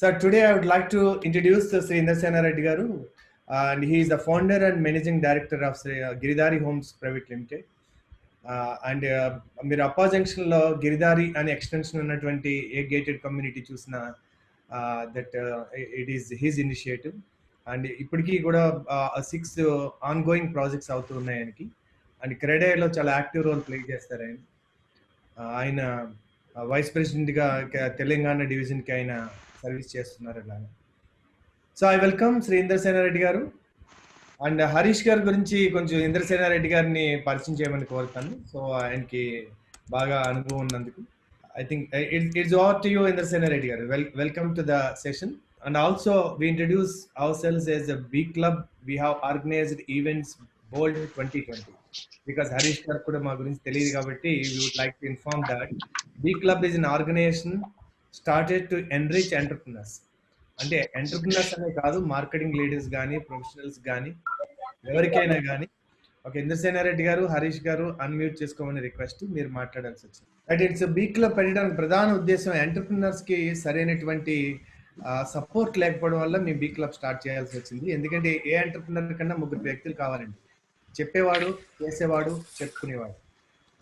So today I would like to introduce Sri Indrasena Reddy Garu, and he is the founder and managing director of Giridhari Homes Private Limited. And మీరు అప్పా జంక్షన్లో గిరిదారి అనే extension ఉన్నటువంటి ఏ gated community చూసినా that it is his initiative. And ఇప్పటికీ కూడా 6 ongoing projects అవుతూ ఉన్నాయి ఆయనకి. అండ్ క్రెడేలో చాలా యాక్టివ్ రోల్ ప్లే చేస్తారు ఆయన. ఆయన వైస్ ప్రెసిడెంట్గా తెలంగాణ డివిజన్కి ఆయన సర్వీస్ చేస్తున్నారు అలాగే. So I welcome Shri Indrasena Reddy గారు. అండ్ హరీష్ గారి గురించి కొంచెం ఇంద్రసేన రెడ్డి గారిని పరిచయం చేయమని కోరుతాను. సో ఆయనకి బాగా అనుభవం ఉన్నందుకు I think it's over to you Indrasena Reddy garu. Welcome to the session. And also we introduce ourselves as a B club. We have organized events bold 2020 because Harish garu కూడా మా గురించి తెలియదు కాబట్టి we would like to inform that B club is an organization started to enrich entrepreneurs. అంటే entrepreneurs అనే కాదు, marketing leaders కానీ professionals కానీ ఎవరికైనా కానీ. ఓకే, ఇంద్రసేన రెడ్డి గారు, హరీష్ గారు అన్మ్యూట్ చేసుకోమని రిక్వెస్ట్, మీరు మాట్లాడాల్సి వచ్చింది. అంటే ఇట్స్ బీ క్లబ్ పెట్టడానికి ప్రధాన ఉద్దేశం ఎంటర్ప్రినర్స్ కి సరైనటువంటి సపోర్ట్ లేకపోవడం వల్ల మేము బీ క్లబ్ స్టార్ట్ చేయాల్సి వచ్చింది. ఎందుకంటే ఏ ఎంటర్ప్రినర్ కన్నా 3 వ్యక్తులు కావాలండి, చెప్పేవాడు, చేసేవాడు, చెప్పుకునేవాడు.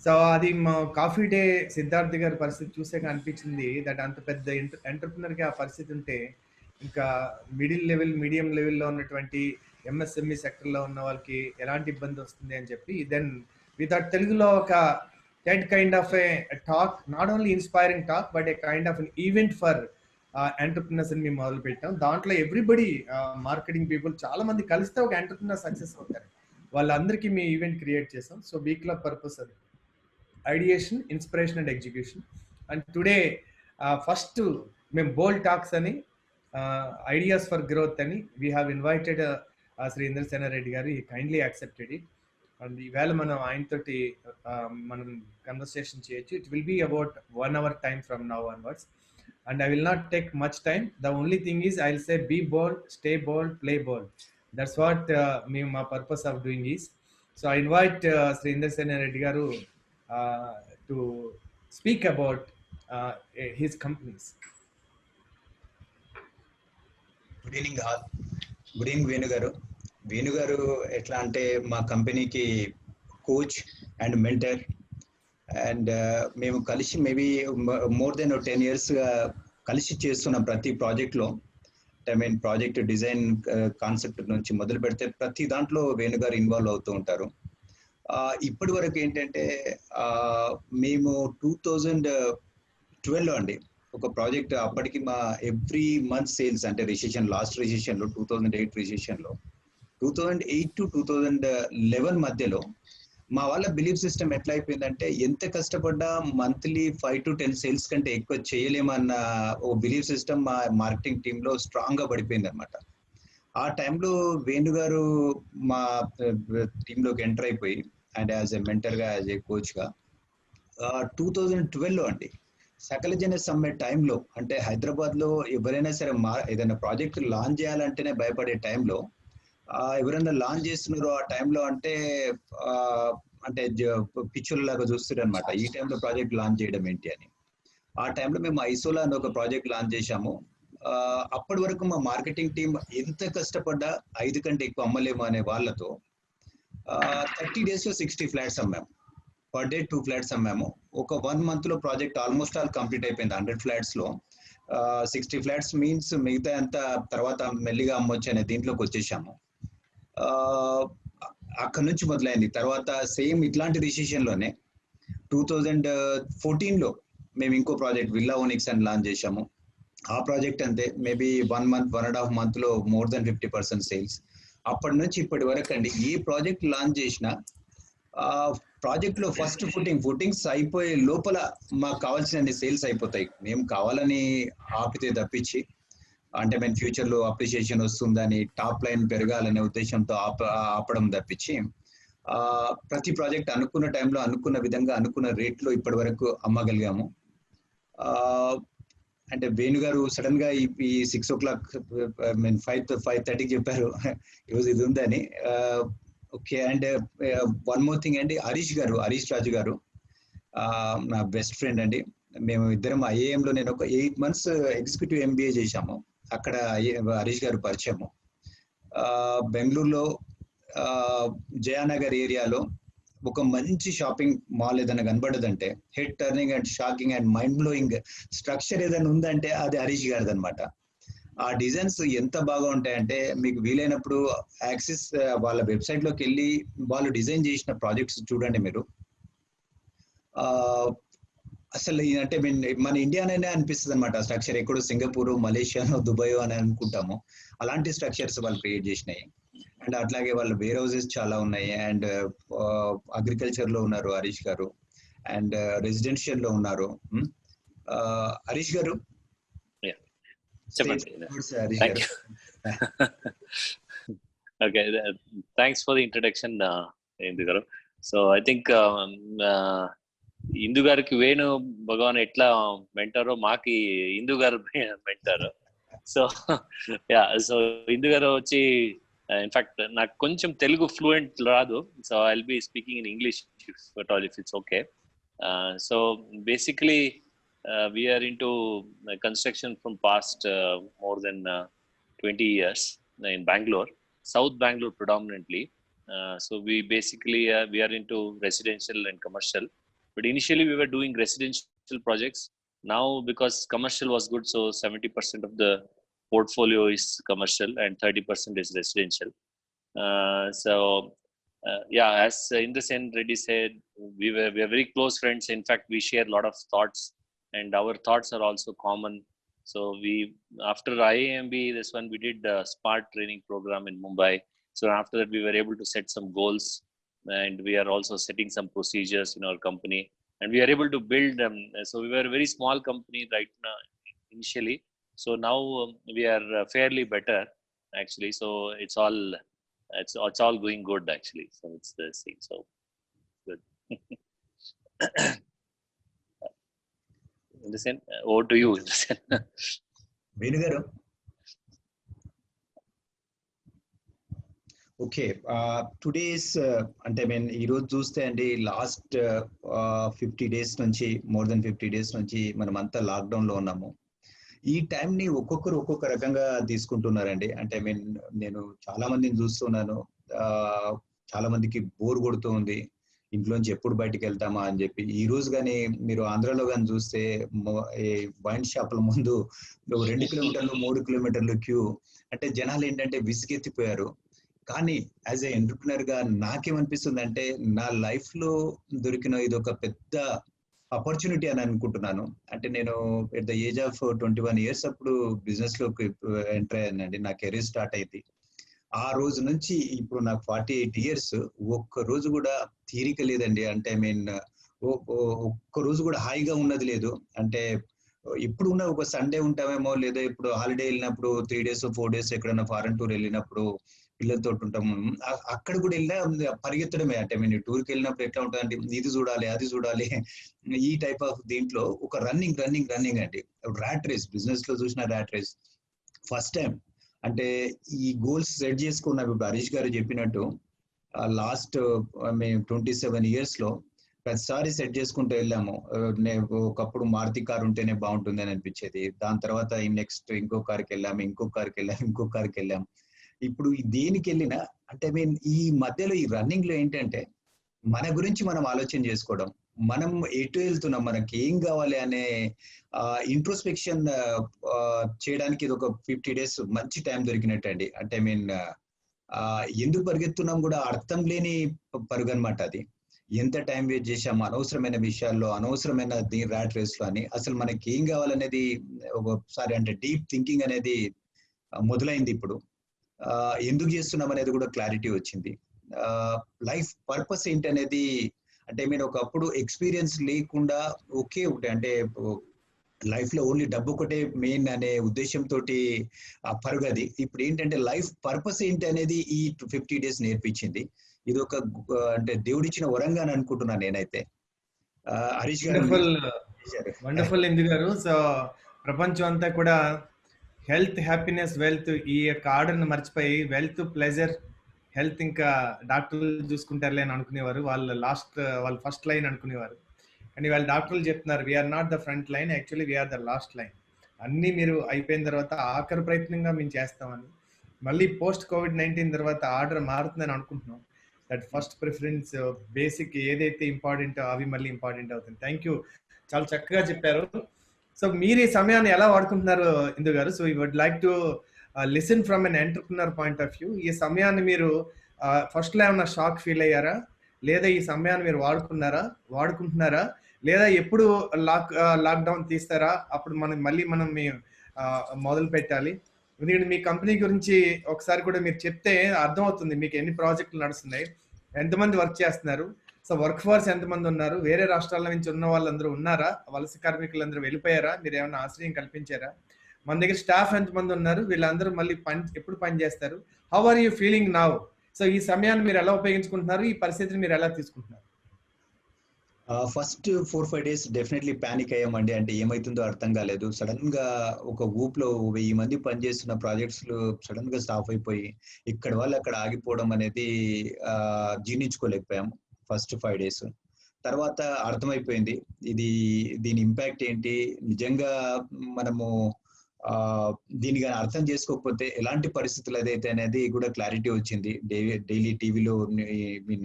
సో అది మా కాఫీ డే సిద్ధార్థ్ గారి పరిస్థితి చూసాక అనిపించింది దట్ అంత పెద్ద ఎంటర్ప్రినర్కి ఆ పరిస్థితి ఉంటే ఇంకా మిడిల్ లెవెల్, మీడియం లెవెల్లో ఉన్నటువంటి ఎంఎస్ఎంఈ సెక్టర్లో ఉన్న వాళ్ళకి ఎలాంటి ఇబ్బంది వస్తుంది అని చెప్పి దెన్ వితౌట్ తెలుగులో ఒక Ted kind of A talk, not only inspiring talk but A kind of an event for entrepreneurs అని మేము మొదలు పెట్టాం. దాంట్లో ఎవ్రీబడి మార్కెటింగ్ పీపుల్ చాలా మంది కలిస్తే ఒక ఎంటర్ప్రినర్ సక్సెస్ అవుతారు. వాళ్ళందరికీ మీ ఈవెంట్ క్రియేట్ చేసాం. సో బీ క్లబ్ పర్పస్ అది ideation, inspiration and execution. And today first మేము బోల్డ్ టాక్స్ అని ఐడియాస్ ఫర్ గ్రోత్ అని we have invited Shri Indrasena Reddy గారు. ఈ కైండ్లీ యాక్సెప్టెడ్ ఇట్. అండ్ ఈవేళ మనం ఆయనతోటి మనం కన్వర్సేషన్ చేయొచ్చు. It will be about 1 hour time from now onwards. And I will not take much time. The only thing is I will say be bold, stay bold, play bold. That's what మేము మా purpose of doing is. So I invite Shri Indrasena Reddy garu to speak about his companies. Good evening all. Good evening Venu garu. Venu గారు ఎట్లా అంటే మా కంపెనీకి coach and mentor. And మేము కలిసి maybe more than 10 years కలిసి చేస్తున్నాం ప్రతి ప్రాజెక్ట్లో. I mean project design concept నుంచి మొదలు పెడితే ప్రతి దాంట్లో వేణు గారు ఇన్వాల్వ్ అవుతూ ఉంటారు. ఇప్పటి వరకు ఏంటంటే మేము 2012లో అండి ఒక ప్రాజెక్ట్, అప్పటికి మా ఎవ్రీ మంత్ సేల్స్ అంటే రిసెషన్, లాస్ట్ రిసెషన్లో 2008 రిసెషన్లో 2008 to 2011 మధ్యలో మా వాళ్ళ బిలీఫ్ సిస్టమ్ ఎట్లా అయిపోయిందంటే ఎంత కష్టపడ్డా మంత్లీ 5 to 10 సేల్స్ కంటే ఎక్కువ చేయలేమన్న ఓ బిలీఫ్ సిస్టమ్ మా మార్కెటింగ్ టీంలో స్ట్రాంగ్గా పడిపోయింది అనమాట. ఆ టైంలో వేణు గారు మా టీంలోకి ఎంటర్ అయిపోయి అండ్ యాజ్ ఎ మెంటర్గా, యాజ్ ఏ కోచ్గా 2012లో అండి సకల జన సమ్మె టైంలో, అంటే హైదరాబాద్లో ఎవరైనా సరే ఏదైనా ప్రాజెక్ట్ లాంచ్ చేయాలంటేనే భయపడే టైంలో ఎవరైనా లాంచ్ చేస్తున్నారో ఆ టైంలో అంటే పిచ్చుల్లాగా చూస్తున్నారు అనమాట. ఈ టైంలో ప్రాజెక్ట్ లాంచ్ చేయడం ఏంటి అని. ఆ టైంలో మేము ఐసోలా అని ఒక ప్రాజెక్ట్ లాంచ్ చేశాము. అప్పటి వరకు మా మార్కెటింగ్ టీం ఎంత కష్టపడ్డా 5 కంటే ఎక్కువ అమ్మలేము అనే వాళ్ళతో 30 days లో 60 flats అమ్మాము. పర్ డే 2 flats అమ్మాము. ఒక 1 month లో ప్రాజెక్ట్ ఆల్మోస్ట్ ఆల్ కంప్లీట్ అయిపోయింది. 100 flats లో 60 flats మీన్స్ మిగతా అంతా తర్వాత మెల్లిగా అమ్మొచ్చు అనే దీంట్లోకి వచ్చేసాము. అక్కడ నుంచి మొదలైంది. తర్వాత సేమ్ ఇట్లాంటి రిసెషన్లోనే 2014లో మేము ఇంకో ప్రాజెక్ట్ విల్లా ఓనిక్స్ అని లాంచ్ చేశాము. ఆ ప్రాజెక్ట్ అంతే మేబీ 1 month, 1.5 month లో మోర్ దెన్ 50% సేల్స్. అప్పటి నుంచి ఇప్పటి వరకు అండి ఏ ప్రాజెక్ట్ లాంచ్ చేసినా ప్రాజెక్ట్ లో ఫస్ట్ ఫుటింగ్స్ అయిపోయే లోపల మాకు కావాల్సిన సేల్స్ అయిపోతాయి. మేము కావాలని ఆపితే తప్పించి, అంటే మేము ఫ్యూచర్ లో అప్రిషియేషన్ వస్తుందని, టాప్ లైన్ పెరగాలనే ఉద్దేశంతో ఆపడం తప్పించి ప్రతి ప్రాజెక్ట్ అనుకున్న టైంలో, అనుకున్న విధంగా, అనుకున్న రేట్లో ఇప్పటి వరకు అమ్మగలిగాము. అంటే వేణు గారు సడన్ గా ఈ 6 o'clock 5:30 చెప్పారు ఈరోజు ఇది ఉందని. Okay, and one more thing అండి, హరీష్ రాజు గారు నా బెస్ట్ ఫ్రెండ్ అండి. మేము ఇద్దరం ఐఏఎంలో నేను ఒక 8 months ఎగ్జిక్యూటివ్ MBA చేశాము. అక్కడ హరీష్ గారు పరిచయము. బెంగళూరులో జయానగర్ ఏరియాలో ఒక మంచి షాపింగ్ మాల్ ఏదైనా కనబడదంటే, head turning and shocking and mind blowing structure ఏదైనా ఉందంటే అది హరీష్ గారిది అనమాట. ఆ డిజైన్స్ ఎంత బాగా ఉంటాయంటే మీకు వీలైనప్పుడు యాక్సిస్ వాళ్ళ వెబ్సైట్ లోకి వెళ్ళి వాళ్ళు డిజైన్ చేసిన ప్రాజెక్ట్స్ చూడండి మీరు. అసలు అంటే మన ఇండియానే అనిపిస్తుంది అనమాట. స్ట్రక్చర్ ఎక్కడో సింగపూర్, మలేషియానో, దుబాయ్ అని అనుకుంటాము. అలాంటి స్ట్రక్చర్స్ వాళ్ళు క్రియేట్ చేసినాయి. అండ్ అట్లాగే వాళ్ళ వేర్ హౌసెస్ చాలా ఉన్నాయి. అండ్ అగ్రికల్చర్ లో ఉన్నారు హరీష్ గారు, అండ్ రెసిడెన్షియల్ లో ఉన్నారు. హరీష్ గారు చెప్పండి. Thank you. Okay, thanks for the introduction Indu గారు. సో ఐ థింక్ ఇందు గారికి వేణు భగవాన్ ఎట్లా మెంటారో మాకి ఇందు గారు mentor. So yeah, so Indu గారు వచ్చి ఇన్ఫాక్ట్ నాకు కొంచెం తెలుగు ఫ్లూయెంట్ రాదు. So I will be speaking in English if it's okay. So basically we are into construction from past more than 20 years in Bangalore, South Bangalore predominantly. So we basically we are into residential and commercial, but initially we were doing residential projects. Now because commercial was good, so 70% of the portfolio is commercial and 30% is residential. So yeah, as Indrasen Reddy said, we are very close friends. In fact, we share a lot of thoughts, and our thoughts are also common. So we, after IIMB, this one we did the SMART training program in Mumbai. So after that we were able to set some goals, and we are also setting some procedures in our company, and we are able to build them. So we were a very small company right now initially. So now we are fairly better actually. So it's all going good actually. So it's the same. So good. Over to you. Venu గారు. Okay, today's అంటే ఈ రోజు చూస్తే అండి last 50 days నుంచి, more than 50 days నుంచి మనం అంతా లాక్డౌన్ లో ఉన్నాము. ఈ టైం ని ఒక్కొక్కరు ఒక్కొక్క రకంగా తీసుకుంటున్నారండి. అంటే నేను చాలా మందిని చూస్తున్నాను. చాలా మందికి బోర్ కొడుతూ ఉంది, ఇంట్లోంచి ఎప్పుడు బయటకు వెళ్తామా అని చెప్పి. ఈ రోజు కానీ మీరు ఆంధ్రాలో కానీ చూస్తే వైన్ షాపుల ముందు 2 కిలోమీటర్లు 3 కిలోమీటర్లు క్యూ. అంటే జనాలు ఏంటంటే విసిగెత్తిపోయారు. కానీ యాజ్ ఏ ఎంటర్‌ప్రెన్యూర్ గా నాకేమనిపిస్తుంది అంటే నా లైఫ్ లో దొరికిన ఇది ఒక పెద్ద ఆపర్చునిటీ అని అనుకుంటున్నాను. అంటే నేను at the age of 21 years అప్పుడు బిజినెస్ లోకి ఎంటర్ అయ్యానండి. నా కెరీర్ స్టార్ట్ అయింది. ఆ రోజు నుంచి ఇప్పుడు నాకు 48 years, ఒక్క రోజు కూడా తీరిక లేదండి. అంటే ఒక్క రోజు కూడా హాయిగా ఉన్నది లేదు. అంటే ఇప్పుడు ఉన్న ఒక సండే ఉంటామేమో, లేదా ఇప్పుడు హాలిడే వెళ్ళినప్పుడు 3 days 4 days ఎక్కడైనా ఫారెన్ టూర్ వెళ్ళినప్పుడు పిల్లలతో ఉంటాము. అక్కడ కూడా వెళ్ళినా పరిగెత్తడమే. అంటే టూర్కి వెళ్ళినప్పుడు ఎట్లా ఉంటుందంటే ఇది చూడాలి, అది చూడాలి, ఈ టైప్ ఆఫ్ దీంట్లో ఒక రన్నింగ్ అండి. ర్యాట్ రేస్, బిజినెస్ లో చూసిన ర్యాట్ రేస్. ఫస్ట్ టైం అంటే ఈ గోల్స్ సెట్ చేసుకున్నాం. ఇప్పుడు హరీష్ గారు చెప్పినట్టు లాస్ట్ 27 years లో ప్రతిసారి సెట్ చేసుకుంటూ వెళ్ళాము. ఒకప్పుడు మారుతి కార్ ఉంటేనే బాగుంటుంది అని అనిపించేది. దాని తర్వాత నెక్స్ట్ ఇంకో కార్కి వెళ్ళాము. ఇప్పుడు దేనికి వెళ్ళినా అంటే ఈ మధ్యలో ఈ రన్నింగ్ లో ఏంటంటే మన గురించి మనం ఆలోచన చేసుకోవడం, మనం ఎటు వెళ్తున్నాం, మనకి ఏం కావాలి అనే ఇంట్రోస్పెక్షన్ చేయడానికి ఇది ఒక 50 days మంచి టైం దొరికినట్టు అండి. అంటే ఎందుకు పరిగెత్తున్నాం కూడా అర్థం లేని పరుగు అనమాట అది. ఎంత టైం వేస్ట్ చేసాము అనవసరమైన విషయాల్లో, అనవసరమైన ర్యాట్ రేస్ లో అని. అసలు మనకి ఏం కావాలనేది ఒకసారి అంటే డీప్ థింకింగ్ అనేది మొదలైంది. ఇప్పుడు ఎందుకు చేస్తున్నాం అనేది కూడా క్లారిటీ వచ్చింది. లైఫ్ పర్పస్ ఏంటనేది అంటే ఒకప్పుడు ఎక్స్పీరియన్స్ లేకుండా ఒకే ఒకటి అంటే లైఫ్ లో ఓన్లీ డబ్బు ఒకటే మెయిన్ అనే ఉద్దేశంతో పరుగది. ఇప్పుడు ఏంటంటే లైఫ్ పర్పస్ ఏంటి అనేది ఈ 50 days నేర్పించింది. ఇది ఒక అంటే దేవుడిచ్చిన వరంగా అని అనుకుంటున్నాను నేనైతే. హరీష్ గారు వండర్ఫుల్ ఇందు గారు. సో ప్రపంచం అంతా కూడా హెల్త్, హ్యాపీనెస్, వెల్త్ ఈ యొక్క ఆర్డర్ని మర్చిపోయి వెల్త్, ప్లెజర్, హెల్త్ ఇంకా డాక్టర్లు చూసుకుంటారులే అని అనుకునేవారు. వాళ్ళు ఫస్ట్ లైన్ అనుకునేవారు. కానీ వాళ్ళ డాక్టర్లు చెప్తున్నారు we are not the front line, actually we are the last line. అన్నీ మీరు అయిపోయిన తర్వాత ఆఖరి ప్రయత్నంగా మేము చేస్తామని. మళ్ళీ పోస్ట్ కోవిడ్-19 తర్వాత ఆర్డర్ మారుతుందని అనుకుంటున్నాం. దట్ ఫస్ట్ ప్రిఫరెన్స్ బేసిక్ ఏదైతే ఇంపార్టెంటో అవి మళ్ళీ ఇంపార్టెంట్ అవుతుంది. Thank you. చాలా చక్కగా చెప్పారు. సో మీరు ఈ సమయాన్ని ఎలా వాడుకుంటున్నారు ఇందు గారు? So you would like to listen from an entrepreneur point of view. ఈ సమయాన్ని మీరు ఫస్ట్‌లో ఏమన్నా షాక్ ఫీల్ అయ్యారా? లేదా ఈ సమయాన్ని మీరు వాడుకుంటున్నారా? లేదా ఎప్పుడు లాక్‌డౌన్ తీస్తారా? అప్పుడు మనం మొదలు పెట్టాలి. ఎందుకంటే మీ కంపెనీ గురించి ఒకసారి కూడా మీరు చెప్తే అర్థమవుతుంది. మీకు ఎన్ని ప్రాజెక్టులు నడుస్తున్నాయి, ఎంతమంది వర్క్ చేస్తున్నారు, సో వర్క్ ఫోర్స్ ఎంతమంది ఉన్నారు, వేరే రాష్ట్రాల నుంచి ఉన్న వాళ్ళందరూ ఉన్నారా, వలస కార్మికులందరూ వెళ్ళిపోయారా, మీరు ఏమైనా ఆశ్రయం కల్పించారా, మన దగ్గర స్టాఫ్ ఎంతమంది ఉన్నారు, వీళ్ళందరూ మళ్ళీ ఎప్పుడు పని చేస్తారు, how are you feeling now? So ఈ సమయాన్ని మీరు ఎలా ఉపయోగించుకుంటున్నారు, ఈ పరిస్థితిని మీరు ఎలా తీసుకుంటున్నారు? ఫస్ట్ 4-5 డేస్ డెఫినెట్లీ ప్యానిక్ అయ్యామండి. అంటే ఏమైతుందో అర్థం కాలేదు. సడన్ గా ఒక ఊపులో 1000 మంది పనిచేస్తున్న ప్రాజెక్ట్స్ సడన్ గా స్టాప్ అయిపోయి ఇక్కడ వాళ్ళు అక్కడ ఆగిపోవడం అనేది జీర్ణించుకోలేకపోయాము ఫస్ట్ 5 డేస్. తర్వాత అర్థమైపోయింది దీని ఇంపాక్ట్ ఏంటి, నిజంగా మనము దీన్ని అర్థం చేసుకోకపోతే ఎలాంటి పరిస్థితులు ఏదైతే అనేది కూడా క్లారిటీ వచ్చింది డైలీ టీవీలో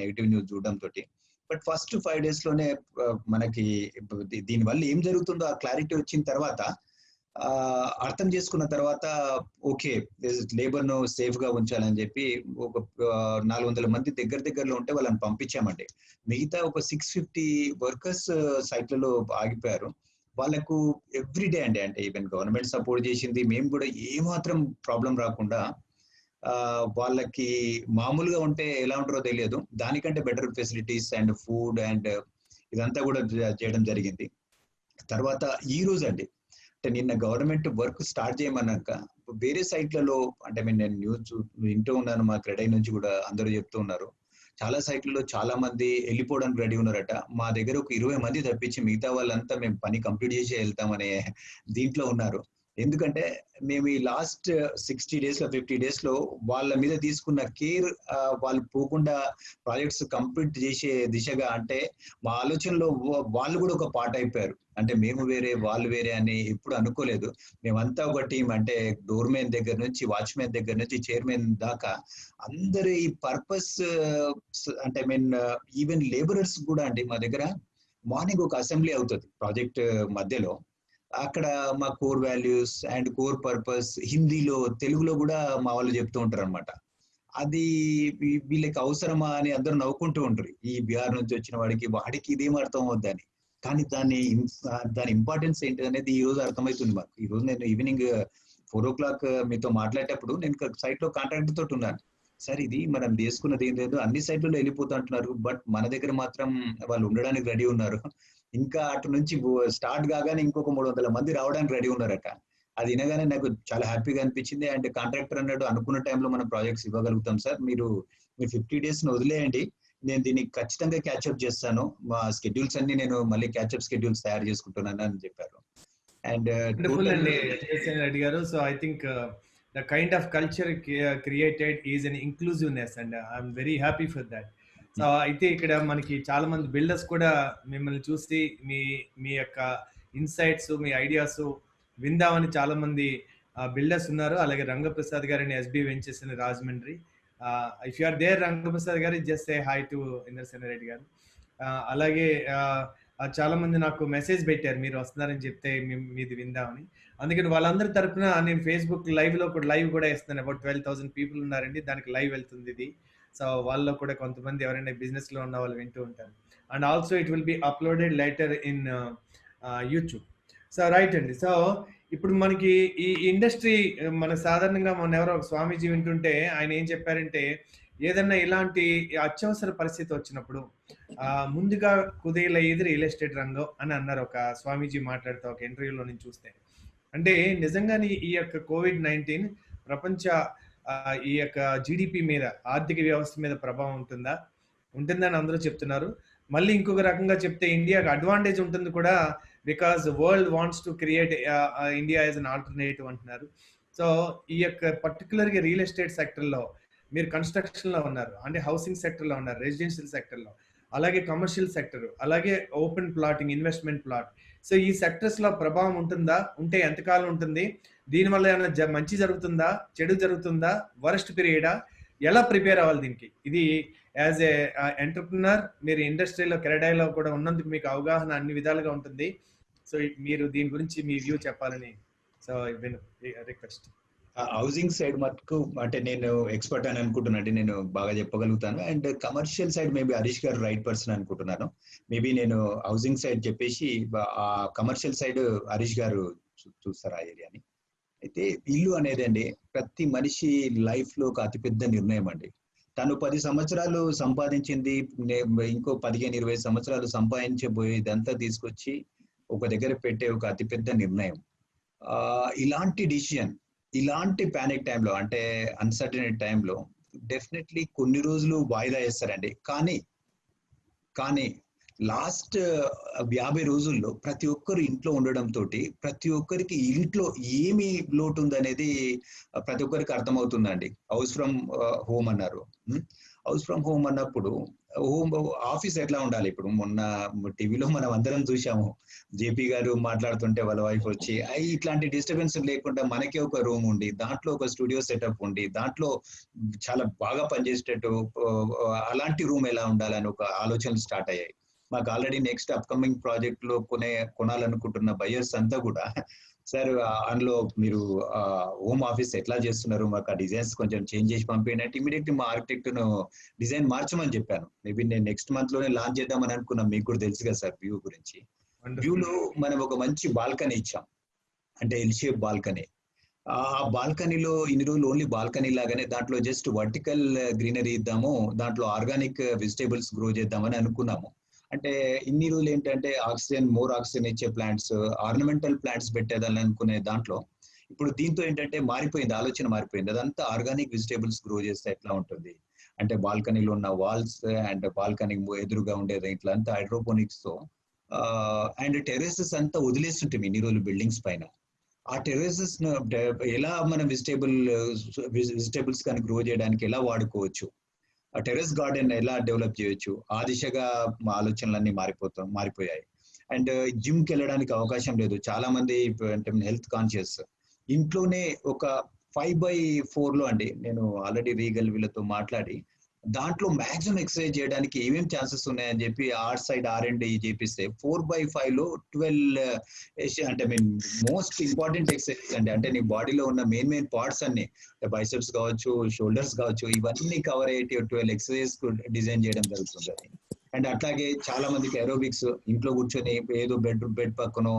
నెగిటివ్ న్యూస్ చూడడం తోటి. బట్ ఫస్ట్ 5 డేస్ లోనే మనకి దీని వల్ల ఏం జరుగుతుందో ఆ క్లారిటీ వచ్చిన తర్వాత అర్థం చేసుకున్న తర్వాత ఓకే లేబర్ ను సేఫ్ గా ఉంచాలని చెప్పి ఒక 400 మంది దగ్గరలో ఉంటే వాళ్ళని పంపించామండి. మిగతా ఒక 650 వర్కర్స్ సైట్లలో ఆగిపోయారు. వాళ్ళకు ఎవ్రీడే అండి, అంటే ఈవెన్ గవర్నమెంట్ సపోర్ట్ చేసింది, మేము కూడా ఏమాత్రం ప్రాబ్లం రాకుండా వాళ్ళకి మామూలుగా ఉంటే ఎలా ఉంటారో తెలియదు, దానికంటే better facilities and food and ఇదంతా కూడా చేయడం జరిగింది. తర్వాత ఈ రోజు అండి, అంటే నిన్న గవర్నమెంట్ వర్క్ స్టార్ట్ చేయమన్నాక వేరే సైట్లలో, అంటే నేను న్యూస్ వింటూ ఉన్నాను, మా క్రెడై నుంచి కూడా అందరూ చెప్తూ ఉన్నారు, చాలా సైట్లలో చాలా మంది వెళ్ళిపోవడానికి రెడీ ఉన్నారట. మా దగ్గర ఒక 20 మంది తప్పించి మిగతా వాళ్ళంతా మేము పని కంప్లీట్ చేసి వెళ్తామనే దీంట్లో ఉన్నారు. ఎందుకంటే మేము ఈ లాస్ట్ 60 డేస్ లో 50 డేస్ లో వాళ్ళ మీద తీసుకున్న కేర్, వాళ్ళు పోకుండా ప్రాజెక్ట్స్ కంప్లీట్ చేసే దిశగా, అంటే మా ఆలోచనలో వాళ్ళు కూడా ఒక పార్ట్ అయిపోయారు. అంటే మేము వేరే వాళ్ళు వేరే అని ఎప్పుడు అనుకోలేదు. మేమంతా ఒక టీం, అంటే డోర్ మ్యాన్ దగ్గర నుంచి వాచ్మెన్ దగ్గర నుంచి చైర్మన్ దాకా అందరి పర్పస్, అంటే ఈవెన్ లేబరర్స్ కూడా అండి, మా దగ్గర మార్నింగ్ ఒక అసెంబ్లీ అవుతుంది ప్రాజెక్ట్ మధ్యలో. అక్కడ మా core values and core purpose హిందీలో తెలుగులో కూడా మా వాళ్ళు చెప్తూ ఉంటారు అనమాట. అది వీళ్ళకి అవసరమా అని అందరూ నవ్వుకుంటూ ఉంటారు, ఈ బీహార్ నుంచి వచ్చిన వాడికి ఇదేం అర్థం అవుద్దని. కానీ దాని ఇంపార్టెన్స్ ఏంటి అనేది ఈ రోజు అర్థమవుతుంది మాకు. ఈ రోజు నేను ఈవినింగ్ 4 o'clock మీతో మాట్లాడేటప్పుడు నేను సైట్ లో కాంట్రాక్ట్ తోటి ఉన్నాను. సార్ ఇది మనం తీసుకున్నది ఏం లేదు, అన్ని సైట్లలో వెళ్ళిపోతూ అంటున్నారు, బట్ మన దగ్గర మాత్రం వాళ్ళు ఉండడానికి రెడీ ఉన్నారు. ఇంకా అటు నుంచి స్టార్ట్ కాగానే ఇంకొక 300 మంది రావడానికి రెడీ ఉన్నారట. అది వినగానే నాకు చాలా హ్యాపీగా అనిపించింది. అండ్ కాంట్రాక్టర్ అన్నాడు, అనుకున్న టైంలో మనం ప్రాజెక్ట్స్ ఇవ్వగలుగుతాం సార్, మీరు 50 days వదిలేయండి, నేను దీన్ని ఖచ్చితంగా క్యాచ్అప్ చేస్తాను, మా స్కెడ్యూల్స్ అన్ని నేను మళ్ళీ క్యాచ్అప్ స్కెడ్యూల్స్ తయారు చేసుకుంటున్నాను అని చెప్పారు. అండ్ రెడ్డి గారు, so I think the kind of culture created is an inclusiveness and I'm very happy for that. So అయితే ఇక్కడ మనకి చాలా మంది బిల్డర్స్ కూడా మిమ్మల్ని చూసి మీ యొక్క ఇన్సైట్స్, మీ ఐడియాస్ విందామని చాలా మంది బిల్డర్స్ ఉన్నారు. అలాగే రంగప్రసాద్ గారిని ఎస్బి వెంచర్స్ అని Rajahmundry, if you are there Rangaprasad garu, just say hi to Indrasena Reddy garu. అలాగే చాలా మంది నాకు మెసేజ్ పెట్టారు మీరు వస్తున్నారని చెప్తే మీది విందామని. అందుకని వాళ్ళందరి తరపున నేను ఫేస్బుక్ లైవ్ కూడా ఇస్తున్నాను. అబౌట్ 12,000 పీపుల్ ఉన్నారండి, దానికి లైవ్ వెళ్తుంది ఇది. సో వాళ్ళలో కూడా కొంతమంది ఎవరైనా బిజినెస్ లో ఉన్న వాళ్ళు వింటూ ఉంటారు. And also it will be uploaded later in YouTube. So right అండి. సో ఇప్పుడు మనకి ఈ ఇండస్ట్రీ, మన సాధారణంగా ఎవరో స్వామీజీ వింటుంటే ఆయన ఏం చెప్పారంటే, ఏదన్నా ఇలాంటి అత్యవసర పరిస్థితి వచ్చినప్పుడు ముందుగా కుదేలయ్యేది రియల్ ఎస్టేట్ రంగం అని అన్నారు ఒక స్వామీజీ మాట్లాడుతూ ఒక ఇంటర్వ్యూలో నేను చూస్తే. అంటే నిజంగానే ఈ యొక్క కోవిడ్-19 ప్రపంచ ఈ యొక్క జిడిపి మీద, ఆర్థిక వ్యవస్థ మీద ప్రభావం ఉంటుందని అందరూ చెప్తున్నారు. మళ్ళీ ఇంకొక రకంగా చెప్తే ఇండియాకి అడ్వాంటేజ్ ఉంటుంది కూడా, because world wants to create India as an alternative అంటున్నారు. సో ఈ యొక్క పర్టికులర్గా రియల్ ఎస్టేట్ సెక్టర్లో మీరు కన్స్ట్రక్షన్ లో ఉన్నారు, అంటే హౌసింగ్ సెక్టర్ లో ఉన్నారు, రెసిడెన్షియల్ సెక్టర్ లో, అలాగే కమర్షియల్ సెక్టర్, అలాగే open plotting, investment plot. So ఈ సెక్టర్స్ లో ప్రభావం ఉంటుందా, ఉంటే ఎంతకాలం ఉంటుంది, దీనివల్ల ఏమైనా మంచి జరుగుతుందా, చెడు జరుగుతుందా, వరస్ట్ పీరియడా, ఎలా ప్రిపేర్ అవ్వాలి దీనికి? ఇది యాజ్ ఏ ఎంటర్ప్రినర్ మీరు ఇండస్ట్రీలో కెరడైలో కూడా ఉన్నందుకు మీకు అవగాహన అన్ని విధాలుగా ఉంటుంది. సో మీరు దీని గురించి మీ వ్యూ చెప్పాలని సో రిక్వెస్ట్. హౌసింగ్ సైడ్ మటుకు అంటే నేను ఎక్స్పర్ట్ అని అనుకుంటున్నాను, నేను బాగా చెప్పగలుగుతాను. And commercial side maybe Harish garu right person అనుకుంటున్నాను. మేబీ నేను హౌసింగ్ సైడ్ చెప్పేసి ఆ కమర్షియల్ సైడ్ హరీష్ గారు చూస్తారు ఆ ఏరియాని. అయితే ఇల్లు అనేది అండి ప్రతి మనిషి లైఫ్ లో ఒక అతిపెద్ద నిర్ణయం అండి. తను 10 సంవత్సరాలు సంపాదించింది ఇంకో 15-20 సంవత్సరాలు సంపాదించబోయే ఇదంతా తీసుకొచ్చి ఒక దగ్గర పెట్టే ఒక అతిపెద్ద నిర్ణయం. ఇలాంటి డిసిషన్, ఇలాంటి పానిక్ టైంలో అంటే అన్సర్టనిటీ టైంలో డెఫినెట్లీ కొన్ని రోజులు వాయిదా వేస్తారండి. కానీ లాస్ట్ 50 రోజుల్లో ప్రతి ఒక్కరు ఇంట్లో ఉండడంతో ప్రతి ఒక్కరికి ఇంట్లో ఏమి లోటు ఉందనేది ప్రతి ఒక్కరికి అర్థమవుతుందండి. హౌస్ ఫ్రమ్ హోమ్ అన్నారు. హౌస్ ఫ్రమ్ హోమ్ అన్నప్పుడు హోమ్ ఆఫీస్ ఎట్లా ఉండాలి? ఇప్పుడు మొన్న టీవీలో మనం అందరం చూసాము, జేపీ గారు మాట్లాడుతుంటే వాళ్ళ వైఫ్ వచ్చి ఇట్లాంటి డిస్టర్బెన్స్ లేకుండా మనకే ఒక రూమ్ ఉండి, దాంట్లో ఒక స్టూడియో సెటప్ ఉండి, దాంట్లో చాలా బాగా పనిచేసేటట్టు అలాంటి రూమ్ ఎలా ఉండాలని ఒక ఆలోచనలు స్టార్ట్ అయ్యాయి. మాకు ఆల్రెడీ నెక్స్ట్ అప్కమింగ్ ప్రాజెక్ట్ లో కొనాలనుకుంటున్న బయర్స్ అంతా కూడా, సార్ అందులో మీరు హోమ్ ఆఫీస్ ఎట్లా చేస్తున్నారు, మాకు ఆ డిజైన్స్ కొంచెం చేంజ్ చేసి పంపించండి. ఇమీడియట్లీ మా ఆర్కిటెక్ట్ ను డిజైన్ మార్చమని చెప్పాను. మేబీ నేను నెక్స్ట్ మంత్ లోనే లాంచ్ చేద్దామని అనుకున్నాం. మీకు కూడా తెలుసు కదా సార్ వ్యూ గురించి. వ్యూలో మనం ఒక మంచి బాల్కనీ ఇచ్చాం, అంటే ఎల్ షేప్ బాల్కనీ. ఆ బాల్కనీలో ఇన్ని రోజులు ఓన్లీ బాల్కనీ లాగానే దాంట్లో జస్ట్ వర్టికల్ గ్రీనరీ ఇద్దాము, దాంట్లో ఆర్గానిక్ వెజిటేబుల్స్ గ్రో చేద్దామని అనుకున్నాము. అంటే ఇన్ని రోజులు ఏంటంటే మోర్ ఆక్సిజన్ ఇచ్చే ప్లాంట్స్, ఆర్నమెంటల్ ప్లాంట్స్ పెట్టేదాన్ని అనుకునే దాంట్లో ఇప్పుడు దీంతో ఏంటంటే మారిపోయింది, ఆలోచన మారిపోయింది. అదంతా ఆర్గానిక్ వెజిటేబుల్స్ గ్రో చేస్తే ఎట్లా ఉంటుంది అంటే బాల్కనీలో ఉన్న వాల్స్ అండ్ బాల్కనీ ఎదురుగా ఉండేది ఇట్లా అంతా హైడ్రోపోనిక్స్ తో అండ్ టెర్రసెస్ అంతా వదిలేస్తుంటాం ఇన్ని రోజులు బిల్డింగ్స్ పైన. ఆ టెర్రసెస్ ఎలా మనం వెజిటేబుల్స్ కానీ గ్రో చేయడానికి ఎలా వాడుకోవచ్చు, ఆ టెర్రస్ గార్డెన్ ఎలా డెవలప్ చేయొచ్చు, ఆ దిశగా మా ఆలోచనలన్నీ మారిపోయాయి. అండ్ జిమ్ కి వెళ్ళడానికి అవకాశం లేదు, చాలా మంది అంటే హెల్త్ కాన్షియస్. ఇంట్లోనే ఒక 5x4 లో అండి, నేను ఆల్రెడీ రీగల్ వీళ్ళతో మాట్లాడి దాంట్లో మాక్సిమం ఎక్సర్సైజ్ చేయడానికి ఏమేమి ఛాన్సెస్ ఉన్నాయని చెప్పి R&D చేపిస్తే 4x5 లో 12 అంటే మోస్ట్ ఇంపార్టెంట్ ఎక్సర్సైజ్ అండి. అంటే నీ బాడీలో ఉన్న మెయిన్ పార్ట్స్ అన్ని, బైసెప్స్ కావచ్చు, షోల్డర్స్ కావచ్చు, ఇవన్నీ కవర్ అయ్యేటి 12 ఎక్సర్సైజ్ డిజైన్ చేయడం జరుగుతుంది. అండ్ అట్లాగే చాలా మందికి ఏరోబిక్స్ ఇంట్లో కూర్చొని ఏదో బెడ్ పక్కనో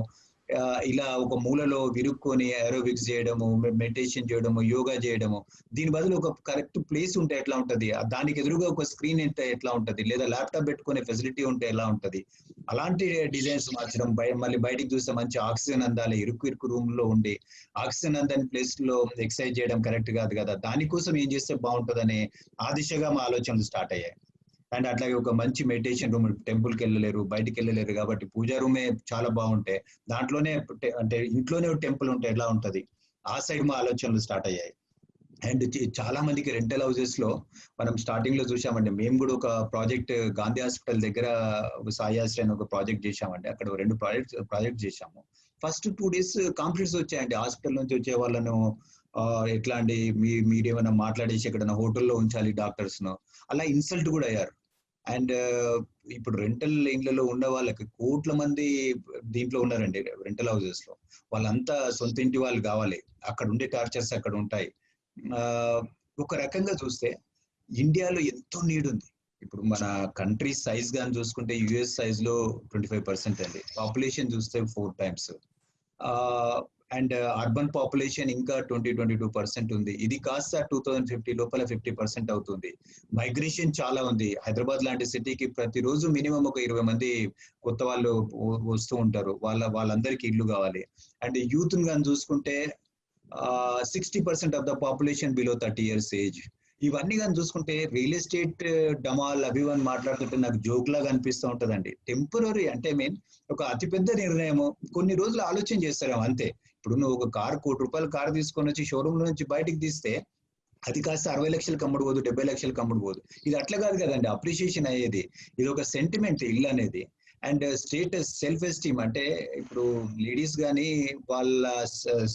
ఇలా ఒక మూలలో విరుక్కొని ఏరోబిక్స్ చేయడము, మెడిటేషన్ చేయడము, యోగా చేయడము, దీని బదులు ఒక కరెక్ట్ ప్లేస్ ఉంటే ఎట్లా ఉంటది, దానికి ఎదురుగా ఒక స్క్రీన్ ఉంటే ఎట్లా ఉంటది, లేదా ల్యాప్టాప్ పెట్టుకునే ఫెసిలిటీ ఉంటే ఎలా ఉంటది, అలాంటి డిజైన్స్ మార్చడం. మళ్ళీ బయటికి చూస్తే మంచి ఆక్సిజన్ అందాలి, ఇరుకు రూమ్ లో ఉండి ఆక్సిజన్ అందని ప్లేస్ లో ఎక్సర్సైజ్ చేయడం కరెక్ట్ కాదు కదా, దానికోసం ఏం చేస్తే బాగుంటుందని ఆ దిశగా మా ఆలోచనలు స్టార్ట్ అయ్యాయి. అండ్ అట్లాగే ఒక మంచి మెడిటేషన్ రూమ్, టెంపుల్ కి వెళ్ళలేరు, బయటికి వెళ్ళలేరు కాబట్టి పూజా రూమే చాలా బాగుంటే దాంట్లోనే అంటే ఇంట్లోనే టెంపుల్ ఉంటే ఎలా ఉంటది, ఆ సైడ్ మా ఆలోచనలు స్టార్ట్ అయ్యాయి. అండ్ చాలా మందికి రెంటల్ హౌసెస్ లో మనం స్టార్టింగ్ లో చూసామండి. మేము కూడా ఒక ప్రాజెక్ట్ గాంధీ హాస్పిటల్ దగ్గర సాయి ఆశ్రయన్ ఒక ప్రాజెక్ట్ చేశామండి. అక్కడ 2 ప్రాజెక్ట్ చేశాము. ఫస్ట్ 2 days కాంప్లైంట్స్ వచ్చాయండి హాస్పిటల్ నుంచి వచ్చే వాళ్ళను, ఎట్లా అండి మీరేమైనా మాట్లాడేసి ఎక్కడైనా హోటల్లో ఉంచాలి డాక్టర్స్ ను, అలా ఇన్సల్ట్ కూడా అయ్యారు. అండ్ ఇప్పుడు రెంటల్ ఇళ్లలో ఉన్న వాళ్ళకి కోట్ల మంది దీంట్లో ఉన్నారండి రెంటల్ హౌసెస్ లో. వాళ్ళంతా సొంత ఇంటి వాళ్ళు కావాలి, అక్కడ ఉండే టార్చర్స్ అక్కడ ఉంటాయి. ఒక రకంగా చూస్తే ఇండియాలో ఎంతో నీడ్ ఉంది. ఇప్పుడు మన కంట్రీ సైజ్ గాని చూసుకుంటే యుఎస్ సైజ్ లో 25% అండి, పాపులేషన్ చూస్తే 4 times. అండ్ అర్బన్ పాపులేషన్ ఇంకా 20-22% ఉంది. ఇది కాస్త 2050 లోపల 50% అవుతుంది. మైగ్రేషన్ చాలా ఉంది. హైదరాబాద్ లాంటి సిటీకి ప్రతిరోజు మినిమం ఒక 20 మంది కొత్త వాళ్ళు వస్తూ ఉంటారు. వాళ్ళందరికీ ఇల్లు కావాలి. అండ్ యూత్ గాని చూసుకుంటే 60% of the population below 30 years age. ఇవన్నీ కానీ చూసుకుంటే రియల్ ఎస్టేట్ డమాల్ అభివన్ మాట్లాడుతుంటే నాకు జోక్ లాగా అనిపిస్తూ ఉంటదండి. టెంపరీ అంటే ఒక అతిపెద్ద నిర్ణయము, కొన్ని రోజులు ఆలోచన చేస్తారేమో అంతే. ఇప్పుడు నువ్వు ఒక ₹1,00,00,000 కారు తీసుకొని వచ్చి షోరూమ్ నుంచి బయటికి తీస్తే అది కాస్త 60 లక్షలకు అమ్ముడు పోదు, 70 లక్షలకు అమ్ముడు పోదు. ఇది అట్లా కాదు కదండి అప్రిషియేషన్ అయ్యేది. ఇది ఒక సెంటిమెంట్ ఇల్లు అనేది. అండ్ స్టేటస్, సెల్ఫ్ ఎస్టీమ్ అంటే ఇప్పుడు లేడీస్ కానీ వాళ్ళ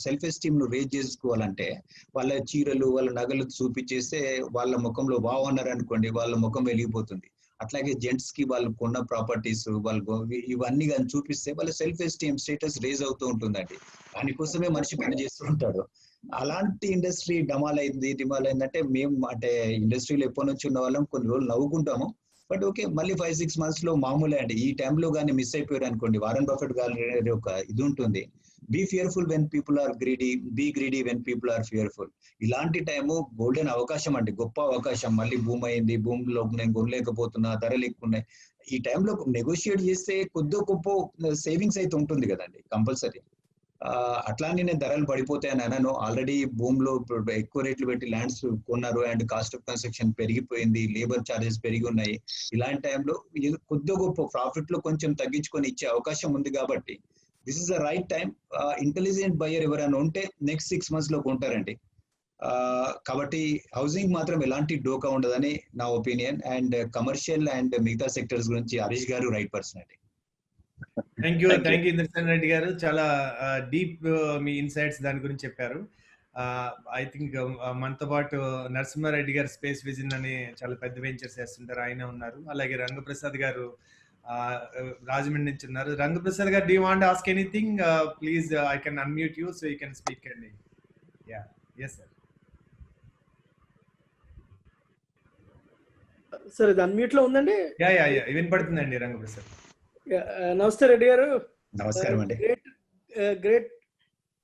సెల్ఫ్ ఎస్టీమ్ ను రేజ్ చేసుకోవాలంటే వాళ్ళ చీరలు వాళ్ళ నగలు చూపించేస్తే వాళ్ళ ముఖంలో వావ్ అన్నారు అనుకోండి, వాళ్ళ ముఖం వెలిగిపోతుంది. అట్లాగే జెంట్స్ కి వాళ్ళు కొన్న ప్రాపర్టీస్ వాళ్ళు ఇవన్నీ కానీ చూపిస్తే వాళ్ళ సెల్ఫ్ ఎస్టీమ్ స్టేటస్ రేజ్ అవుతూ ఉంటుందండి. దానికోసమే మనిషి పని చేస్తూ ఉంటాడు. అలాంటి ఇండస్ట్రీ డిమాల్ అయిందంటే మేము అంటే ఇండస్ట్రీలో ఎప్పటి నుంచి ఉన్న వాళ్ళం కొన్ని రోజులు నవ్వుకుంటాము. బట్ ఓకే, మళ్ళీ 5-6 months లో మామూలే అండి. ఈ టైంలో కానీ మిస్ అయిపోయారు అనుకోండి, వారన్ బఫెట్ గారి ఒక ఇది ఉంటుంది, be fearful when people are greedy, be greedy when people are fearful. ఇలాంటి టైము గోల్డెన్ అవకాశం అండి, గొప్ప అవకాశం. మళ్ళీ భూమి అయింది, భూమిలో నేను కొనలేకపోతున్నా, ధరలు ఎక్కువ ఉన్నాయి. ఈ టైంలో నెగోషియేట్ చేస్తే కొద్ది గొప్ప సేవింగ్స్ అయితే ఉంటుంది కదండి కంపల్సరీ. అట్లానే నేను ధరలు పడిపోతాయని అనను. ఆల్రెడీ భూమిలో ఎక్కువ రేట్లు పెట్టి ల్యాండ్స్ కొన్నారు అండ్ కాస్ట్ ఆఫ్ కన్స్ట్రక్షన్ పెరిగిపోయింది, లేబర్ ఛార్జెస్ పెరిగి ఉన్నాయి. ఇలాంటి టైంలో కొద్ది గొప్ప ప్రాఫిట్ లో కొంచెం తగ్గించుకొని ఇచ్చే అవకాశం ఉంది కాబట్టి this is the right time. Intelligent buyer ఎవరైనా ఉంటే నెక్స్ట్ 6 months లో కొంటారండి. కాబట్టి హౌసింగ్ మాత్రం ఎలాంటి డోకా ఉండదని నా ఒపీనియన్. అండ్ కమర్షియల్ అండ్ మిగతా సెక్టర్స్ గురించి హరీష్ గారు రైట్ పర్సన్ అండి. థ్యాంక్ యూ ఇంద్రసేన్ రెడ్డి గారు, చాలా డీప్ మీ ఇన్సైట్స్ దాని గురించి చెప్పారు. ఐ థింక్ మనతో పాటు నరసింహారెడ్డి గారు స్పేస్ విజన్ అని చాలా పెద్ద వెంచర్స్ చేస్తుంటారు, ఆయన ఉన్నారు. అలాగే రంగప్రసాద్ గారు రాజమండ్రి నుంచి ఉన్నారు. Rangaprasad garu, do you want ask anything? Please, I can unmute you so you can speak అండి. Ya, yes sir. సార్ ఇది అన్మ్యూట్ లో ఉందండి? యా యా యా, వినపడుతుందండి రంగప్రసాద్. నమస్తే రెడ్డి గారు. నమస్కారం అండి. గ్రేట్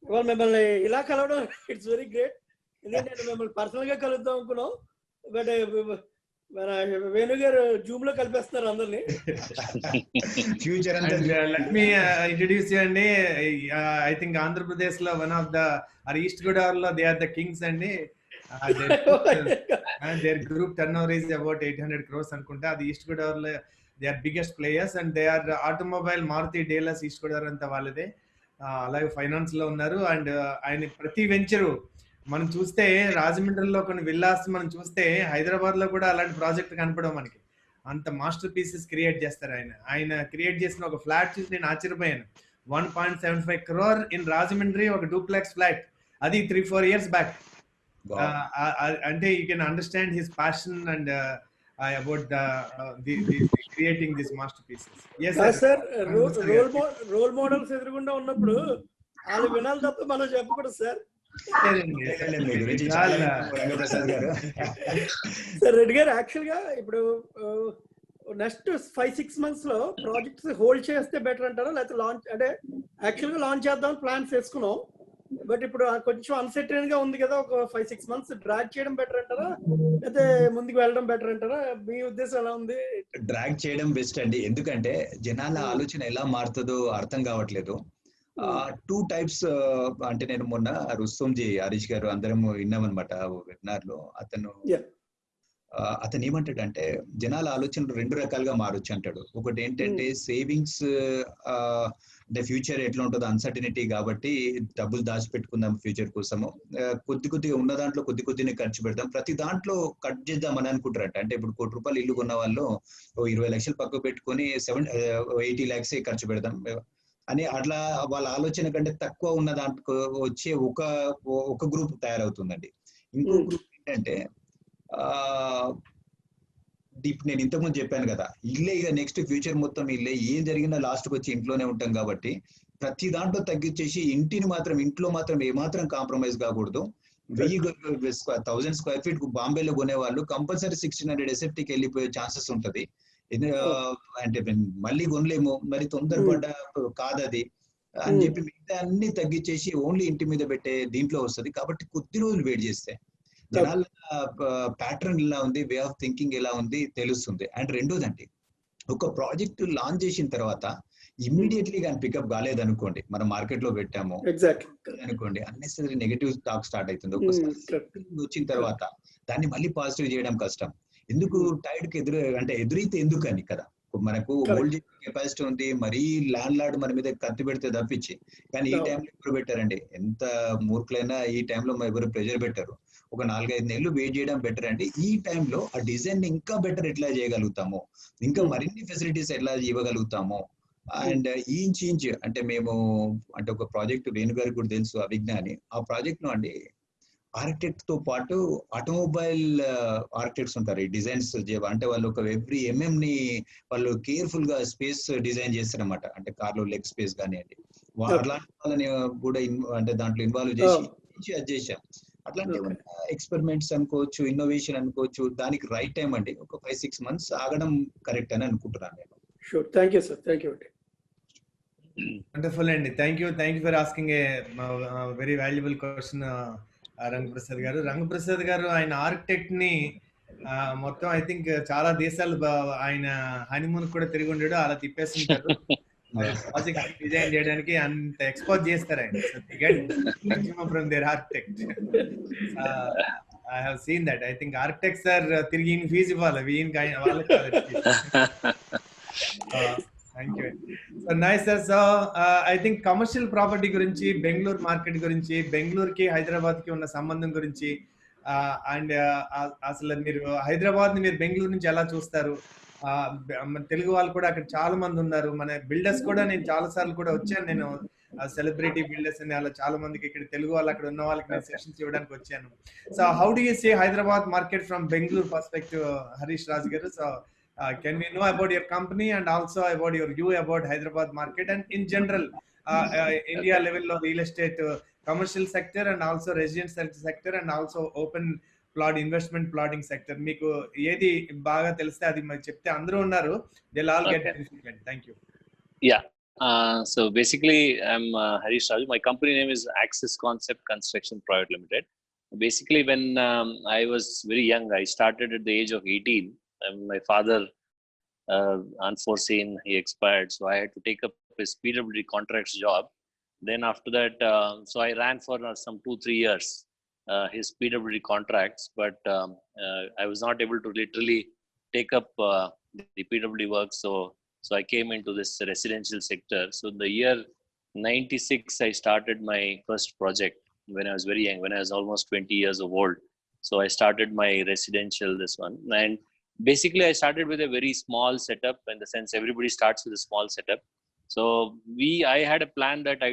ఇవాళ మిమ్మల్ని ఇలా కలవడం ఇట్స్ వెరీ గ్రేట్. ఎందుకంటే మిమ్మల్ని పర్సనల్ గా కలుద్దాం అనుకున్నాం, బట్ మన వేణు గారు జూమ్ లో కలిపేస్తున్నారు అందరినీ. ఫ్యూచర్ లెట్ మీ ఇంట్రడ్యూస్ చేయండి. ఐ థింక్ ఆంధ్రప్రదేశ్ లో వన్ ఆఫ్ ద ఈస్ట్ గోదావరిలో దే ఆర్ ద కింగ్స్ అండి. Their group turnover is about 800 crores అనుకుంటా. అది ఈస్ట్ గోదావరిలో they are biggest players and they are automobile Maruti dealers East Godavari అంతా వాళ్ళదే. అలాగే ఫైనాన్స్ లో ఉన్నారు. అండ్ ఆయన ప్రతి వెంచరు మనం చూస్తే, రాజమండ్రిలో కొన్ని విల్లాస్ మనం చూస్తే హైదరాబాద్ లో కూడా అలాంటి ప్రాజెక్ట్ కనపడవు మనకి. అంత మాస్టర్ పీసెస్ క్రియేట్ చేస్తారు ఆయన. ఆయన క్రియేట్ చేసిన ఒక ఫ్లాట్ చూసి నేను ఆశ్చర్యపోయాను. 1.75 crore ఇన్ రాజమండ్రి, ఒక డూప్లెక్స్ ఫ్లాట్, అది 3-4 years బ్యాక్. అంటే you can understand his passion and about the creating these masterpieces. Yes sir, role models ఎదురుగుండా ఉన్నప్పుడు వాళ్ళు వినాలి తప్ప మనం చెప్పకూడదు సార్. సార్ రెడ్డి గారు, యాక్చువల్ గా ఇప్పుడు నెక్స్ట్ 5-6 months లో ప్రాజెక్ట్స్ హోల్డ్ చేస్తే బెటర్ అంటారా, లేకపోతే లాంచ్ అంటే యాక్చువల్ గా లాంచ్ చేద్దాం ప్లాన్స్ వేసుకున్నాం, బట్ ఇప్పుడు కొంచెం అన్సర్టైన్ గా ఉంది కదా, ఒక 5-6 months డ్రాగ్ చేయడం బెటర్ అంటారా, లేకపోతే ముందుకు వెళ్ళడం బెటర్ అంటారా? మీ ఉద్దేశం ఎలా ఉంది? డ్రాగ్ చేయడం బెస్ట్ అండి. ఎందుకంటే జనాల ఆలోచన ఎలా మారుతుందో అర్థం కావట్లేదు. 2 types. అంటే నేను మొన్న రుస్తోంజీ హరీష్ గారు అందరం విన్నామన్నమాట వెబినార్ లో. అతను ఏమంటాడంటే జనాల ఆలోచనలు 2 రకాలుగా మారొచ్చు అంటాడు. ఒకటి ఏంటంటే సేవింగ్స్, అంటే ఫ్యూచర్ ఎట్లా ఉంటుందో అన్సర్టనిటీ కాబట్టి డబ్బులు దాచిపెట్టుకుందాం ఫ్యూచర్ కోసము, కొద్దిగా ఉన్న దాంట్లో కొద్దినే ఖర్చు పెడదాం, ప్రతి దాంట్లో కట్ చేద్దాం అని అనుకుంటారట. అంటే ఇప్పుడు 1 కోటి రూపాయలు ఇల్లు కొన్న వాళ్ళు 20 లక్షలు పక్కకు పెట్టుకొని 80 lakhs ఖర్చు పెడదాం అని, అట్లా వాళ్ళ ఆలోచన కంటే తక్కువ ఉన్న దాంట్లో వచ్చే ఒక గ్రూప్ తయారవుతుందండి. ఇంకో గ్రూప్ ఏంటంటే నేను ఇంతకుముందు చెప్పాను కదా, ఇల్లే ఇక నెక్స్ట్ ఫ్యూచర్ మొత్తం ఇల్లే, ఏం జరిగినా లాస్ట్కి వచ్చి ఇంట్లోనే ఉంటాం కాబట్టి ప్రతి దాంట్లో తగ్గించేసి ఇంట్లో మాత్రం ఏమాత్రం కాంప్రమైజ్ కాకూడదు. 1000 square feet బాంబేలో కొనే వాళ్ళు కంపల్సరీ 1600 SFTకి వెళ్ళిపోయే ఛాన్సెస్ ఉంటది. అంటే మళ్ళీ కొనలేము, మరి తొందరపడ్డ కాదది అని చెప్పి మిగతా అన్ని తగ్గించేసి ఓన్లీ ఇంటి మీద పెట్టే దీంట్లో వస్తుంది. కాబట్టి కొద్ది రోజులు వెయిట్ చేస్తే జనాల ప్యాటర్న్ ఎలా ఉంది, వే ఆఫ్ థింకింగ్ ఎలా ఉంది తెలుస్తుంది. అండ్ రెండోదండి, ఒక ప్రాజెక్ట్ లాంచ్ చేసిన తర్వాత ఇమ్మీడియట్లీ కానీ పికప్ కాలేదనుకోండి, మనం మార్కెట్ లో పెట్టాము అనుకోండి, అన్నెసరీ నెగటివ్ టాక్ స్టార్ట్ అవుతుంది. ఒకసారి వచ్చిన తర్వాత దాన్ని మళ్ళీ పాజిటివ్ చేయడం కష్టం. ఎందుకు టైడ్ కి ఎదురైతే ఎందుకని కదా, మనకు హోల్డ్ కెపాసిటీ ఉంది, మరీ ల్యాండ్ లార్డ్ మన మీద కత్తి పెడితే తప్పించి. కానీ ఈ టైంలో ఎవరు పెట్టారండి? ఎంత మూర్ఖులైనా ఈ టైంలో ఎవరు ప్రెజర్ పెట్టారు. ఒక 4-5 నెలలు వెయిట్ చేయడం బెటర్ అండి. ఈ టైంలో ఆ డిజైన్ ఇంకా బెటర్ ఎట్లా చేయగలుగుతాము, ఇంకా మరిన్ని ఫెసిలిటీస్ ఎట్లా ఇవ్వగలుగుతాము, అండ్ ఇంచ్ అంటే మేము అంటే ఒక ప్రాజెక్ట్ వేణు గారికి కూడా తెలుసు అభిజ్ఞాని, ఆ ప్రాజెక్ట్ ను అండి ఆర్కిటెక్ట్ తో పాటు ఆటోమొబైల్ ఆర్కిటెక్ట్స్ ఉంటారు, ఈ డిజైన్స్ అంటే వాళ్ళు ఒక ఎవ్రీ ని వాళ్ళు కేర్ఫుల్ గా స్పేస్ డిజైన్ చేస్తారన్నమాట. అంటే కార్లో లెగ్ స్పేస్ కానివ్వండి, అలాంటి వాళ్ళని కూడా అంటే దాంట్లో ఇన్వాల్వ్ చేసి అది చేశాం. అట్లాంటి ఎక్స్పెరిమెంట్స్ అనుకోవచ్చు, ఇన్నోవేషన్ అనుకోవచ్చు, దానికి రైట్ టైం అండి. ఒక 5-6 months ఆగడం కరెక్ట్ అని అనుకుంటున్నాను నేను. Sure, thank you sir, thank you అండి. వండర్ఫుల్ అండి, thank you for asking a very valuable question Rangaprasad గారు. రంగప్రసాద్ గారు ఆయన ఆర్కిటెక్ట్ ని మొత్తం ఐ థింక్ చాలా దేశాలు ఆయన హనీమూన్ కూడా తిరిగి ఉండాడు, అలా తిప్పేస్తుంటారు ప్రాజెక్ట్ డిజైన్ చేయడానికి, అంత ఎక్స్పోజ్ చేస్తారు ఆయన. From there architect I have seen that. I think architects are తిరిగి ఫీజు ఇవ్వాలి, వాళ్ళకి thank you. So nice sir. So I think commercial property గురించి, బెంగళూరు మార్కెట్ గురించి, బెంగళూరుకి హైదరాబాద్ కి ఉన్న సంబంధం గురించి, అండ్ అసలు మీరు హైదరాబాద్ ని మీరు బెంగళూరు నుంచి ఎలా చూస్తారు? తెలుగు వాళ్ళు కూడా అక్కడ చాలా మంది ఉన్నారు, మన బిల్డర్స్ కూడా. నేను చాలా సార్లు కూడా వచ్చాను, నేను సెలబ్రిటీ బిల్డర్స్ అని అలా చాలా మందికి ఇక్కడ తెలుగు వాళ్ళు అక్కడ ఉన్న వాళ్ళకి నేను సెషన్స్ ఇవ్వడానికి వచ్చాను. So how do you see Hyderabad market from Bengaluru perspective, Harish Raj garu? So can we know about your company and also about your view about Hyderabad market and in general India level of real estate commercial sector and also residential sector and also open plot investment plotting sector? మీకు ఏది బాగా తెలిస్తే అది మాకు చెప్తే అందరూ ఉన్నారు, they'll all get benefited. Thank you. Yeah. So basically I'm Harish Raju. My company name is Axis Concept Construction Private Limited. Basically when I was very young, I started at the age of 18. My father unforeseen, he expired, so I had to take up his PWD contracts job. Then after that, so I ran for some 2-3 years his PWD contracts, but I was not able to literally take up the PWD work, so I came into this residential sector. So in the year 96 I started my first project when I was very young, when I was almost 20 years old. So I started my residential, this one. And basically I started with a very small setup, in the sense everybody starts with a small setup. So I had a plan that I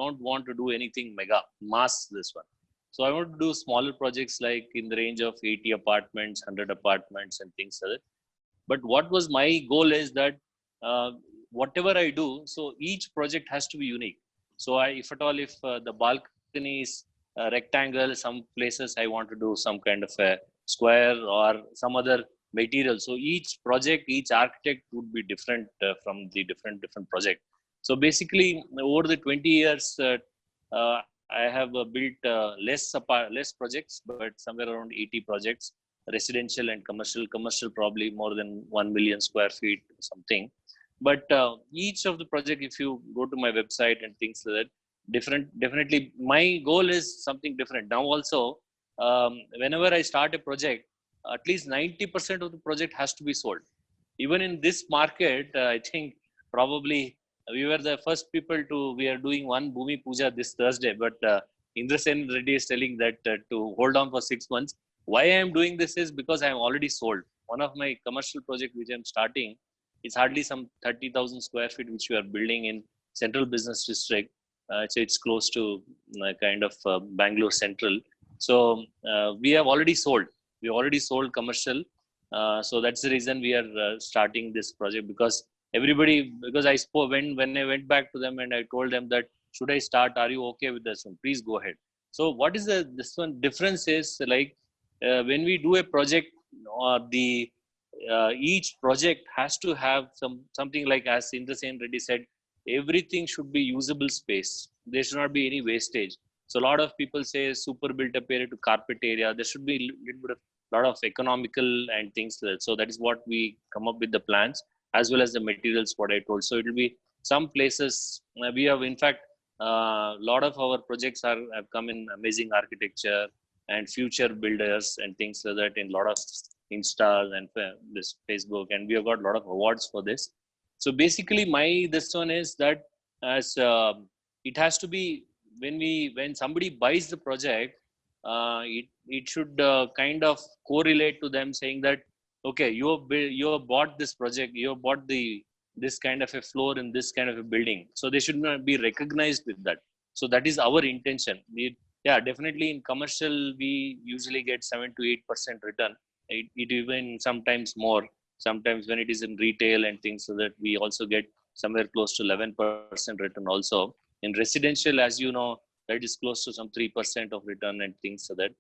not want to do anything mega mass, this one. So I want to do smaller projects like in the range of 80 apartments, 100 apartments and things like that. But what was my goal is that whatever I do, so each project has to be unique. So if the balcony is rectangle, some places I want to do some kind of a square or some other material. So each project, each architect would be different from the different project. So basically over the 20 years I have built less projects, but somewhere around 80 projects, residential and commercial probably more than 1 million square feet something. But each of the project, if you go to my website and things like that, definitely my goal is something different. Now also whenever I start a project, at least 90% of the project has to be sold. Even in this market, I think probably we were the first people we are doing one Bhumi Puja this Thursday, but Indra Sen Reddy is telling that to hold on for 6 months. Why I am doing this is because I am already sold. One of my commercial project which I am starting, it's hardly some 30,000 square feet, which we are building in Central Business District. So it's close to kind of Bangalore Central. So we have already sold. We already sold commercial. So that's the reason we are starting this project, because I spoke when I went back to them and I told them that should I start, are you okay with this one, please go ahead. So what is this one difference is, like when we do a project, each project has to have something like, as Indra Sen Reddy said, everything should be usable space. There should not be any wastage. So a lot of people say super built up area to carpet area. There should be a little bit of lot of economical and things like that. So that is what we come up with the plans, as well as the materials what I told. So it will be some places we have, in fact, lot of our projects have come in amazing architecture and future builders and things like that, in lot of Instas and this Facebook, and we have got a lot of awards for this. So basically this one is that as it has to be, when somebody buys the project, it should kind of correlate to them saying that, okay, you have bought this project, you have bought this kind of a floor in this kind of a building, so they should not be recognized with that. So that is our intention. Yeah, definitely in commercial we usually get 7 to 8% return. It even sometimes more, sometimes when it is in retail and things, so that we also get somewhere close to 11% return also. In residential, as you know, that is close to some 3% of return and things, so that.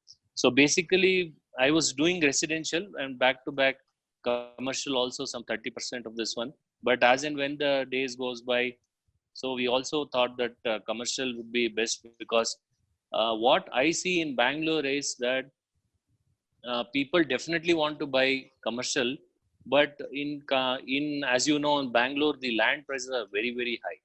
So basically I was doing residential and back to back commercial also, some 30% of this one. But as and when the days goes by, so we also thought that commercial would be best, because what I see in Bangalore is that people definitely want to buy commercial, but in as you know, in Bangalore the land prices are very very high.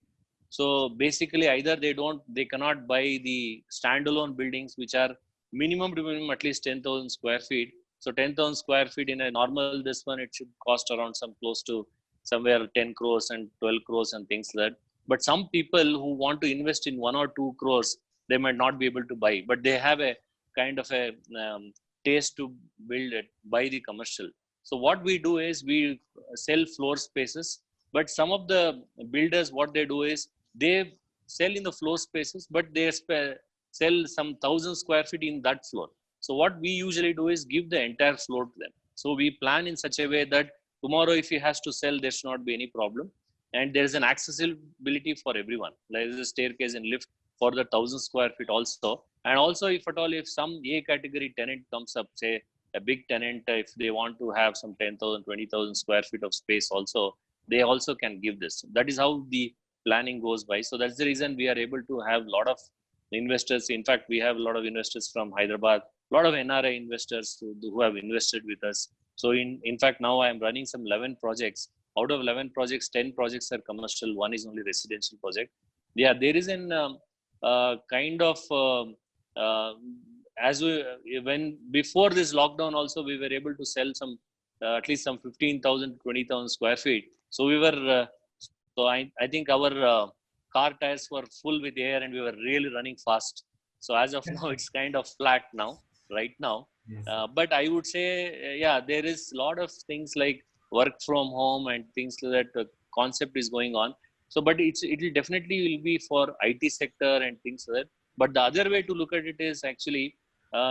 So basically either they cannot buy the standalone buildings which are minimum to minimum at least 10,000 square feet. So 10,000 square feet in a normal this one, it should cost around some close to somewhere 10 crores and 12 crores and things like that. But some people who want to invest in 1 or 2 crores, they might not be able to buy, but they have a kind of a taste to build it, buy the commercial. So what we do is we sell floor spaces, but some of the builders, what they do is they sell in the floor spaces, but they sell some 1,000 square feet in that floor. So what we usually do is give the entire floor to them. So we plan in such a way that tomorrow if he has to sell, there should not be any problem. And there is an accessibility for everyone. There is a staircase and lift for the 1,000 square feet also. And also if at all, if some A category tenant comes up, say a big tenant, if they want to have some 10,000, 20,000 square feet of space also, they also can give this. That is how the planning goes by. So that's the reason we are able to have a lot of investors. In fact, we have a lot of investors from Hyderabad, a lot of NRI investors who have invested with us. So in fact, now I am running some 11 projects. Out of 11 projects, 10 projects are commercial. One is only residential project. Yeah, there is an kind of as we when before this lockdown also, we were able to sell some at least some 15,000 20,000 square feet. So we were so I think our car tires were full with air and we were really running fast. So as of now it's kind of flat now, right now. Yes. But I would say yeah, there is a lot of things like work from home and things like that concept is going on. So but it will definitely will be for IT sector and things like that. But the other way to look at it is actually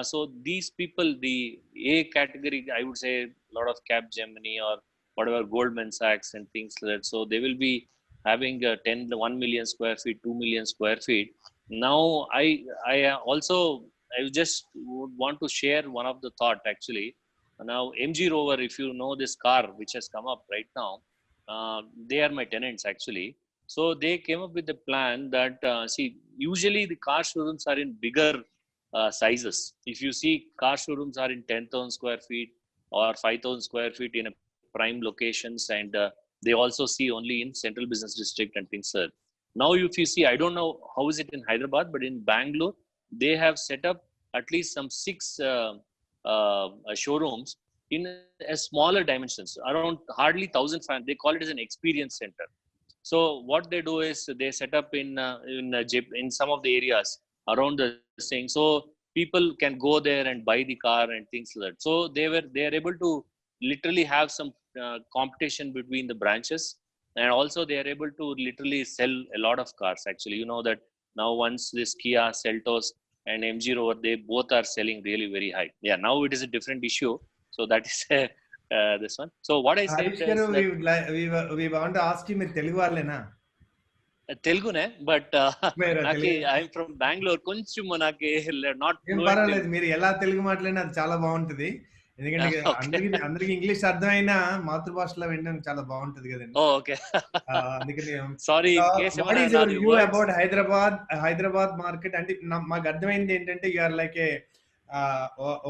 so these people, the A category, I would say a lot of Capgemini or whatever, Goldman Sachs and things like that. So they will be having 1 million square feet, 2 million square feet. Now I also I just would want to share one of the thought actually. Now MG Rover, if you know this car which has come up right now, they are my tenants actually. So they came up with the plan that see, usually the car showrooms are in bigger sizes. If you see, car showrooms are in 10,000 square feet or 5,000 square feet in a prime locations, and they also see only in central business district and things. Now if you see, I don't know how is it in Hyderabad, but in Bangalore they have set up at least some 6 showrooms in a smaller dimensions, around hardly 1,500. They call it as an experience center. So what they do is they set up in some of the areas around the thing, so people can go there and buy the car and things like that. So they are able to literally have some competition between the branches, and also they are able to literally sell a lot of cars actually. You know that now once this Kia Seltos and MG Rover, they both are selling really very high. Yeah, now it is a different issue. So that is this one. So what I said Harish is garu, that we want to ask you, మీరు తెలుగు వాళ్ళేనా? తెలుగునే, but మీరు నాకు Telugu I'm from Bengaluru, కొంచెం నాకు not ఏం పర్వాలేదు, మీరు ఎలా తెలుగు మాట్లాడినా అది చాలా బాగుంటది. ఎందుకంటే ఓకే అందరికి ఇంగ్లీష్ అర్థమైనా మాతృభాషలో వినడం చాలా బాగుంటది కదండి. ఓకే అందుకని sorry what is your view about Hyderabad market? అంటే మాకు అర్థమైంది ఏంటంటే you are like a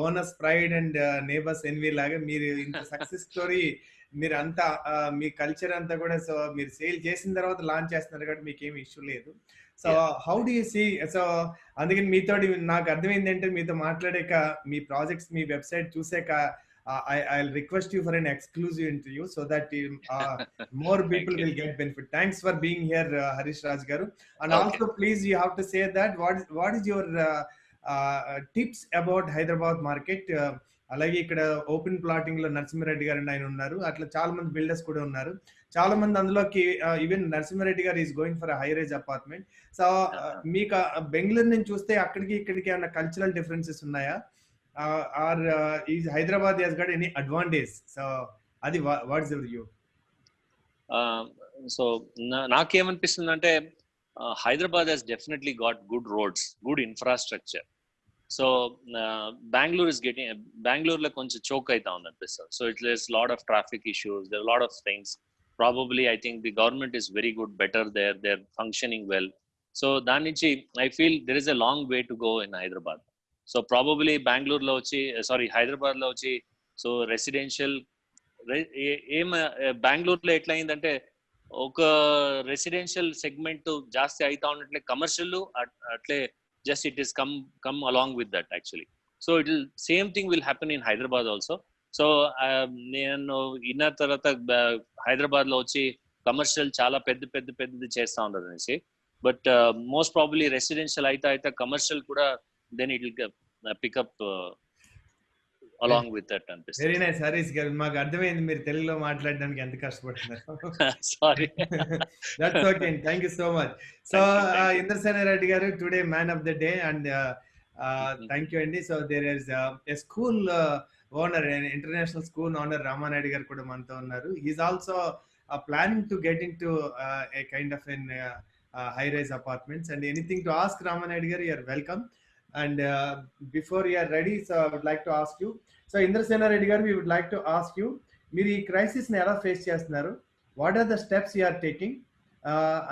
owners pride and neighbours envy లాగా మీరు ఇంత సక్సెస్ స్టోరీ, మీరు అంతా మీ కల్చర్ అంతా కూడా, సో మీరు సేల్ చేసిన తర్వాత లాంచ్ చేస్తున్నారు కాబట్టి మీకు ఏమి ఇష్యూ లేదు. So how do you see? So అందుకని మీతో నాకు అర్థమైంది అంటే మీతో మాట్లాడాక, మీ ప్రాజెక్ట్స్, మీ వెబ్సైట్ చూసాక I'll request you for an exclusive interview so that more people will get benefit. Thanks for being here, Harish Raj garu. And also please, you have to say that what is your tips about Hyderabad market. అలాగే ఇక్కడ open plotting లో నరసింహారెడ్డి గారు ఆయన ఉన్నారు, అట్లా చాలా మంది builders కూడా ఉన్నారు. చాలా మంది అందులోకి ఈవెన్ నరసింహారెడ్డి గారు is going for high rise apartment. So మీకు బెంగళూరు నుంచి చూస్తే అక్కడికి ఇక్కడికి ఏమైనా కల్చరల్ డిఫరెన్సెస్ ఉన్నాయా, or is Hyderabad has got any advantage? So అది వాట్స్ యువర్ వ్యూ? సో నాకేమనిపిస్తుంది అంటే Hyderabad has definitely got good roads, good infrastructure. So బెంగళూరులో కొంచెం చోక్ అవుతా ఉంది అనిపిస్తుంది. So it's lot of traffic issues, there lot of things. Probably I think the government is very good, better there, they are functioning well. So దాని నుంచి I feel there is a long way to go in Hyderabad. So probably Hyderabad లో వచ్చి so residential బెంగళూరులో ఎట్లా అయిందంటే ఒక residential segment జాస్తి అవుతా ఉన్నట్లే కమర్షియల్ అట్లే just it is come along with that actually. So it will same thing will happen in Hyderabad also. So నేను ఇన్న తర్వాత హైదరాబాద్ లో వచ్చి కమర్షియల్ చాలా పెద్దది చేస్తా ఉండదు అనేసి, బట్ మోస్ట్ ప్రాబబ్లీ రెసిడెన్షియల్ అయితే కమర్షియల్ కూడా then it will pick up along with that అనిపిస్తుంది. వెరీ నైస్ హరీష్ గారు, మాకు అర్థమైంది మీరు తెలుగులో మాట్లాడడానికి ఎంత కష్టపడుతున్నారు. Sorry, that's okay, thank you so much. So Indrasena Reddy garu, today man of the day, and thank you అండి. So there is a school owner, international school owner Ramanaidu garu కూడా మనతో ఉన్నారు. He's also planning to get in to a kind of an high rise apartments. And anything to ask Ramanaidu garu, you are welcome. And before you are ready, so I would like to ask you, so Indrasena Reddy garu, we would like to ask you, మీరు ఈ crisis ని ఎలా face చేస్తున్నారు, what are the steps you are taking,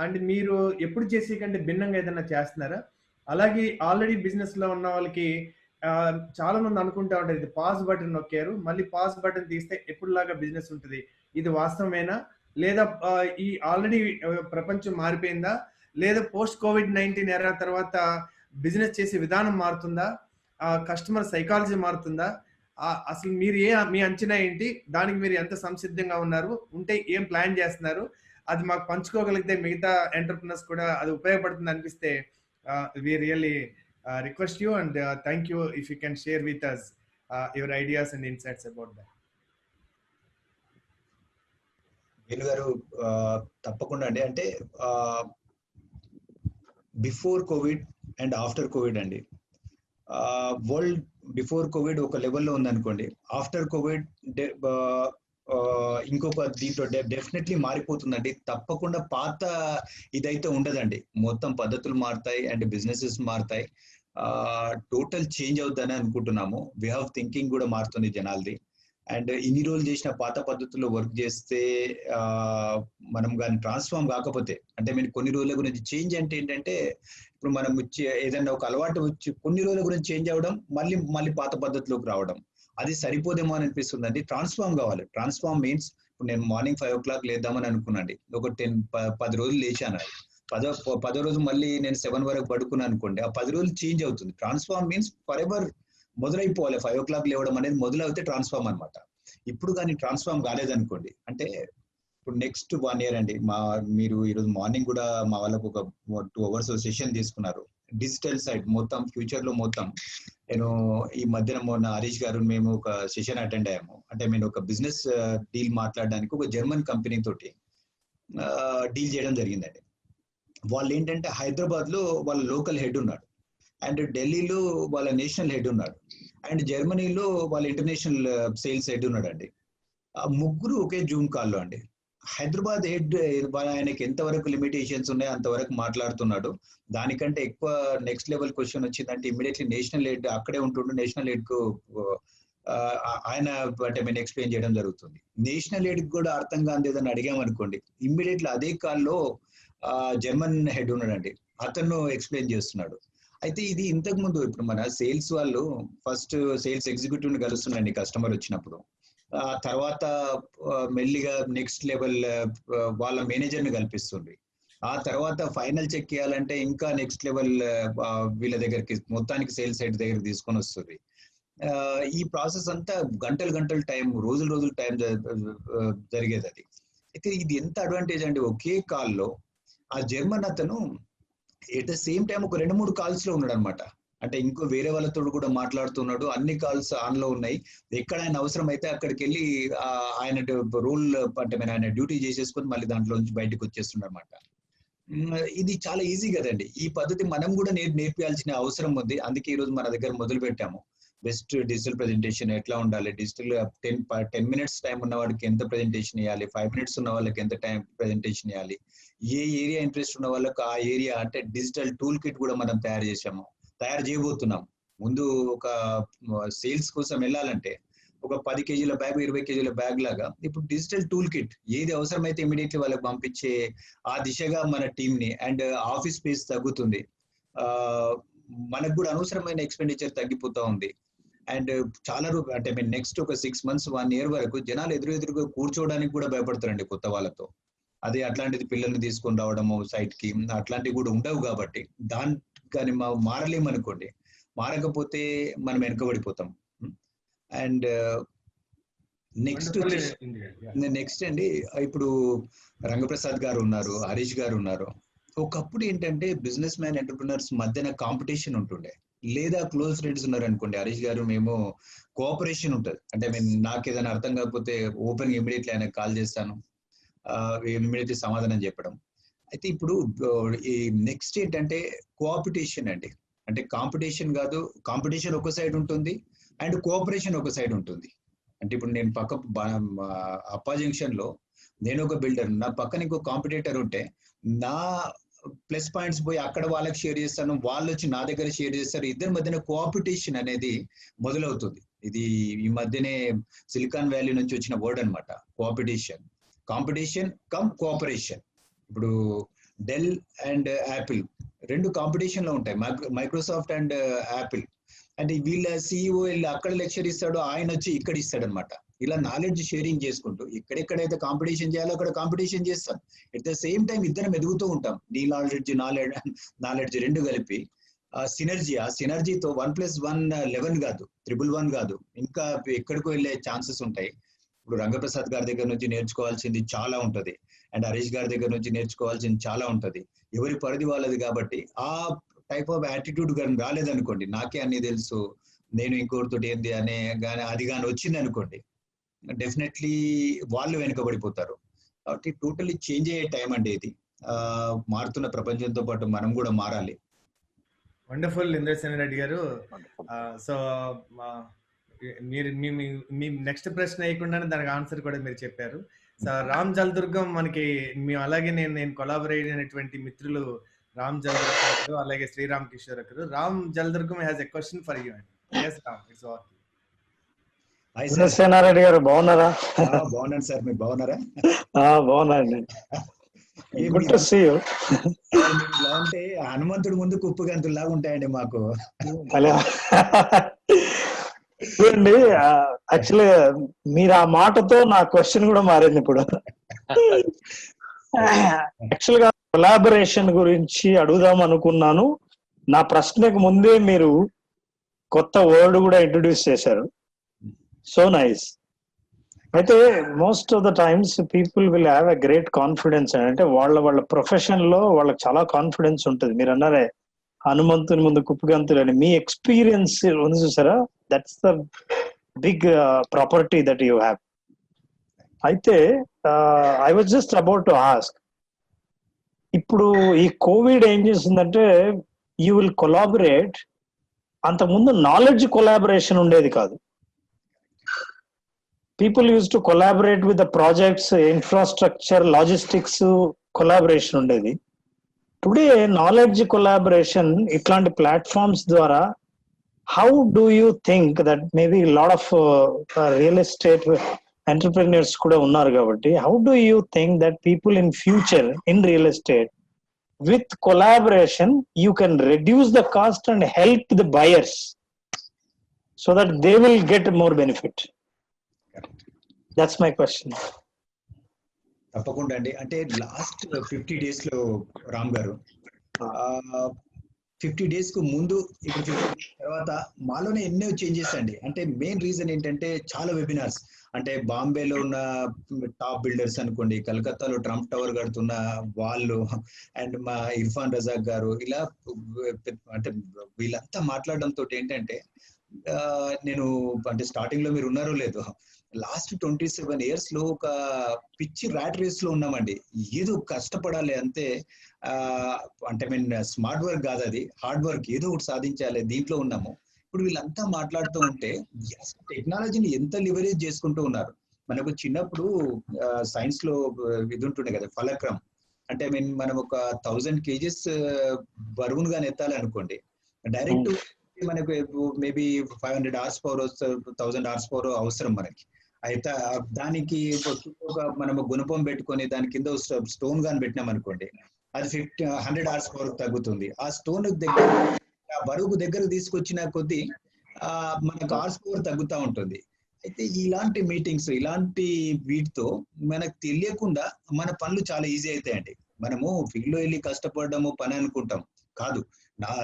and మీరు ఎప్పుడు చేసే కంటే భిన్నంగా ఏదైనా చేస్తున్నారా? అలాగే ఆల్రెడీ బిజినెస్ లో ఉన్న వాళ్ళకి చాలా మంది అనుకుంటా ఉంటారు, ఇది పాజ్ బటన్ నొక్కారు, మళ్ళీ పాజ్ బటన్ తీస్తే ఎప్పుడులాగా బిజినెస్ ఉంటుంది, ఇది వాస్తవమేనా, లేదా ఈ ఆల్రెడీ ప్రపంచం మారిపోయిందా, లేదా పోస్ట్ కోవిడ్-19 ఎరా తర్వాత బిజినెస్ చేసే విధానం మారుతుందా, కస్టమర్ సైకాలజీ మారుతుందా, అసలు మీరు మీ అంచనా ఏంటి, దానికి మీరు ఎంత సంసిద్ధంగా ఉన్నారు, ఉంటే ఏం ప్లాన్ చేస్తున్నారు, అది మాకు పంచుకోగలిగితే మిగతా ఎంటర్ప్రినర్స్ కూడా అది ఉపయోగపడుతుంది అనిపిస్తే we really request you and thank you if you can share with us your ideas and insights about that. Venu గారు, తప్పకుండా అండి. అంటే before Covid and after Covid అండి, వరల్డ్ బిఫోర్ కోవిడ్ ఒక లెవెల్లో ఉందనుకోండి, ఆఫ్టర్ కోవిడ్ ఇంకొక దీంట్లో డెఫినెట్లీ మారిపోతుందండి. తప్పకుండా పాత ఇదైతే ఉండదండి, మొత్తం పద్ధతులు మారుతాయి అండ్ బిజినెసెస్ మారుతాయి, టోటల్ చేంజ్ అవుతుందని అనుకుంటున్నాము. వే ఆఫ్ థింకింగ్ కూడా మారుతుంది జనాలది. అండ్ ఇన్ని రోజులు చేసిన పాత పద్ధతుల్లో వర్క్ చేస్తే మనం కానీ ట్రాన్స్ఫార్మ్ కాకపోతే, అంటే మీరు కొన్ని రోజుల గురించి చేంజ్ అంటే ఏంటంటే, ఇప్పుడు మనం ఏదైనా ఒక అలవాటు వచ్చి కొన్ని రోజుల గురించి చేంజ్ అవ్వడం, మళ్ళీ పాత పద్ధతిలోకి రావడం, అది సరిపోదేమో అని అనిపిస్తుంది అండి. ట్రాన్స్ఫార్మ్ కావాలి. ట్రాన్స్ఫార్మ్ మీన్స్ ఇప్పుడు నేను మార్నింగ్ 5 o'clock లేద్దామని అనుకున్నాండి, ఒక 10 రోజులు లేచాను, 10వ రోజు మళ్ళీ నేను 7 వరకు పడుకున్నాను అనుకోండి, ఆ 10 రోజులు చేంజ్ అవుతుంది. ట్రాన్స్ఫార్మ్ మీన్స్ ఫర్ ఎవర్ మొదలైపోవాలి. 5 o'clock లేవడం అనేది మొదలవుతే ట్రాన్స్ఫార్మ్ అనమాట. ఇప్పుడు కానీ ట్రాన్స్ఫార్మ్ కాలేదనుకోండి, అంటే ఇప్పుడు నెక్స్ట్ 1 year అండి, మీరు ఈరోజు మార్నింగ్ కూడా మా వాళ్ళకు ఒక 2 hours సెషన్ తీసుకున్నారు డిజిటల్ సైడ్ మొత్తం, ఫ్యూచర్ లో మొత్తం. నేను ఈ మధ్యన మొన్న హరీష్ గారు మేము ఒక సెషన్ అటెండ్ అయ్యాము. అంటే నేను ఒక బిజినెస్ డీల్ మాట్లాడడానికి ఒక జర్మన్ కంపెనీ తోటి డీల్ చేయడం జరిగిందండి. వాళ్ళు ఏంటంటే హైదరాబాద్ లో వాళ్ళ లోకల్ హెడ్ ఉన్నాడు, అండ్ ఢిల్లీలో వాళ్ళ నేషనల్ హెడ్ ఉన్నాడు, అండ్ జర్మనీలో వాళ్ళ ఇంటర్నేషనల్ సేల్స్ హెడ్ ఉన్నాడు అండి. ఆ ముగ్గురు ఒకే జూమ్ కాల్లో అండి. హైదరాబాద్ హెడ్ ఆయనకి ఎంతవరకు లిమిటేషన్స్ ఉన్నాయో అంతవరకు మాట్లాడుతున్నాడు. దానికంటే ఎక్కువ నెక్స్ట్ లెవెల్ క్వశ్చన్ వచ్చిందంటే ఇమ్మీడియట్లీ నేషనల్ హెడ్ అక్కడే ఉంటుండే, నేషనల్ హెడ్ కు ఆయన అంటే మేము ఎక్స్ప్లెయిన్ చేయడం జరుగుతుంది. నేషనల్ హెడ్ కూడా అర్థం కాని ఏదైనా అడిగామనుకోండి, ఇమ్మీడియట్లీ అదే కాల్లో జర్మన్ హెడ్ ఉన్నాడండి, అతను ఎక్స్ప్లెయిన్ చేస్తున్నాడు. అయితే ఇది ఇంతకు ముందు ఇప్పుడు మన సేల్స్ వాళ్ళు ఫస్ట్ సేల్స్ ఎగ్జిక్యూటివ్ ని కలుస్తుండండి కస్టమర్ వచ్చినప్పుడు, తర్వాత మెల్లిగా నెక్స్ట్ లెవెల్ వాళ్ళ మేనేజర్ ని కల్పిస్తుంది, ఆ తర్వాత ఫైనల్ చెక్ చేయాలంటే ఇంకా నెక్స్ట్ లెవెల్ వీళ్ళ దగ్గరికి మొత్తానికి సేల్స్ సైడ్ దగ్గర తీసుకొని వస్తుంది. ఈ ప్రాసెస్ అంతా గంటలు టైం, రోజులు టైం జరిగేది అది. అయితే ఇది ఎంత అడ్వాంటేజ్ అండి, ఒకే కాల్లో ఆ జర్మన్ అతను ఎట్ ద సేమ్ టైం ఒక 2-3 calls లో ఉన్నాడు అనమాట. అంటే ఇంకో వేరే వాళ్ళతో కూడా మాట్లాడుతున్నాడు, అన్ని కాల్స్ ఆన్ లో ఉన్నాయి. ఎక్కడ ఆయన అవసరం అయితే అక్కడికి వెళ్ళి ఆయన రూల్ అంటే ఆయన డ్యూటీ చేసేసుకొని మళ్ళీ దాంట్లో నుంచి బయటకు వచ్చేస్తున్నారు అనమాట. ఇది చాలా ఈజీ కదండి. ఈ పద్ధతి మనం కూడా నేర్పించాల్సిన అవసరం ఉంది. అందుకే ఈ రోజు మన దగ్గర మొదలు పెట్టాము. బెస్ట్ డిజిటల్ ప్రెజెంటేషన్ ఎట్లా ఉండాలి, డిజిటల్ 10 minutes టైం ఉన్న వాడికి ఎంత ప్రెజెంటేషన్ ఇవ్వాలి, 5 minutes ఉన్న వాళ్ళకి ఎంత టైం ప్రెజెంటేషన్ ఇవ్వాలి, ఏ ఏరియా ఇంట్రెస్ట్ ఉన్న వాళ్ళకి ఆ ఏరియా అంటే డిజిటల్ టూల్ కిట్ కూడా మనం తయారు చేయబోతున్నాం. ముందు ఒక సేల్స్ కోసం వెళ్ళాలంటే ఒక 10 kg బ్యాగ్ 20 kg బ్యాగ్ లాగా ఇప్పుడు డిజిటల్ టూల్ కిట్ ఏది అవసరమైతే ఇమీడియట్లీ వాళ్ళకి పంపించే ఆ దిశగా మన టీమ్ ని, అండ్ ఆఫీస్ స్పేస్ తగ్గుతుంది, మనకు కూడా అనవసరమైన ఎక్స్పెండిచర్ తగ్గిపోతా ఉంది. అండ్ చాలా అంటే నెక్స్ట్ ఒక 6 months 1 year వరకు జనాలు ఎదురుగా కూర్చోవడానికి కూడా భయపడతారండి కొత్త వాళ్ళతో. అదే అట్లాంటిది పిల్లల్ని తీసుకొని రావడము సైట్ కి అట్లాంటివి కూడా ఉండవు. కాబట్టి దాని మారలేమనుకోండి, మారకపోతే మనం వెనకబడిపోతాం. అండ్ నెక్స్ట్ అండి, ఇప్పుడు రంగప్రసాద్ గారు ఉన్నారు, హరీష్ గారు ఉన్నారు. ఒకప్పుడు ఏంటంటే బిజినెస్ మ్యాన్ ఎంటర్ప్రినర్స్ మధ్యన కాంపిటీషన్ ఉంటుండే, లేదా క్లోజ్ ఫ్రెండ్స్ ఉన్నారు అనుకోండి, హరీష్ గారు మేము కోఆపరేషన్ ఉంటుంది. అంటే నాకు ఏదైనా అర్థం కాకపోతే ఓపెన్ ఇమీడియట్లీ ఆయనకు కాల్ చేస్తాను, ఇమీడియట్లీ సమాధానం చెప్పడం. అయితే ఇప్పుడు ఈ నెక్స్ట్ ఏంటంటే కోఆపరేషన్ అండి. అంటే కాంపిటీషన్ కాదు, కాంపిటీషన్ ఒక సైడ్ ఉంటుంది అండ్ కోఆపరేషన్ ఒక సైడ్ ఉంటుంది. అంటే ఇప్పుడు నేను అప్పా జంక్షన్ లో నేను ఒక బిల్డర్, నా పక్కన ఇంకో కాంపిటేటర్ ఉంటే నా ప్లస్ పాయింట్స్ పోయి అక్కడ వాళ్ళకి షేర్ చేస్తాను, వాళ్ళు వచ్చి నా దగ్గర షేర్ చేస్తారు. ఇద్దరి మధ్యన కోఆపరేషన్ అనేది మొదలవుతుంది. ఇది ఈ మధ్యనే సిలికాన్ వ్యాలీ నుంచి వచ్చిన వర్డ్ అనమాట, కోఆపరేషన్. Competition come cooperation. ఇప్పుడు డెల్ అండ్ యాపిల్ రెండు కాంపిటీషన్ లో ఉంటాయి, మైక్రోసాఫ్ట్ అండ్ యాపిల్. అంటే వీళ్ళ CEO వెళ్ళి అక్కడ లెక్చర్ ఇస్తాడు, ఆయన వచ్చి ఇక్కడ ఇస్తాడు అనమాట. ఇలా నాలెడ్జ్ షేరింగ్ చేసుకుంటూ ఎక్కడెక్కడైతే కాంపిటీషన్ చేయాలో అక్కడ కాంపిటీషన్ చేస్తాం. ఎట్ ద సేమ్ టైం ఇద్దరం ఎదుగుతూ ఉంటాం. నీ నాలెడ్జ్ రెండు కలిపి సినర్జీ, ఆ సినర్జీతో 1+1 11 కాదు, 111 కాదు, ఇంకా ఎక్కడికో వెళ్ళే ఛాన్సెస్ ఉంటాయి. ఇప్పుడు రంగప్రసాద్ గారి దగ్గర నుంచి నేర్చుకోవాల్సింది చాలా ఉంటది, అండ్ హరీష్ గారి దగ్గర నుంచి నేర్చుకోవాల్సింది చాలా ఉంటది. ఎవరి పరిధి వాళ్ళది. కాబట్టి ఆ టైప్ ఆఫ్ యాటిట్యూడ్ కానీ రాలేదనుకోండి, నాకే అన్ని తెలుసు, నేను ఇంకోటితో ఏంది అనే కానీ అది కానీ వచ్చింది అనుకోండి, డెఫినెట్లీ వాళ్ళు వెనుకబడిపోతారు. కాబట్టి టోటల్లీ చేంజ్ అయ్యే టైం అండి ఇది. మారుతున్న ప్రపంచంతో పాటు మనం కూడా మారాలి. వండర్ఫుల్ ఇంద్రసేన రెడ్డి గారు. సో మీరు మీ నెక్స్ట్ ప్రశ్న వేయకుండానే దానికి ఆన్సర్ కూడా మీరు చెప్పారు. సో రామ్ జల్దుర్గం మనకి మేము అలాగే నేను కొలాబరేట్ అయినటువంటి మిత్రులు రామ్ జల్దుర్గం అలాగే Sriram Kishore garu. Ram Jaldurgam has a question for you అండి. yes Ram, it's over. Indrasena Reddy garu బాగున్నారా? బాగున్నాను సార్, మీరు బాగున్నారా? బాగున్నాండి. Good to see you. అంటే హనుమంతుడి ముందు కుప్పు గంతుల్లాగా ఉంటాయండి మాకు. చూడండి, యాక్చువల్లీ మీరు ఆ మాటతో నా క్వశ్చన్ కూడా మారింది ఇప్పుడు. యాక్చువల్ గా కొలాబరేషన్ గురించి అడుగుదాం అనుకున్నాను. నా ప్రశ్నకు ముందే మీరు కొత్త వర్డ్ కూడా ఇంట్రొడ్యూస్ చేశారు. So nice. అయితే most of the times people will have a great confidence. అంటే వాళ్ళ ప్రొఫెషన్ లో వాళ్ళకి చాలా కాన్ఫిడెన్స్ ఉంటుంది. మీరు అన్నారే హనుమంతుని ముందు కుప్పగంతులు అని. మీ ఎక్స్పీరియన్స్ ఉంది చూసారా, that's the big property that you have. అయితే I was just about to ask, ఇప్పుడు ఈ కోవిడ్ ఏం చేసిందంటే యూ విల్ కొలాబరేట్. అంతకుముందు నాలెడ్జ్ కొలాబరేషన్ ఉండేది కాదు. People use to collaborate with the projects, infrastructure, logistics collaboration ఉండేది. టుడే నాలెడ్జ్ కొలాబరేషన్ ఇట్లాంటి ప్లాట్ఫామ్స్ ద్వారా, how do you think that maybe lot of real estate entrepreneurs కూడా ఉన్నారు కాబట్టి, how do you think that people in future in real estate with collaboration you can reduce the cost and help the buyers so that they will get more benefit? That's my question. తప్పకుండా అండి. అంటే last 50 days లో రామ్ గారు 50 days కు ముందు ఇప్పుడు 50 days తర్వాత మాలోనే ఎన్నో చేంజెస్ అండి. అంటే మెయిన్ రీజన్ ఏంటంటే చాలా వెబినార్స్, అంటే బాంబేలో ఉన్న టాప్ బిల్డర్స్ అనుకోండి, కలకత్తాలో ట్రంప్ టవర్ కడుతున్న వాళ్ళు, అండ్ మా ఇర్ఫాన్ రజాక్ గారు, ఇలా అంటే వీళ్ళంతా మాట్లాడడంతో ఏంటంటే నేను అంటే స్టార్టింగ్ లో మీరు ఉన్నారో లేదో, లాస్ట్ 27 years లో ఒక పిచ్చి ర్యాట్ రేస్ లో ఉన్నామండి. ఏదో కష్టపడాలి అంతే, అంటే మీన్ స్మార్ట్ వర్క్ కాదు, అది హార్డ్ వర్క్, ఏదో ఒకటి సాధించాలి, దీంట్లో ఉన్నాము. ఇప్పుడు వీళ్ళంతా మాట్లాడుతూ ఉంటే టెక్నాలజీని ఎంత లివరేజ్ చేసుకుంటూ ఉన్నారు. మనకు చిన్నప్పుడు సైన్స్ లో ఇది ఉంటుండే కదా, ఫలక్రమ్, అంటే మీన్ మనం ఒక 1000 kgs బరువును కానీ ఎత్తాలి అనుకోండి, డైరెక్ట్ మనకు మేబీ 500 horsepower 1000 horsepower అవసరం మనకి. అయితే దానికి ఒక మనం గుణపం పెట్టుకొని దాని కింద స్టోన్ గాని పెట్టినాం అనుకోండి, అది 100 horsepower తగ్గుతుంది. ఆ స్టోన్ దగ్గర ఆ బరువుకు దగ్గర తీసుకొచ్చిన కొద్దీ మనకు horsepower తగ్గుతూ ఉంటుంది. అయితే ఇలాంటి మీటింగ్స్, ఇలాంటి వీటితో మనకు తెలియకుండా మన పనులు చాలా ఈజీ అవుతాయండి. మనము ఫీల్డ్ లో వెళ్ళి కష్టపడము పని అనుకుంటాం, కాదు,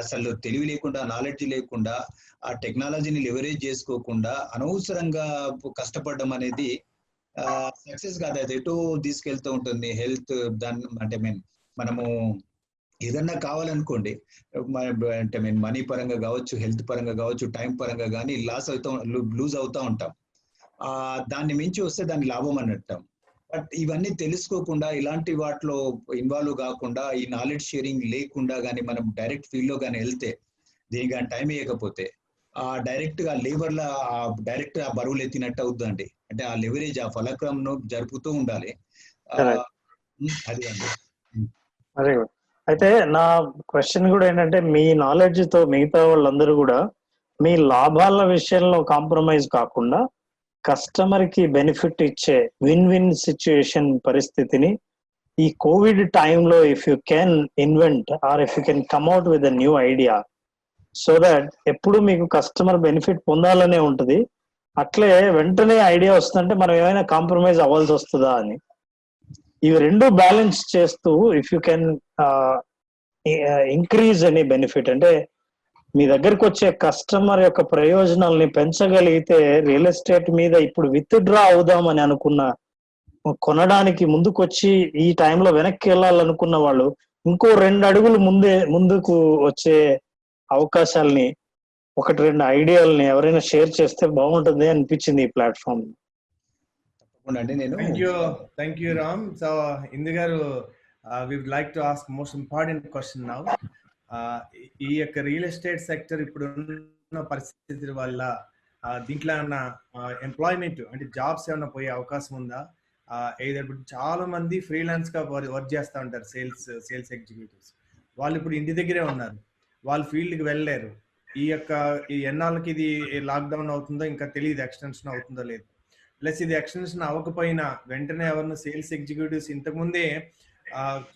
అసలు తెలివి లేకుండా, నాలెడ్జ్ లేకుండా, ఆ టెక్నాలజీని లెవరేజ్ చేసుకోకుండా అనవసరంగా కష్టపడడం అనేది సక్సెస్ కాదు, అది ఎటో తీసుకెళ్తూ ఉంటుంది. హెల్త్ దాన్ని అంటే మనము ఏదన్నా కావాలనుకోండి, అంటే మనీ పరంగా కావచ్చు, హెల్త్ పరంగా కావచ్చు, టైం పరంగా కానీ లూజ్ అవుతా ఉంటాం. దాన్ని మించి వస్తే దాని లాభం అన్నట్టాం. బట్ ఇవన్నీ తెలుసుకోకుండా, ఇలాంటి వాటిలో ఇన్వాల్వ్ కాకుండా, ఈ నాలెడ్జ్ షేరింగ్ లేకుండా కానీ మనం డైరెక్ట్ ఫీల్డ్ లో కానీ వెళ్తే, దీనికి కానీ టైం వేయకపోతే డైరెక్ట్ గా లేబర్ లా డైరెక్ట్ ఆ బరువులు ఎత్తినట్టు అవుతుందండి. అంటే ఆ లెవరేజ్, ఆ ఫలక్రమ్ ను జరుపుతూ ఉండాలి. అది అండి. Very good. అయితే నా క్వశ్చన్ కూడా ఏంటంటే, మీ నాలెడ్జ్ తో మిగతా వాళ్ళందరూ కూడా మీ లాభాల విషయంలో కాంప్రమైజ్ కాకుండా కస్టమర్ కి బెనిఫిట్ ఇచ్చే విన్ విన్ సిచ్యుయేషన్ పరిస్థితిని ఈ కోవిడ్ టైంలో if you can invent or if you can come up with a new idea, so that ఎప్పుడు మీకు కస్టమర్ బెనిఫిట్ పొందాలనే ఉంటుంది, అట్లే వెంటనే ఐడియా వస్తుందంటే మనం ఏమైనా కాంప్రమైజ్ అవ్వాల్సి వస్తుందా అని. ఇవి రెండు బ్యాలెన్స్ చేస్తూ if you can increase any benefit, అంటే మీ దగ్గరకు వచ్చే కస్టమర్ యొక్క ప్రయోజనాల్ని పెంచగలిగితే, రియల్ ఎస్టేట్ మీద ఇప్పుడు విత్ డ్రా అవుదామని అనుకున్న, కొనడానికి ముందుకొచ్చి ఈ టైంలో వెనక్కి వెళ్ళాలనుకున్న వాళ్ళు ఇంకో 2 అడుగులు ముందుకు వచ్చే అవకాశాలని, 1-2 ఐడియాలని ఎవరైనా షేర్ చేస్తే బాగుంటుంది అనిపించింది ఈ platform. Thank you Ram. So Indu garu, we would like to ask most important question now. ఈ యొక్క రియల్ ఎస్టేట్ సెక్టర్ ఇప్పుడు ఉన్న పరిస్థితుల వల్ల దీంట్లో ఏమన్నా ఎంప్లాయ్మెంట్ అంటే జాబ్స్ ఏమన్నా పోయే అవకాశం ఉందా? ఇప్పుడు చాలా మంది ఫ్రీలాన్స్ గా వర్క్ చేస్తూ ఉంటారు, సేల్స్ ఎగ్జిక్యూటివ్స్. వాళ్ళు ఇప్పుడు ఇంటి దగ్గరే ఉన్నారు, వాళ్ళు ఫీల్డ్కి వెళ్ళలేరు. ఈ ఎన్నాళ్ళకి ఇది లాక్డౌన్ అవుతుందో ఇంకా తెలియదు, ఎక్స్టెన్షన్ అవుతుందో లేదు. ప్లస్ ఇది ఎక్స్టెన్షన్ అవ్వకపోయినా వెంటనే ఎవరిన సేల్స్ ఎగ్జిక్యూటివ్స్, ఇంతకుముందే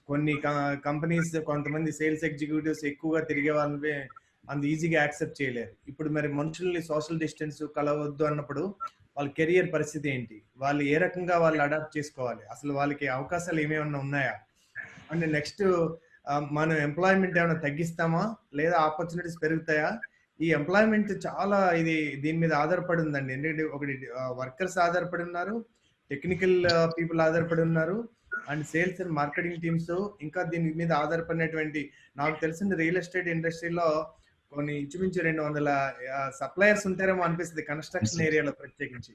కొన్ని కంపెనీస్ కొంతమంది సేల్స్ ఎగ్జిక్యూటివ్స్ ఎక్కువగా తిరిగే వాళ్ళని అంత ఈజీగా యాక్సెప్ట్ చేయలేరు. ఇప్పుడు మరి మనుషుల్ని సోషల్ డిస్టెన్స్ కలవద్దు అన్నప్పుడు వాళ్ళ కెరియర్ పరిస్థితి ఏంటి, వాళ్ళు ఏ రకంగా వాళ్ళు అడాప్ట్ చేసుకోవాలి, అసలు వాళ్ళకి అవకాశాలు ఏమేమన్నా ఉన్నాయా? అంటే నెక్స్ట్ మనం ఎంప్లాయ్మెంట్ ఏమైనా తగ్గిస్తామా లేదా ఆపర్చునిటీస్ పెరుగుతాయా? ఈ ఎంప్లాయ్మెంట్ చాలా దీని మీద ఆధారపడి ఉందండి. ఎందుకంటే ఒకటి వర్కర్స్ ఆధారపడి ఉన్నారు, టెక్నికల్ పీపుల్ ఆధారపడి ఉన్నారు, and sales and marketing teams ఇంకా దీని మీద ఆధారపడినటువంటి, నాకు తెలిసిన రియల్ ఎస్టేట్ ఇండస్ట్రీలో కొన్ని ఇంచుమించు 200 సప్లయర్స్ ఉంటారేమో అనిపిస్తుంది కన్స్ట్రక్షన్ ఏరియాలో ప్రత్యేకించి.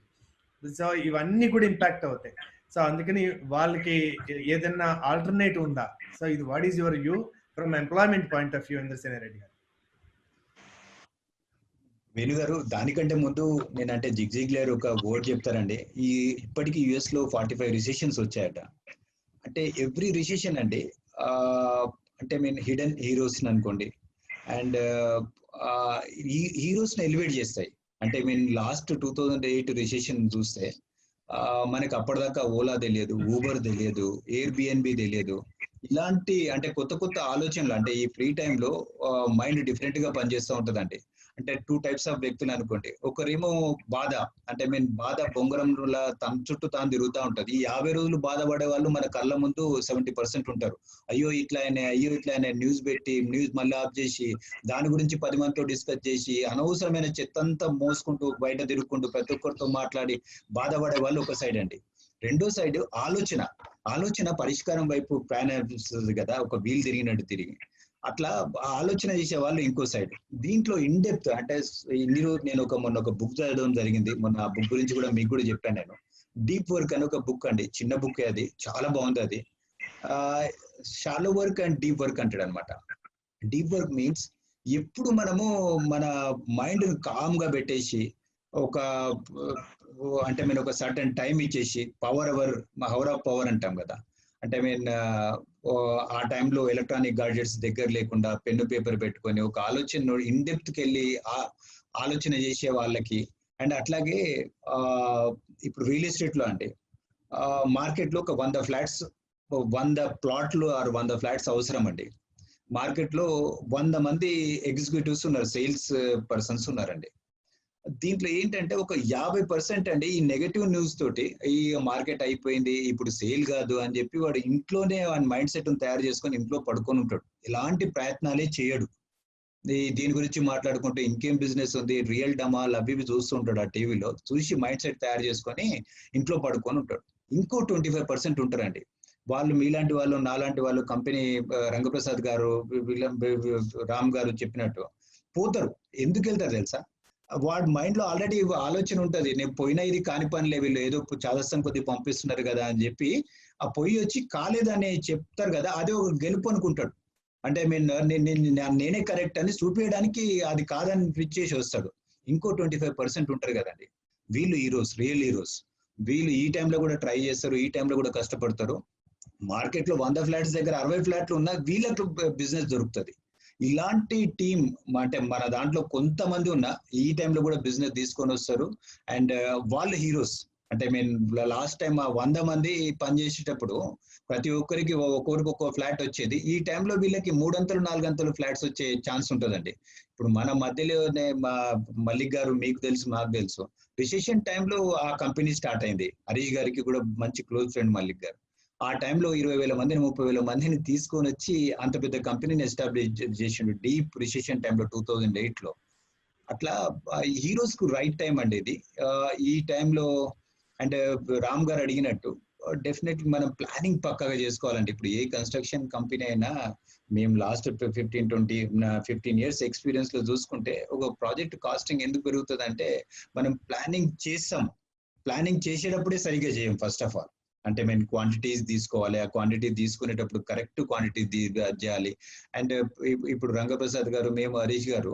సో ఇవన్నీ కూడా ఇంపాక్ట్ అవుతాయి. సో అందుకని వాళ్ళకి ఏదైనా ఆల్టర్నేటివ్ ఉందా? సో ఇది what is your view from employment point of view Indrasena Reddy గారు? వేణు గారు, దానికంటే ముందు నేనంటే జిగ్జిగ్లర్ ఒక వర్డ్ చెప్తారండి. ఇప్పటికీ యుఎస్ లో 45 రిసెషన్స్ వచ్చాయట. అంటే ఎవ్రీ రిసెషన్ అండి, అంటే హిడెన్ హీరోస్ అనుకోండి, అండ్ ఈ హీరోస్ ని ఎలివేట్ చేస్తాయి. అంటే లాస్ట్ 2008 రిసెషన్ చూస్తే మనకి అప్పటిదాకా ఓలా తెలియదు, ఊబర్ తెలియదు, ఎయిర్బిఎన్బి తెలియదు. ఇలాంటి అంటే కొత్త కొత్త ఆలోచనలు, అంటే ఈ ఫ్రీ టైంలో మైండ్ డిఫరెంట్ గా పనిచేస్తూ ఉంటుందండి. అంటే 2 టైప్స్ ఆఫ్ వ్యక్తులు అనుకోండి. ఒకరేమో బాధ, అంటే బాధ బొంగరంలా తన చుట్టూ తాను తిరుగుతూ ఉంటది. ఈ 50 రోజులు బాధపడే వాళ్ళు మన కళ్ళ ముందు 70% ఉంటారు. అయ్యో ఇట్లా న్యూస్ పెట్టి న్యూస్ మళ్ళీ ఆఫ్ చేసి దాని గురించి 10 మందితో డిస్కస్ చేసి అనవసరమైన చెత్తంతా మోసుకుంటూ బయట తిరుగుకుంటూ ప్రతి ఒక్కరితో మాట్లాడి బాధపడే వాళ్ళు ఒక సైడ్ అండి. రెండో సైడ్ ఆలోచన పరిష్కారం వైపు ప్రయాణిస్తుంది కదా, ఒక వీల్ తిరిగినట్టు తిరిగి అట్లా ఆలోచన చేసే వాళ్ళు ఇంకో సైడ్. దీంట్లో ఇన్ డెప్త్ అంటే ఇందులో నేను మొన్న ఒక బుక్ చదవడం జరిగింది. మొన్న ఆ బుక్ గురించి కూడా మీకు కూడా చెప్పాను నేను. డీప్ వర్క్ అని ఒక బుక్ అండి, చిన్న బుక్, అది చాలా బాగుంది. అది shallow work and deep work అంటాడు అనమాట. డీప్ వర్క్ మీన్స్ ఎప్పుడు మనము మన మైండ్ కామ్ గా పెట్టేసి ఒక అంటే ఒక సర్టన్ టైం ఇచ్చేసి హవర్ ఆఫ్ పవర్ అంటాం కదా, అంటే ఆ టైంలో ఎలక్ట్రానిక్ గాడ్జెట్స్ దగ్గర లేకుండా పెన్ను పేపర్ పెట్టుకొని ఒక ఆలోచన ఇన్ డెప్త్కి వెళ్ళి ఆలోచన చేసే వాళ్ళకి. అండ్ అట్లాగే ఇప్పుడు రియల్ ఎస్టేట్ లో అంటే మార్కెట్ లో ఒక 100 ఫ్లాట్స్ 100 ప్లాట్లు ఆర్ 100 ఫ్లాట్స్ అవసరం అండి. మార్కెట్ లో 100 మంది ఎగ్జిక్యూటివ్స్ ఉన్నారు, సేల్స్ పర్సన్స్ ఉన్నారండి. దీంట్లో ఏంటంటే ఒక 50% అండి ఈ నెగటివ్ న్యూస్ తోటి ఈ మార్కెట్ అయిపోయింది, ఇప్పుడు సేల్ కాదు అని చెప్పి వాడు ఇంట్లోనే వాడి మైండ్ సెట్ తయారు చేసుకొని ఇంట్లో పడుకొని ఉంటాడు. ఎలాంటి ప్రయత్నాలే చేయడు. దీని గురించి మాట్లాడుకుంటే ఇంకేం బిజినెస్ ఉంది, రియల్ డమాల్ అవి చూస్తూ ఉంటాడు ఆ టీవీలో, చూసి మైండ్ సెట్ తయారు చేసుకొని ఇంట్లో పడుకొని ఉంటాడు. ఇంకో 25% ఉంటారండి. వాళ్ళు మీలాంటి వాళ్ళు నాలాంటి వాళ్ళు కంపెనీ రంగప్రసాద్ గారు రామ్ గారు చెప్పినట్టు పోతారు. ఎందుకు వెళ్తారు తెలుసా? వాడి మైండ్ లో ఆల్రెడీ ఆలోచన ఉంటది, నేను పోయినా ఇది కాని పనిలే, వీళ్ళు ఏదో చాదస్తం కొద్ది పంపిస్తున్నారు కదా అని చెప్పి ఆ పొయ్యి వచ్చి కాలేదని చెప్తారు కదా, అదే ఒక గెలుపు అనుకుంటాడు. అంటే నేనే కరెక్ట్ అని చూపించడానికి అది కాదని పిచ్చేసి వస్తాడు. ఇంకో 25% ఉంటారు కదండి, వీళ్ళు హీరోస్, రియల్ హీరోస్. వీళ్ళు ఈ టైంలో కూడా ట్రై చేస్తారు, ఈ టైంలో కూడా కష్టపడతారు. మార్కెట్ లో 100 ఫ్లాట్స్ దగ్గర 60 ఫ్లాట్లు ఉన్నా వీళ్ళకు బిజినెస్ దొరుకుతుంది. ఇలాంటి టీం అంటే మన దాంట్లో కొంతమంది ఉన్న ఈ టైంలో కూడా బిజినెస్ తీసుకొని వస్తారు. అండ్ వాళ్ళు హీరోస్. అంటే లాస్ట్ టైం 100 మంది పనిచేసేటప్పుడు ప్రతి ఒక్కరికి ఒక్కొక్క ఫ్లాట్ వచ్చేది. ఈ టైంలో వీళ్ళకి 3 అంతలు 4 అంతలు ఫ్లాట్స్ వచ్చే ఛాన్స్ ఉంటుందండి. ఇప్పుడు మన మధ్యలోనే మా మల్లిక్ గారు, మీకు తెలుసు నాకు తెలుసు, రిసెషన్ టైంలో ఆ కంపెనీ స్టార్ట్ అయింది. హరీష్ గారికి కూడా మంచి క్లోజ్ ఫ్రెండ్ మల్లిక్ గారు. ఆ టైంలో 20,000 మందిని 30,000 మందిని తీసుకొని వచ్చి అంత పెద్ద కంపెనీని ఎస్టాబ్లిష్ చేసిండు డీప్ రిసెషన్ టైంలో 2008లో. అట్లా హీరోస్ కు రైట్ టైం అండి ఇది. ఈ టైంలో అంటే రామ్ గారు అడిగినట్టు డెఫినెట్లీ మనం ప్లానింగ్ పక్కాగా చేసుకోవాలండి. ఇప్పుడు ఏ కన్స్ట్రక్షన్ కంపెనీ అయినా మేము లాస్ట్ 15 years ఎక్స్పీరియన్స్ లో చూసుకుంటే ఒక ప్రాజెక్ట్ కాస్టింగ్ ఎందుకు పెరుగుతుంది అంటే మనం ప్లానింగ్ చేస్తాం, ప్లానింగ్ చేసేటప్పుడే సరిగ్గా చేయం. ఫస్ట్ ఆఫ్ ఆల్ అంటే మేము క్వాంటిటీస్ తీసుకోవాలి, ఆ క్వాంటిటీ తీసుకునేటప్పుడు కరెక్ట్ క్వాంటిటీ చేయాలి. అండ్ ఇప్పుడు రంగప్రసాద్ గారు, మేము హరీష్ గారు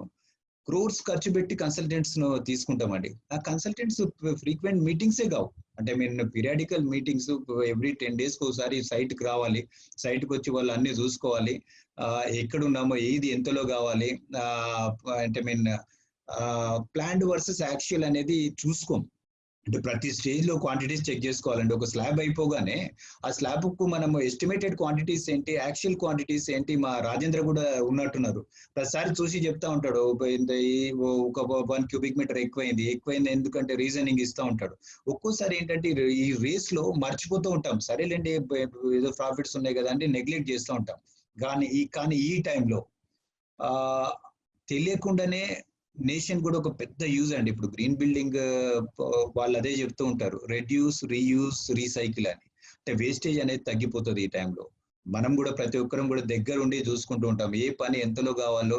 క్రోర్స్ ఖర్చు పెట్టి కన్సల్టెంట్స్ ను తీసుకుంటామండి. ఆ కన్సల్టెంట్స్ ఫ్రీక్వెంట్ మీటింగ్సే కావు, అంటే మేము పీరియాడికల్ మీటింగ్స్ ఎవ్రీ 10 days ఒకసారి సైట్ కి రావాలి, సైట్ కి వచ్చి వాళ్ళు అన్ని చూసుకోవాలి, ఎక్కడున్నామో ఏది ఎంతలో కావాలి, అంటే ప్లాన్డ్ వర్సెస్ యాక్చువల్ అనేది చూసుకోం. అంటే ప్రతి స్టేజ్ లో క్వాంటిటీస్ చెక్ చేసుకోవాలండి. ఒక స్లాబ్ అయిపోగానే ఆ స్లాబ్ కు మనం ఎస్టిమేటెడ్ క్వాంటిటీస్ ఏంటి, యాక్చువల్ క్వాంటిటీస్ ఏంటి, మా రాజేంద్ర కూడా ఉన్నట్టున్నారు, ప్రతిసారి చూసి చెప్తా ఉంటాడు. ఒక 1 cubic meter ఎక్కువైంది ఎందుకంటే రీజనింగ్ ఇస్తూ ఉంటాడు. ఒక్కోసారి ఏంటంటే ఈ రేస్ లో మర్చిపోతూ ఉంటాం, సరేలేండి ఏదో ప్రాఫిట్స్ ఉన్నాయి కదా అంటే నెగ్లెక్ట్ చేస్తూ ఉంటాం. కానీ ఈ టైంలో తెలియకుండానే నేషన్ కూడా ఒక పెద్ద యూజ్ అండి. ఇప్పుడు గ్రీన్ బిల్డింగ్ వాళ్ళు అదే చెప్తూ ఉంటారు, రెడ్యూస్, రీయూస్, రీసైకిల్ అని. అంటే వేస్టేజ్ అనేది తగ్గిపోతుంది ఈ టైంలో. మనం కూడా ప్రతి ఒక్కరం కూడా దగ్గర ఉండి చూసుకుంటూ ఉంటాం, ఏ పని ఎంతలో కావాలో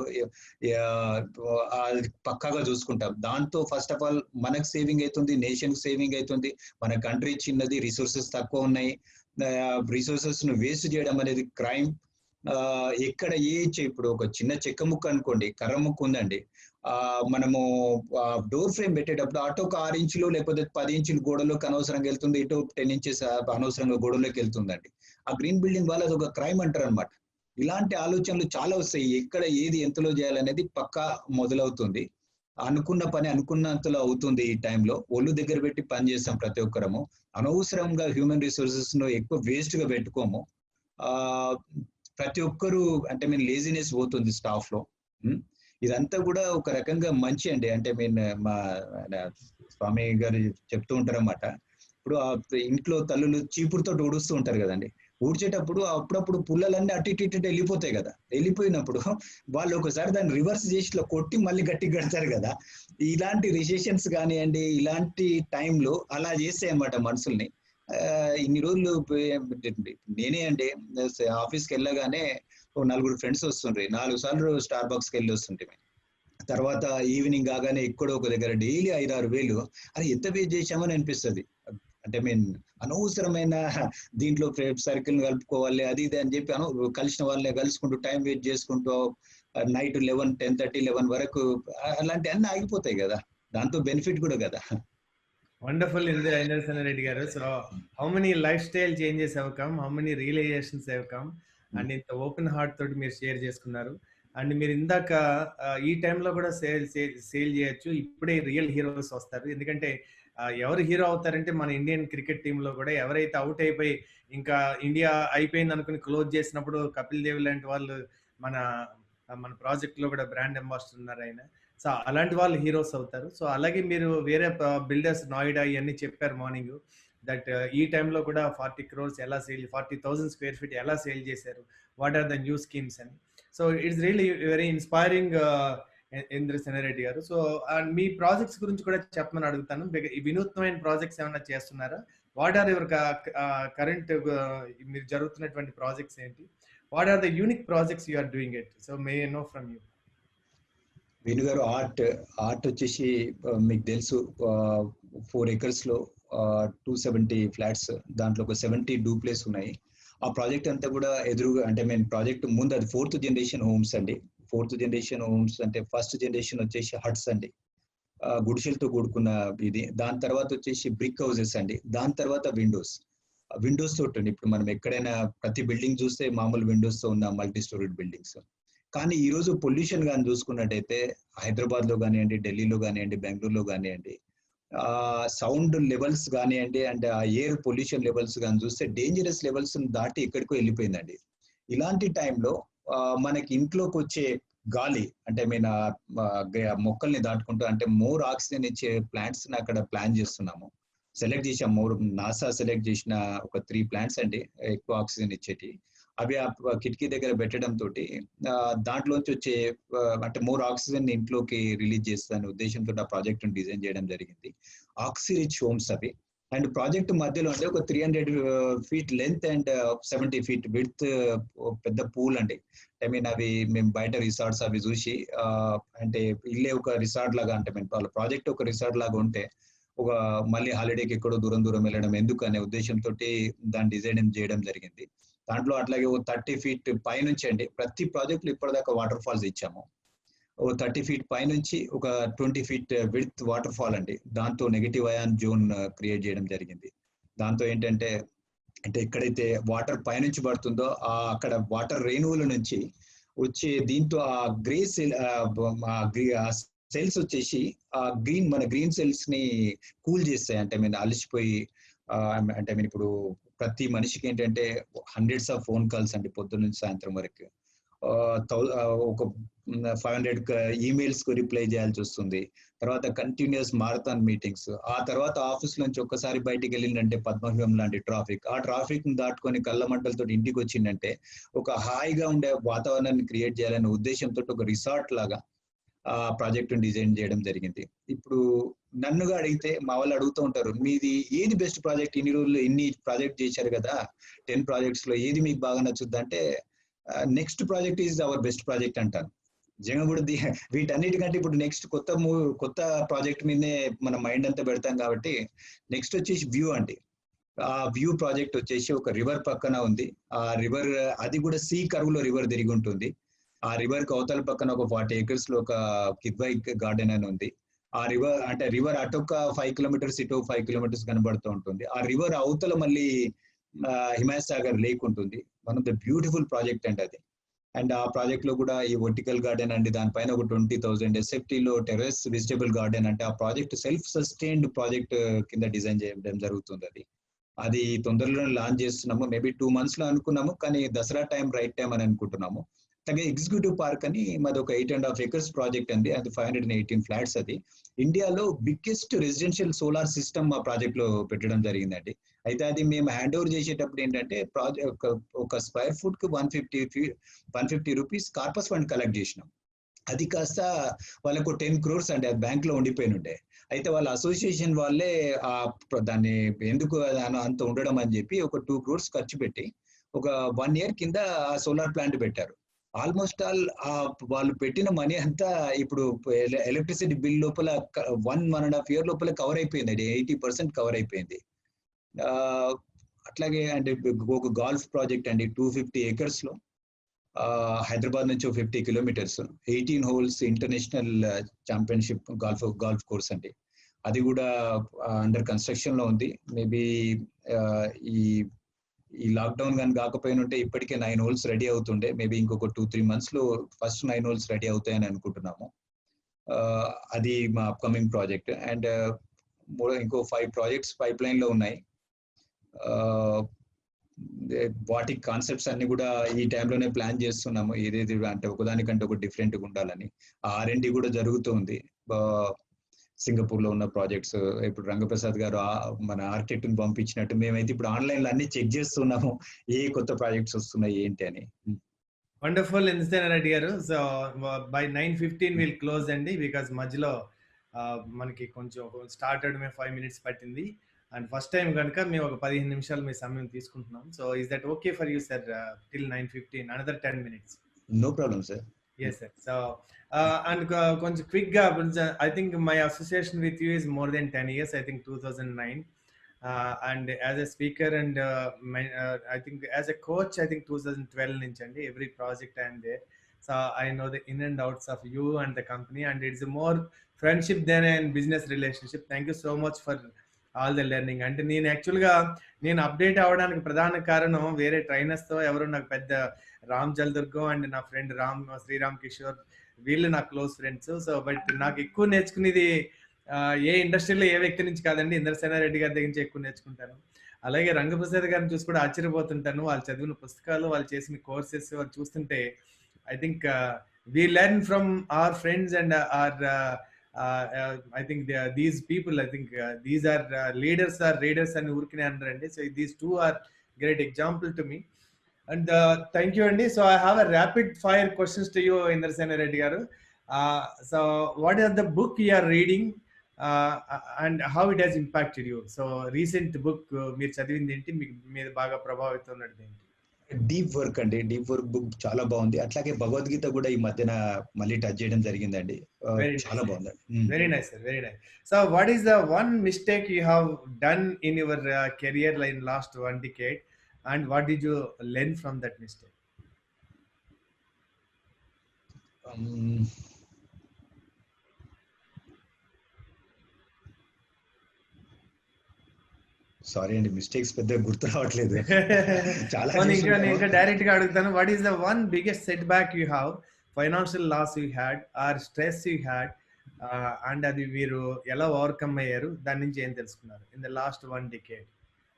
పక్కాగా చూసుకుంటాం. దాంతో ఫస్ట్ ఆఫ్ ఆల్ మనకు సేవింగ్ అవుతుంది, నేషన్ సేవింగ్ అవుతుంది. మన కంట్రీ చిన్నది, రిసోర్సెస్ తక్కువ ఉన్నాయి, రిసోర్సెస్ ను వేస్ట్ చేయడం అనేది క్రైమ్. ఎక్కడ ఇప్పుడు ఒక చిన్న చెక్క ముక్క అనుకోండి, కర్ర ముక్క ఉందండి, మనము డోర్ ఫ్రేమ్ పెట్టేటప్పుడు అటు ఒక 6 ఇంచులు లేకపోతే 10 ఇంచులు గోడలోకి అనవసరంగా వెళ్తుంది, ఇటు 10 inches అనవసరంగా గోడలోకి వెళ్తుందండి. ఆ గ్రీన్ బిల్డింగ్ వాళ్ళు అది ఒక క్రైమ్ అంటారు అనమాట. ఇలాంటి ఆలోచనలు చాలా వస్తాయి. ఎక్కడ ఏది ఎంతలో చేయాలనేది పక్కా మొదలవుతుంది. అనుకున్న పని అనుకున్నంతలో అవుతుంది. ఈ టైంలో ఒళ్ళు దగ్గర పెట్టి పని చేస్తాం ప్రతి ఒక్కరము. అనవసరంగా హ్యూమన్ రిసోర్సెస్ ను ఎక్కువ వేస్ట్ గా పెట్టుకోము. ప్రతి ఒక్కరు అంటే లేజినెస్ పోతుంది స్టాఫ్ లో. ఇదంతా కూడా ఒక రకంగా మంచి అండి. అంటే మా స్వామి గారు చెప్తూ ఉంటారన్నమాట. ఇప్పుడు ఆ ఇంట్లో తల్లులు చీపురుతో ఊడుస్తూ ఉంటారు కదండి. ఊడ్చేటప్పుడు అప్పుడప్పుడు పుల్లలన్నీ అటు ఇటు ఇటు వెళ్ళిపోతాయి కదా. వెళ్ళిపోయినప్పుడు వాళ్ళు ఒకసారి దాన్ని రివర్స్ చేసి ఇట్లా కొట్టి మళ్ళీ గట్టిగా కడతారు కదా. ఇలాంటి రిసెషన్స్ కానివ్వండి, ఇలాంటి టైంలో అలా చేస్తాయి అన్నమాట మనుషుల్ని. ఇన్ని రోజులు నేనే అండి ఆఫీస్కి వెళ్ళగానే ఓ 4 ఫ్రెండ్స్ వస్తుండ్రి. 4 సార్లు స్టార్ బాక్స్కి వెళ్ళి వస్తుంటే తర్వాత ఈవినింగ్ కాగానే ఎక్కడో ఒక దగ్గర డైలీ 5-6 వేలు అది ఎంత పే చేశామని అనిపిస్తుంది. అంటే అనవసరమైన దీంట్లో సర్కిల్ కలుపుకోవాలి అది ఇది అని చెప్పి కలిసిన వాళ్ళని కలుసుకుంటూ టైం వేస్ట్ చేసుకుంటూ నైట్ 11, 10:30, 11 వరకు అలాంటి అన్ని ఆగిపోతాయి కదా. దాంతో బెనిఫిట్ కూడా కదా. వండర్ఫుల్ ఇంద్రసేన రెడ్డి గారు. So how many life style changes have come, how many realisations have come, and ఇంత ఓపెన్ హార్ట్ తోటి మీరు షేర్ చేసుకున్నారు. అండ్ మీరు ఇందాక ఈ టైంలో కూడా సేల్ చేయొచ్చు, ఇప్పుడే రియల్ హీరోస్ వస్తారు. ఎందుకంటే ఎవరు హీరో అవుతారంటే మన ఇండియన్ క్రికెట్ టీంలో కూడా ఎవరైతే అవుట్ అయిపోయి ఇంకా ఇండియా అయిపోయింది అనుకుని క్లోజ్ చేసినప్పుడు కపిల్ దేవ్ లాంటి వాళ్ళు మన మన ప్రాజెక్ట్ లో కూడా బ్రాండ్ అంబాసిడర్ ఉన్నారు ఆయన. సో అలాంటి వాళ్ళు హీరోస్ అవుతారు. సో అలాగే మీరు వేరే బిల్డర్స్ నోయిడా ఇవన్నీ చెప్పారు మార్నింగ్ దట్ ఈ టైంలో కూడా 40 crores ఎలా సేల్, 40,000 square feet ఎలా సేల్ చేశారు, what are the new schemes అని. So it's really very inspiring Indrasena Reddy గారు. సో మీ ప్రాజెక్ట్స్ గురించి కూడా చెప్పమని అడుగుతాను. వినూత్నమైన ప్రాజెక్ట్స్ ఏమైనా చేస్తున్నారా? వాట్ ఆర్ యువర్ కరెంట్ మీరు జరుగుతున్నటువంటి ప్రాజెక్ట్స్ ఏంటి? What are the unique projects you are doing it? So may I know from you. Venu గారు ఆర్ట్ వచ్చేసి మీకు తెలుసు 4 acres లో 270 ఫ్లాట్స్, దాంట్లో ఒక 70 డూప్లెక్స్ ఉన్నాయి. ఆ ప్రాజెక్ట్ అంతా కూడా ఎదురుగా అంటే ప్రాజెక్ట్ ముందు అది 4th generation హోమ్స్ అండి. 4th generation హోమ్స్ అంటే ఫస్ట్ జనరేషన్ వచ్చేసి హట్స్ అండి, గుడిసెలతో కూడుకున్న ఇది. దాని తర్వాత వచ్చేసి బ్రిక్ హౌసెస్ అండి. దాని తర్వాత విండోస్ తోటి ఇప్పుడు మనం ఎక్కడైనా ప్రతి బిల్డింగ్ చూస్తే మామూలు విండోస్ తో ఉన్న మల్టీ స్టోరీడ్ బిల్డింగ్స్. కానీ ఈ రోజు పొల్యూషన్ కానీ చూసుకున్నట్టయితే హైదరాబాద్ లో కానివ్వండి, ఢిల్లీలో కానివ్వండి, బెంగళూరులో కానివ్వండి, సౌండ్ లెవెల్స్ కానివ్వండి అండ్ ఆ ఎయిర్ పొల్యూషన్ లెవెల్స్ కానీ చూస్తే డేంజరస్ లెవెల్స్ దాటి ఎక్కడికో వెళ్ళిపోయిందండి. ఇలాంటి టైంలో మనకి ఇంట్లోకి వచ్చే గాలి అంటే మొక్కల్ని దాటుకుంటూ అంటే మోర్ ఆక్సిజన్ ఇచ్చే ప్లాంట్స్ అక్కడ ప్లాన్ చేస్తున్నాము. సెలెక్ట్ చేసాం, నాసా సెలెక్ట్ చేసిన ఒక 3 ప్లాంట్స్ అండి ఎక్కువ ఆక్సిజన్ ఇచ్చేటి. అవి ఆ కిటికీ దగ్గర పెట్టడం తోటి దాంట్లోంచి వచ్చే అంటే మోర్ ఆక్సిజన్ ఇంట్లోకి రిలీజ్ చేస్తానే ఉద్దేశంతో ఆ ప్రాజెక్ట్ డిజైన్ చేయడం జరిగింది. ఆక్సిరిచ్ హోమ్స్ అవి. అండ్ ప్రాజెక్ట్ మధ్యలో అంటే ఒక 300 feet length and 70 feet width పెద్ద పూల్ అండి. అవి మేము బయట రిసార్ట్స్ అవి చూసి అంటే ఇల్లే ఒక రిసార్ట్ లాగా అంటే వాళ్ళ ప్రాజెక్ట్ ఒక రిసార్ట్ లాగా ఉంటే ఒక మళ్ళీ హాలిడేకి ఎక్కడో దూరం వెళ్ళడం ఎందుకు అనే ఉద్దేశంతో దాన్ని డిజైన్ చేయడం జరిగింది. దాంట్లో అట్లాగే ఓ 30 feet పైనుంచి అండి ప్రతి ప్రాజెక్ట్ లో ఇప్పటిదాకా వాటర్ ఫాల్స్ ఇచ్చాము. ఓ 30 feet పైనుంచి ఒక 20 feet విడ్త్ వాటర్ ఫాల్ అండి. దాంతో నెగటివ్ అయాన్ జోన్ క్రియేట్ చేయడం జరిగింది. దాంతో ఏంటంటే అంటే ఎక్కడైతే వాటర్ పైనుంచి పడుతుందో అక్కడ వాటర్ రేణువుల నుంచి వచ్చే దీంతో ఆ గ్రే సెల్స్ వచ్చేసి ఆ గ్రీన్ సెల్స్ ని కూల్ చేస్తాయి. అంటే అలసిపోయి అంటే ఇప్పుడు ప్రతి మనిషికి ఏంటంటే hundreds of ఫోన్ కాల్స్ అండి పొద్దున్న నుంచి సాయంత్రం వరకు. ఒక 500 ఈమెయిల్స్ కు రిప్లై చేయాల్సి వస్తుంది. తర్వాత కంటిన్యూస్ మారథాన్ మీటింగ్స్. ఆ తర్వాత ఆఫీస్ నుంచి ఒక్కసారి బయటికి వెళ్ళిందంటే పద్మవ్యూహం లాంటి ట్రాఫిక్. ఆ ట్రాఫిక్ ని దాటుకొని కళ్ళ మంటలతో ఇంటికి వచ్చిందంటే ఒక హాయిగా ఉండే వాతావరణాన్ని క్రియేట్ చేయాలనే ఉద్దేశంతో ఒక రిసార్ట్ లాగా ఆ ప్రాజెక్ట్ డిజైన్ చేయడం జరిగింది. ఇప్పుడు నన్నుగా అడిగితే మా వాళ్ళు అడుగుతూ ఉంటారు, మీది ఏది బెస్ట్ ప్రాజెక్ట్, ఇన్ని రోజులు ఇన్ని ప్రాజెక్ట్ చేశారు కదా 10 projects లో ఏది మీకు బాగా నచ్చుద్ది అంటే next project is our best project అంటాను. నిజంగా కూడా వీటన్నిటికంటే ఇప్పుడు నెక్స్ట్ కొత్త ప్రాజెక్ట్ మీదనే మన మైండ్ అంతా పెడతాం కాబట్టి నెక్స్ట్ వచ్చేసి వ్యూ అండి. ఆ వ్యూ ప్రాజెక్ట్ వచ్చేసి ఒక రివర్ పక్కన ఉంది. ఆ రివర్ అది కూడా సీ కర్వ్ లో రివర్ తిరిగి ఉంటుంది. ఆ రివర్ కి అవతల పక్కన ఒక 40 acres లో ఒక కిద్వాయి గార్డెన్ అని ఉంది. ఆ రివర్ అటొక 5 kilometers ఇటు 5 kilometers కనబడుతూ ఉంటుంది. ఆ రివర్ అవతల మళ్ళీ హిమాయత్ సాగర్ లేక్ ఉంటుంది. One of the beautiful project అండి అది. అండ్ ఆ ప్రాజెక్ట్ లో కూడా ఈ వర్టికల్ గార్డెన్ అండి, దానిపైన ఒక 20,000 SFT లో టెర్రస్ వెజిటబుల్ గార్డెన్ అంటే ఆ ప్రాజెక్ట్ సెల్ఫ్ సస్టైన్డ్ ప్రాజెక్ట్ కింద డిజైన్ చేయడం జరుగుతుంది. అది తొందరలో లాంచ్ చేస్తున్నాము. మేబీ 2 months లో అనుకున్నాము, కానీ దసరా టైం రైట్ టైం అని అనుకుంటున్నాము. అలాగే ఎగ్జిక్యూటివ్ పార్క్ అని మాది ఒక 8.5 acres ప్రాజెక్ట్ అండి, అది 518 ఫ్లాట్స్. అది ఇండియాలో బిగ్గెస్ట్ రెసిడెన్షియల్ సోలార్ సిస్టమ్ మా ప్రాజెక్ట్ లో పెట్టడం జరిగిందండి. అయితే అది మేము హ్యాండ్ ఓవర్ చేసేటప్పుడు ఏంటంటే ఒక స్క్వేర్ ఫుట్ కి 150 రూపీస్ కార్పస్ ఫండ్ కలెక్ట్ చేసినాం. అది కాస్త వాళ్ళకు 10 crores అండి, అది బ్యాంక్ లో ఉండిపోయిన ఉండే. అయితే వాళ్ళ అసోసియేషన్ వాళ్ళే దాన్ని ఎందుకు అంత ఉండడం అని చెప్పి ఒక 2 crores ఖర్చు పెట్టి ఒక 1 year కింద ఆ సోలార్ ప్లాంట్ పెట్టారు. ఆల్మోస్ట్ ఆల్ వాళ్ళు పెట్టిన మనీ అంతా ఇప్పుడు ఎలక్ట్రిసిటీ బిల్ లోపల 1.5 year లోపల కవర్ అయిపోయింది, అది 80% కవర్ అయిపోయింది. అట్లాగే అంటే ఒక గాల్ఫ్ ప్రాజెక్ట్ అండి, 250 acres లో, హైదరాబాద్ నుంచి 50 kilometers, 18 holes international championship golf course అండి. అది కూడా అండర్ కన్స్ట్రక్షన్ లో ఉంది. మేబీ ఈ లాక్డౌన్ కానీ కాకపోయినా ఉంటే ఇప్పటికే 9 holes రెడీ అవుతుండే. మేబీ ఇంకొక 2-3 months లో ఫస్ట్ 9 holes రెడీ అవుతాయని అనుకుంటున్నాము. అది మా అప్కమింగ్ ప్రాజెక్ట్. అండ్ ఇంకో 5 projects పైప్ లైన్ లో ఉన్నాయి. వాటి కాన్సెప్ట్స్ అన్ని కూడా ఈ టైంలోనే ప్లాన్ చేస్తున్నాము, ఏదేది అంటే ఒకదానికంటే ఒక డిఫరెంట్ గా ఉండాలని. R&D కూడా జరుగుతుంది సింగపూర్ లో ఉన్న ప్రాజెక్ట్స్. ఇప్పుడు రంగప్రసాద్ గారు మన ఆర్కిటెక్ట్ ని పంపించినట్టు మేమైతే ఇప్పుడు ఆన్లైన్ లో అన్ని చెక్ చేస్తున్నాము, ఏ కొత్త ప్రాజెక్ట్స్ వస్తున్నాయి ఏంటి అని. వండర్ఫుల్ ఇంద్రసేన రెడ్డి గారు. సో బై 9:15 విల్ క్లోజ్ అండి, బికాస్ మధ్యలో మనకి కొంచెం స్టార్ట్ అవడమే 5 minutes పట్టింది. అండ్ ఫస్ట్ టైం కనుక మేము ఒక 15 నిమిషాలు మీ సమయం తీసుకుంటున్నాం. So is that okay for you sir? Till 9:15, another 10 minutes. No problem sir. Yes sir. So and కొంచెం క్విక్ గా, I think my association with you is more than 10 years, I think 2009, and as a speaker and I think as a coach I think 2012 నుంచి అండి. Every project I am there, so I know the in and outs of you and the company, and it's more friendship than a business relationship. Thank you so much for all the learning. అంటే నేను యాక్చువల్గా update అవ్వడానికి ప్రధాన కారణం వేరే ట్రైనర్స్తో ఎవరు నాకు పెద్ద రామ్ జల్దుర్గం అండ్ నా ఫ్రెండ్ శ్రీరామ్ కిషోర్, వీళ్ళు నా క్లోజ్ ఫ్రెండ్స్. సో బట్ నాకు ఎక్కువ నేర్చుకునేది ఏ ఇండస్ట్రీలో ఏ వ్యక్తి నుంచి కాదండి, ఇంద్రసేన రెడ్డి గారి దగ్గర నుంచి ఎక్కువ నేర్చుకుంటాను. అలాగే రంగప్రసాద్ గారిని చూసి కూడా ఆశ్చర్యపోతుంటాను. వాళ్ళు చదివిన పుస్తకాలు, వాళ్ళు చేసిన కోర్సెస్ వాళ్ళు చూస్తుంటే I think we learn from our friends and our I think these people, I think these are leaders or raiders and urkine andarandi. So these two are great example to me, and thank you andi. So I have a rapid fire questions to you, Indrasena Reddy garu. So what is the book you are reading and how it has impacted you? So recent book meer chadivindi enti meedu baga ప్రభావితం ఉన్నది ఏంటి? Deep work అండి, deep work book చాలా బాగుంది. అట్లాగే భగవద్గీత కూడా ఈ మధ్యన మళ్ళీ టచ్ చేయడం జరిగిందండి, చాలా బాగుంది. Very nice sir, very nice. So what is the one mistake you have done in your career in last 1 decade, and what did you learn from that mistake? Sorry అండి, మిస్టేక్స్ పెద్ద గుర్తు రావట్లేదు. చాలా ఇంకా డైరెక్ట్ గా అడుగుతాను. What is the one biggest setback you have, financial loss you had or stress you had, and అది మీరు ఎలా ఓవర్కమ్ అయ్యారు, దాని నుంచి ఏం తెలుసుకున్నారు in the last 1 decade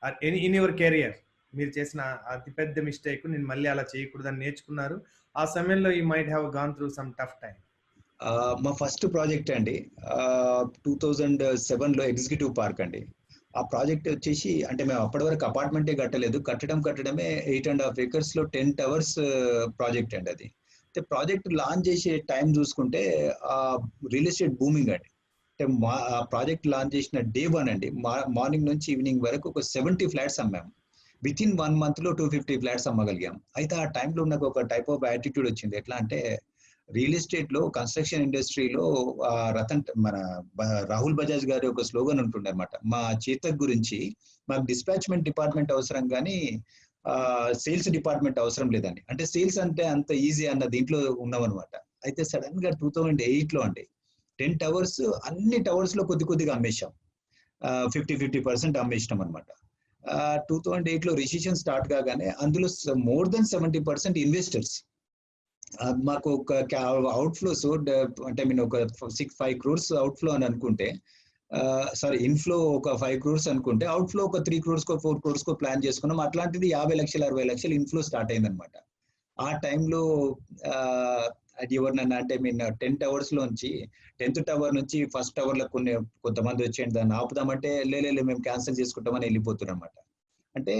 or in your career? మీరు చేసిన అతిపెద్ద మిస్టేక్, నేను మళ్ళీ అలా చేయకూడదని నేర్చుకున్నారు. ఆ సమయంలో you might have gone through some tough time. మా ఫస్ట్ ప్రాజెక్ట్ అండి 2007 లో ఎగ్జిక్యూటివ్ పార్క్ అండి. ఆ ప్రాజెక్ట్ వచ్చేసి అంటే మేము అప్పటి వరకు అపార్ట్మెంటే కట్టలేదు, కట్టడమే 8.5 acres లో 10 towers ప్రాజెక్ట్ అండి. అది అంటే ప్రాజెక్ట్ లాంచ్ చేసే టైం చూసుకుంటే రియల్ ఎస్టేట్ బూమింగ్ అండి. అంటే మా ప్రాజెక్ట్ లాంచ్ చేసిన day 1 అండి, మార్నింగ్ నుంచి ఈవినింగ్ వరకు ఒక 70 flats అమ్మాము. విత్ ఇన్ 1 month లో 250 flats అమ్మగలిగాం. అయితే ఆ టైంలో నాకు ఒక టైప్ ఆఫ్ యాటిట్యూడ్ వచ్చింది. ఎట్లా అంటే రియల్ ఎస్టేట్ లో, కన్స్ట్రక్షన్ ఇండస్ట్రీలో మన రాహుల్ బజాజ్ గారి ఒక స్లోగన్ ఉంటుండే అనమాట, మా చేతక్ గురించి మాకు డిస్పాచ్మెంట్ డిపార్ట్మెంట్ అవసరం కానీ సేల్స్ డిపార్ట్మెంట్ అవసరం లేదండి. అంటే సేల్స్ అంటే అంత ఈజీ అన్న దీంట్లో ఉన్నామన్నమాట. అయితే సడన్ గా 2008 లో అండి 10 towers, అన్ని టవర్స్ లో కొద్దిగా అమ్మేశాం, 50% అమ్మేసినాం అనమాట. 2008 లో రిసిషన్ స్టార్ట్ కాగానే అందులో మోర్ దెన్ 70% ఇన్వెస్టర్స్. మాకు ఒక అవుట్ఫ్లోస్ అంటే మీన్ ఒక 5 crores అవుట్ఫ్లో అని అనుకుంటే, సారీ ఇన్ఫ్లో ఒక 5 crores అనుకుంటే, అవుట్ఫ్లో ఒక 3 crores 4 crores ప్లాన్ చేసుకున్నాం. అట్లాంటిది 50 లక్షలు 60 లక్షలు ఇన్ఫ్లో స్టార్ట్ అయింది అనమాట. ఆ టైంలో అది ఎవరినన్నా అంటే మీన్ 10 టవర్స్ లోంచి 10th టవర్ నుంచి ఫస్ట్ టవర్ లో కొంతమంది వచ్చేయండి దాన్ని ఆపుదామంటే లేదు మేము క్యాన్సిల్ చేసుకుంటామని వెళ్ళిపోతున్నారు అనమాట. అంటే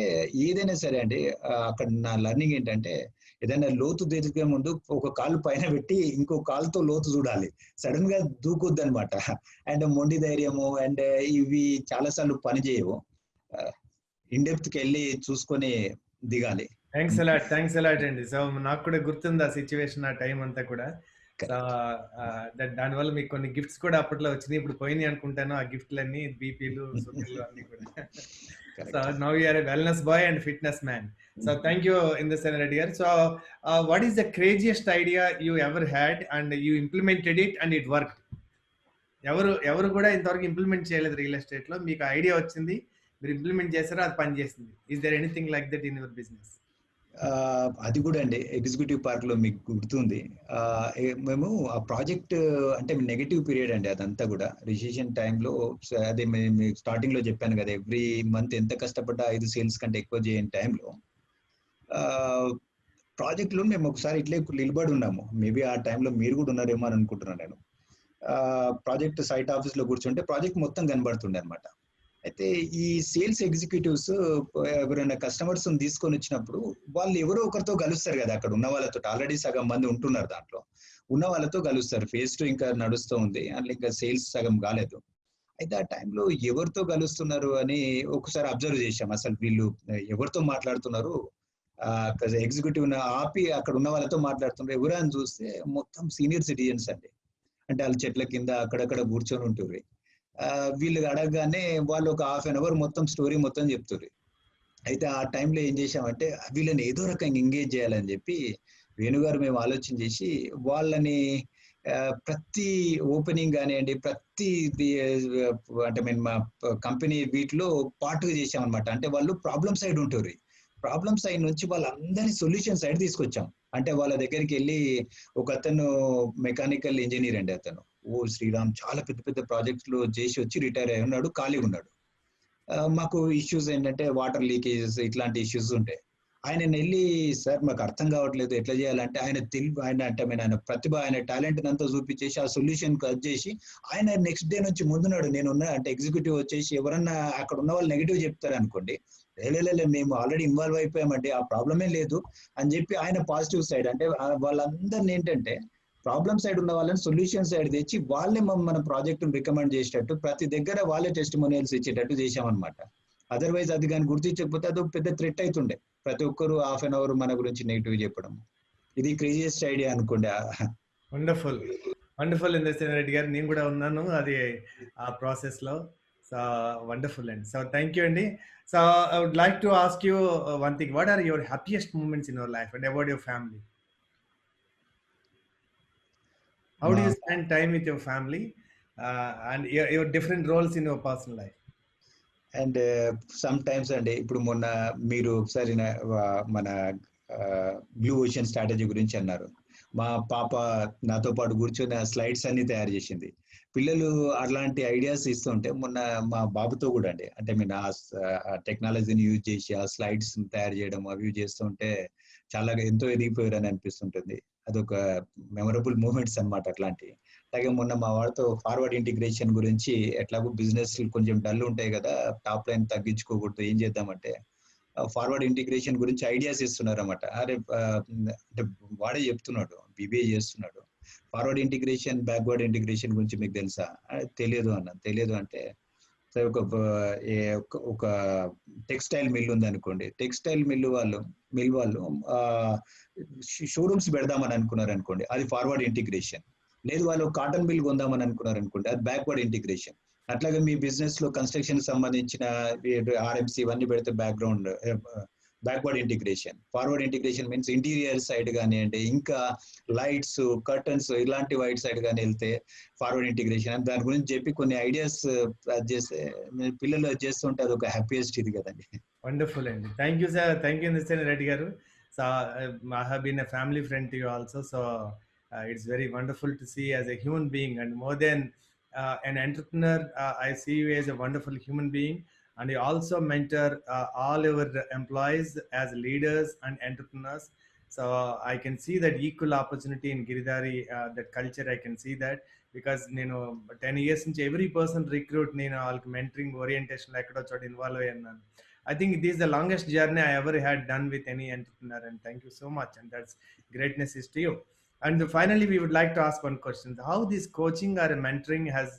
ఏదైనా సరే అండి అక్కడ నా లెర్నింగ్ ఏంటంటే ఏదైనా లోతు దిగే ముందు ఒక కాలు పైన పెట్టి ఇంకో కాలుతో లోతు చూడాలి, సడన్ గా దూకొద్దు అనమాట. అండ్ మొండి ధైర్యము అండ్ ఇవి చాలా సార్లు పనిచేయవు, ఇన్ డెప్త్ కి వెళ్ళి చూసుకొని దిగాలి. థ్యాంక్స్ అలాట్ అండి. సో నాకు కూడా గుర్తుంది ఆ సిచ్యువేషన్, ఆ టైం అంతా కూడా. సో దానివల్ల మీకు కొన్ని గిఫ్ట్స్ కూడా అప్పట్లో వచ్చినాయి, ఇప్పుడు పోయినాయి అనుకుంటాను ఆ గిఫ్ట్లన్నీ, బీపీలు సుఖీలు అన్ని కూడా. So now you are a wellness boy and fitness man. So thank you Indrasena Reddy గారు. So what is the craziest idea you ever had and you implemented it and it work? ఎవరు కూడా ఇంతవరకు ఇంప్లిమెంట్ చేయలేదు రియల్ ఎస్టేట్ లో, మీకు idea వచ్చింది, మీరు implement చేశారో, అది పని చేస్తుంది. Is there anything like that in your business? అది కూడా అండి ఎగ్జిక్యూటివ్ పార్క్ లో మీకు గుర్తుంది, మేము ఆ ప్రాజెక్ట్ అంటే నెగటివ్ పీరియడ్ అండి అదంతా కూడా, రిజిస్ట్రేషన్ టైంలో. అదే మీకు స్టార్టింగ్ లో చెప్పాను కదా, ఎవ్రీ మంత్ ఎంత కష్టపడ్డా 5 సేల్స్ కంటే ఎక్కువ చేయని టైంలో ప్రాజెక్ట్ లో మేము ఒకసారి ఇట్లే నిలబడి ఉన్నాము. మేబీ ఆ టైంలో మీరు కూడా ఉన్నారేమో అని అనుకుంటున్నాను నేను. ప్రాజెక్ట్ సైట్ ఆఫీస్ లో కూర్చుంటే ప్రాజెక్ట్ మొత్తం కనబడుతుండే అనమాట. అయితే ఈ సేల్స్ ఎగ్జిక్యూటివ్స్ ఎవరైనా కస్టమర్స్ తీసుకొని వచ్చినప్పుడు వాళ్ళు ఎవరో ఒకరితో కలుస్తారు కదా, అక్కడ ఉన్న వాళ్ళతో ఆల్రెడీ సగం మంది ఉంటున్నారు, దాంట్లో ఉన్న వాళ్ళతో కలుస్తారు. ఫేస్ టు ఇంకా నడుస్తూ ఉంది, అందులో ఇంకా సేల్స్ సగం కాలేదు. అయితే ఆ టైంలో ఎవరితో కలుస్తున్నారు అని ఒకసారి అబ్జర్వ్ చేశాం. అసలు వీళ్ళు ఎవరితో మాట్లాడుతున్నారు, ఎగ్జిక్యూటివ్ ఆపి అక్కడ ఉన్న వాళ్ళతో మాట్లాడుతున్నారు ఎవరు అని చూస్తే మొత్తం సీనియర్ సిటిజన్స్ అండి. అంటే వాళ్ళు చెట్ల కింద అక్కడక్కడ కూర్చొని ఉంటుంది. వీళ్ళు అడగగానే వాళ్ళు ఒక హాఫ్ అన్ అవర్ మొత్తం స్టోరీ మొత్తం చెప్తారు. అయితే ఆ టైంలో ఏం చేశామంటే వీళ్ళని ఏదో రకంగా ఎంగేజ్ చేయాలని చెప్పి వేణుగారు మేము ఆలోచన చేసి వాళ్ళని ప్రతి ఓపెనింగ్ కానివ్వండి, ప్రతి అంటే మేము మా కంపెనీ వీటిలో పార్ట్గా చేసామన్నమాట. అంటే వాళ్ళు ప్రాబ్లమ్ సైడ్ ఉంటారు, ప్రాబ్లమ్ సైడ్ నుంచి వాళ్ళందరి సొల్యూషన్ సైడ్ తీసుకొచ్చాం. అంటే వాళ్ళ దగ్గరికి వెళ్ళి ఒక అతను మెకానికల్ ఇంజనీర్ అండి, అతను శ్రీరామ్ చాలా పెద్ద పెద్ద ప్రాజెక్ట్స్ లో చేసి వచ్చి రిటైర్ అయి ఉన్నాడు, ఖాళీగా ఉన్నాడు. మాకు ఇష్యూస్ ఏంటంటే వాటర్ లీకేజెస్ ఇట్లాంటి ఇష్యూస్ ఉంటాయి. ఆయన వెళ్ళి సార్ మాకు అర్థం కావట్లేదు ఎట్లా చేయాలంటే, ఆయన ప్రతిభ, ఆయన టాలెంట్ అంతా చూపించేసి ఆ సొల్యూషన్ కట్ చేసి ఆయన నెక్స్ట్ డే నుంచి ముందున్నాడు. నేనున్నా అంటే ఎగ్జిక్యూటివ్ వచ్చేసి ఎవరన్నా అక్కడ ఉన్న వాళ్ళు నెగిటివ్ చెప్తారు అనుకోండి, లేదు మేము ఆల్రెడీ ఇన్వాల్వ్ అయిపోయామండి, ఆ ప్రాబ్లమే లేదు అని చెప్పి ఆయన పాజిటివ్ సైడ్, అంటే వాళ్ళందరిని ఏంటంటే ప్రాబ్లమ్ సైడ్ ఉన్న వాళ్ళని సొల్యూషన్ సైడ్ తెచ్చి వాళ్ళే మన ప్రాజెక్ట్ రికమెండ్ చేసేటట్టు ప్రతి దగ్గర వాళ్ళే టెస్టిమోనియల్స్ ఇచ్చేటట్టు చేశామన్నమాట. అదర్వైజ్ అది కానీ గుర్తించకపోతే అది పెద్ద థ్రెట్ అవుతుండే, ప్రతి ఒక్కరు హాఫ్ అన్ అవర్ మన గురించి నెగిటివ్ చెప్పడం. ఇది క్రేజియస్ట్ ఐడియా అనుకోండి. వండర్ఫుల్ ఇంద్రసేన రెడ్డి గారు, నేను కూడా ఉన్నాను అది ఆ ప్రాసెస్ లో. సో వండర్ఫుల్ అండి. సో థ్యాంక్ యూ అండి. So I would like to ask you one thing, what are your happiest moments in your life and about your family? How do you spend time with your family and your different roles in your personal life? And some times అండి, ఇప్పుడు మొన్న మీరు ఒకసారి మన blue ocean strategy గురించి అన్నారు. మా పాప నాతో పాటు కూర్చొని ఆ స్లైడ్స్ అన్ని తయారు చేసింది. పిల్లలు అలాంటి ఐడియాస్ ఇస్తుంటే మొన్న మా బాబుతో కూడా అండి, అంటే నేను ఆ టెక్నాలజీని యూజ్ చేసి ఆ స్లైడ్స్ తయారు చేయడం అవి చేస్తుంటే చాలా ఎంతో ఎదిగిపోయారు అని అనిపిస్తుంటుంది. అదొక మెమరబుల్ మూమెంట్స్ అనమాట అట్లాంటివి. అలాగే మొన్న మా వాడితో ఫార్వర్డ్ ఇంటిగ్రేషన్ గురించి, ఎట్లాగో బిజినెస్ కొంచెం డల్ ఉంటాయి కదా, టాప్ లైన్ తగ్గించుకోకూడదు, ఏం చేద్దామంటే ఫార్వర్డ్ ఇంటిగ్రేషన్ గురించి ఐడియాస్ ఇస్తున్నారు అన్నమాట. అంటే వాడే చెప్తున్నాడు, బీబీఏ చేస్తున్నాడు, ఫార్వర్డ్ ఇంటిగ్రేషన్ బ్యాక్వర్డ్ ఇంటిగ్రేషన్ గురించి మీకు తెలుసా? తెలియదు అన్న. తెలియదు అంటే ఒక టెక్స్టైల్ మిల్ ఉంది అనుకోండి, టెక్స్టైల్ మిల్ వాళ్ళు షోరూమ్స్ పెడదామని అనుకున్నారు అనుకోండి, అది ఫార్వర్డ్ ఇంటిగ్రేషన్. లేదు వాళ్ళు కాటన్ మిల్ కొందామని అనుకున్నారు అనుకోండి, అది బ్యాక్వర్డ్ ఇంటిగ్రేషన్. అట్లాగే మీ బిజినెస్ లో కన్స్ట్రక్షన్ సంబంధించిన ఆర్ఎంసీ ఇవన్నీ పెడితే backward integration. Forward integration means interior side కానివ్వండి, ఇంకా లైట్స్, కర్టన్స్ ఇలాంటి వైట్ సైడ్ కానీ వెళ్తే ఫార్వర్డ్ ఇంటిగ్రేషన్ అని దాని గురించి చెప్పి కొన్ని ఐడియాస్ చేస్తే పిల్లలు చేస్తుంటే అది ఒక హ్యాపీయెస్ట్ ఇది కదండి. వండర్ఫుల్ అండి. Thank you sir. Thank you Indrasena Reddy గారు. So I have been a family friend to you also. So it's very wonderful to see as a human being, and more than an entrepreneur, I see you as a wonderful human being, and you also mentor all our employees as leaders and entrepreneurs. So I can see that equal opportunity in Giridhari, that culture I can see that, because నేను 10 years నుంచి every person recruit నేను వాళ్ళకి mentoring orientation ఎక్కడో చోట involve అయ్యి ఉన్నాను. I think this is the longest journey I ever had done with any entrepreneur, and thank you so much, and that's greatness is to you. And finally we would like to ask one question: how this coaching or mentoring has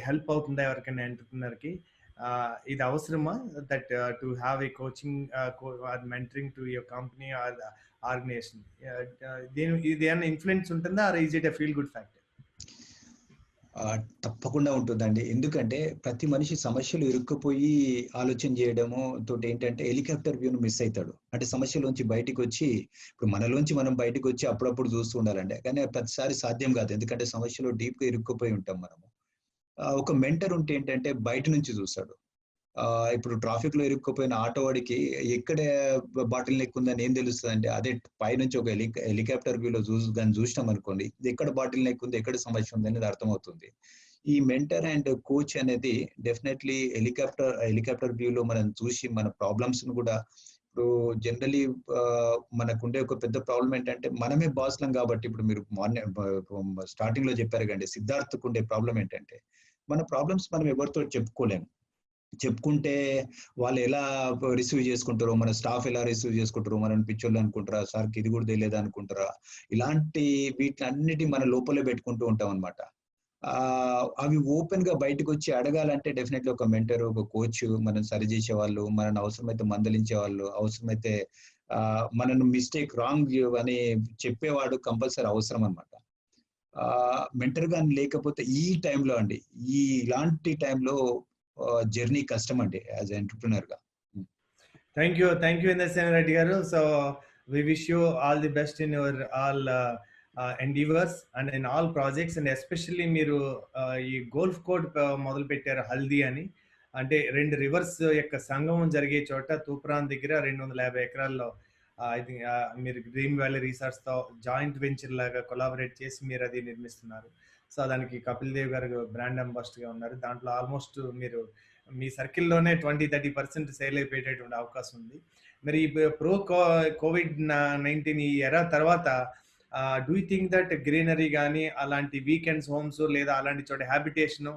help అవుతుందా ఎవరికైనా entrepreneur కి? ఇది అవసరమా that to have a coaching or mentoring to your company or organisation? ఇది ఏమైనా influence ఉంటుందా, or is it a feel good factor? తప్పకుండా ఉంటుందండి. ఎందుకంటే ప్రతి మనిషి సమస్యలు ఇరుక్కుపోయి ఆలోచన చేయడము తోటి ఏంటంటే హెలికాప్టర్ వ్యూను మిస్ అవుతాడు. అంటే సమస్యలోంచి బయటికి వచ్చి, ఇప్పుడు మనలోంచి మనం బయటకు వచ్చి అప్పుడప్పుడు చూస్తూ ఉండాలండి. కానీ ప్రతిసారి సాధ్యం కాదు, ఎందుకంటే సమస్యలో డీప్ గా ఇరుక్కుపోయి ఉంటాం మనము. ఒక మెంటర్ ఉంటే ఏంటంటే బయట నుంచి చూస్తాడు. ఇప్పుడు ట్రాఫిక్ లో ఇరుక్కుపోయిన ఆటో వాడికి ఎక్కడ బాటిల్ నెక్ ఉందని ఏం తెలుస్తుంది అంటే, అదే పైనుంచి ఒక హెలికాప్టర్ వ్యూలో చూసినాం అనుకోండి, ఎక్కడ బాటిల్ నెక్ ఉంది, ఎక్కడ సమస్య ఉంది అనేది అర్థమవుతుంది. ఈ మెంటర్ అండ్ కోచ్ అనేది డెఫినెట్లీ హెలికాప్టర్ వ్యూలో మనం చూసి మన ప్రాబ్లమ్స్ ను కూడా, ఇప్పుడు జనరలీ మనకుండే ఒక పెద్ద ప్రాబ్లం ఏంటంటే మనమే బాస్లం కాబట్టి, ఇప్పుడు మీరు స్టార్టింగ్ లో చెప్పారు కండి, సిద్ధార్థకు ఉండే ప్రాబ్లం ఏంటంటే మన ప్రాబ్లమ్స్ మనం ఎవరితో చెప్పుకోలేము. చెప్పుకుంటే వాళ్ళు ఎలా రిసీవ్ చేసుకుంటారో, మన స్టాఫ్ ఎలా రిసీవ్ చేసుకుంటారో, మనం పిచ్చోళ్ళు అనుకుంటారా, సార్కి ఇది కూడా తెలియదు అనుకుంటారా, ఇలాంటి వీటిలన్నిటి మన లోపలే పెట్టుకుంటూ ఉంటాం అనమాట. అవి ఓపెన్ గా బయటకు వచ్చి అడగాలంటే డెఫినెట్లీ ఒక మెంటర్, ఒక కోచ్ మనం సరిచేసే వాళ్ళు, మనల్ని అవసరమైతే మందలించే వాళ్ళు, అవసరమైతే మనను మిస్టేక్ రాంగ్ అని చెప్పేవాడు కంపల్సరీ అవసరం అనమాట. మెంటర్ గాని లేకపోతే ఈ టైంలో అండి, ఇలాంటి టైంలో జర్నీ కష్టం అండి యాజ్ ఎంటర్ప్రినర్ గా. థ్యాంక్ యూ ఇంద్రసేన రెడ్డి గారు. So we wish you all the best in your all endeavors and in all projects, and especially మీరు ఈ గోల్ఫ్ కోర్ట్ మొదలు పెట్టారు హల్దీ అని. అంటే 2 రివర్స్ యొక్క సంగమం జరిగే చోట తూప్రాన్ దగ్గర 250 ఎకరాల్లో ఐ థింక్ మీరు డ్రీమ్ వ్యాలీ రిసార్ట్స్ తో జాయింట్ వెంచర్ లాగా కొలాబరేట్ చేసి మీరు అది నిర్మిస్తున్నారు. సో దానికి కపిల్ దేవ్ గారు బ్రాండ్ అంబాసిడర్ గా ఉన్నారు. దాంట్లో ఆల్మోస్ట్ మీరు మీ సర్కిల్లోనే 20-30% సేల్ అయిపోయేటటువంటి అవకాశం ఉంది. మరి ప్రో కోవిడ్-19 ఈ ఎరా తర్వాత do you think that greenery కానీ అలాంటి వీకెండ్స్ హోమ్స్ లేదా అలాంటి చోట హ్యాబిటేషన్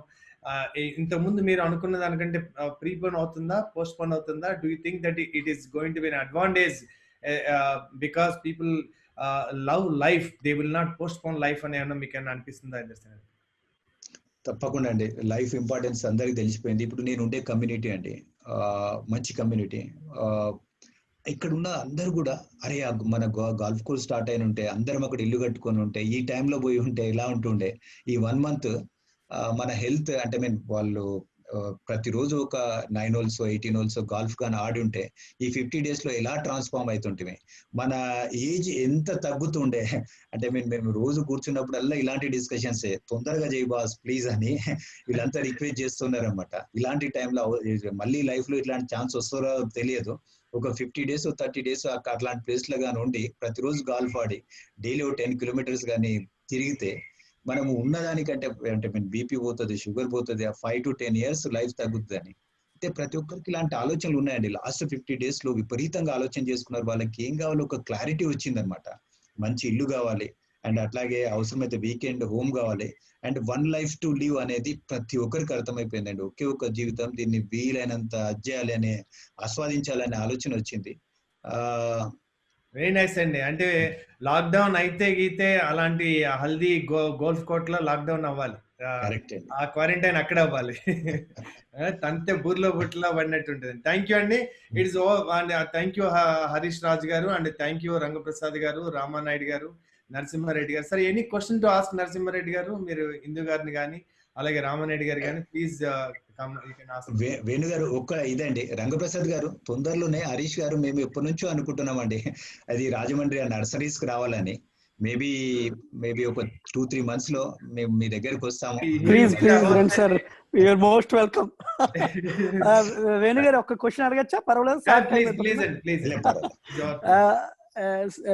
ఇంతకుముందు మీరు అనుకున్న దానికంటే ప్రీపోన్ అవుతుందా, పోస్ట్ పోన్ అవుతుందా? Do you think that it is going to be an advantage because people love life, they will not post phone life అని ఏమన్నా మీకు ఏమన్నా అనిపిస్తుందా? తప్పకుండా అండి, లైఫ్ ఇంపార్టెన్స్ అందరికి తెలిసిపోయింది. ఇప్పుడు నేను ఉండే కమ్యూనిటీ అండి, మంచి కమ్యూనిటీ. ఇక్కడ ఉన్న అందరు కూడా అరే మన గల్ఫ్ కోర్స్ స్టార్ట్ అయిన ఉంటే అందరం అక్కడ ఇల్లు కట్టుకొని ఉంటే ఈ టైంలో పోయి ఉంటే ఎలా ఉంటుండే. ఈ 1 month మన హెల్త్ అంటే వాళ్ళు ప్రతిరోజు ఒక 9 holes 18 holes గాల్ఫ్ గాని ఆడి ఉంటే ఈ 50 days లో ఎలా ట్రాన్స్ఫార్మ్ అవుతుంటే, మన ఏజ్ ఎంత తగ్గుతుండే. అంటే మేము రోజు కూర్చున్నప్పుడల్లా ఇలాంటి డిస్కషన్స్, తొందరగా చేయి బాస్ ప్లీజ్ అని వీళ్ళంతా రిక్వెస్ట్ చేస్తున్నారు అనమాట. ఇలాంటి టైంలో మళ్ళీ లైఫ్ లో ఇట్లాంటి ఛాన్స్ వస్తారో తెలియదు. ఒక 50 days 30 days అట్లాంటి ప్లేస్ లో కానీ ఉండి ప్రతిరోజు గాల్ఫ్ ఆడి డైలీ 10 kilometers కానీ తిరిగితే మనము ఉన్నదానికంటే అంటే బీపీ పోతుంది, షుగర్ పోతుంది, 5 to 10 years లైఫ్ తగ్గుతుంది అని. అంటే ప్రతి ఒక్కరికి ఇలాంటి ఆలోచనలు ఉన్నాయండి. లాస్ట్ 50 days లో విపరీతంగా ఆలోచన చేసుకున్నారు. వాళ్ళకి ఏం కావాలో ఒక క్లారిటీ వచ్చింది అనమాట. మంచి ఇల్లు కావాలి, అండ్ అట్లాగే అవసరమైతే వీకెండ్ హోమ్ కావాలి, అండ్ 1 life to live అనేది ప్రతి ఒక్కరికి అర్థమైపోయిందండి. ఒకే ఒక జీవితం, దీన్ని వీలైనంత చేయాలి అనే, ఆస్వాదించాలనే ఆలోచన వచ్చింది. వెరీ నైస్ అండి. అంటే లాక్డౌన్ అయితే గీతే అలాంటి హల్దీ గోల్ఫ్ కోర్ట్ లో లాక్డౌన్ అవ్వాలి, ఆ క్వారంటైన్ అక్కడ అవ్వాలి. తంతే బూర్లో బుట్లో పడినట్టు ఉంటుంది. థ్యాంక్ యూ అండి. It's thank you Harish Raj గారు, అండ్ థ్యాంక్ యూ రంగప్రసాద్ గారు, రామానాయుడు గారు, నరసింహారెడ్డి గారు. Sir any question to ask Narasimha Reddy గారు, మీరు ఇందు గారిని కానీ అలాగే రామానాయుడు గారు కానీ ప్లీజ్. వేణు గారు ఒక్క ఇదండి, రంగప్రసాద్ గారు తొందరలోనే హరీష్ గారు మేము ఎప్పటి నుంచో అనుకుంటున్నామండి అది రాజమండ్రి నర్సరీస్ కి రావాలని. మేబీ ఒక 2-3 months లో మేము మీ దగ్గరకు వస్తాము. ప్లీజ్ రండి sir, you are most welcome. Venu గారు ఒక క్వశ్చన్ అడగచ్చా? పర్వాలేదు.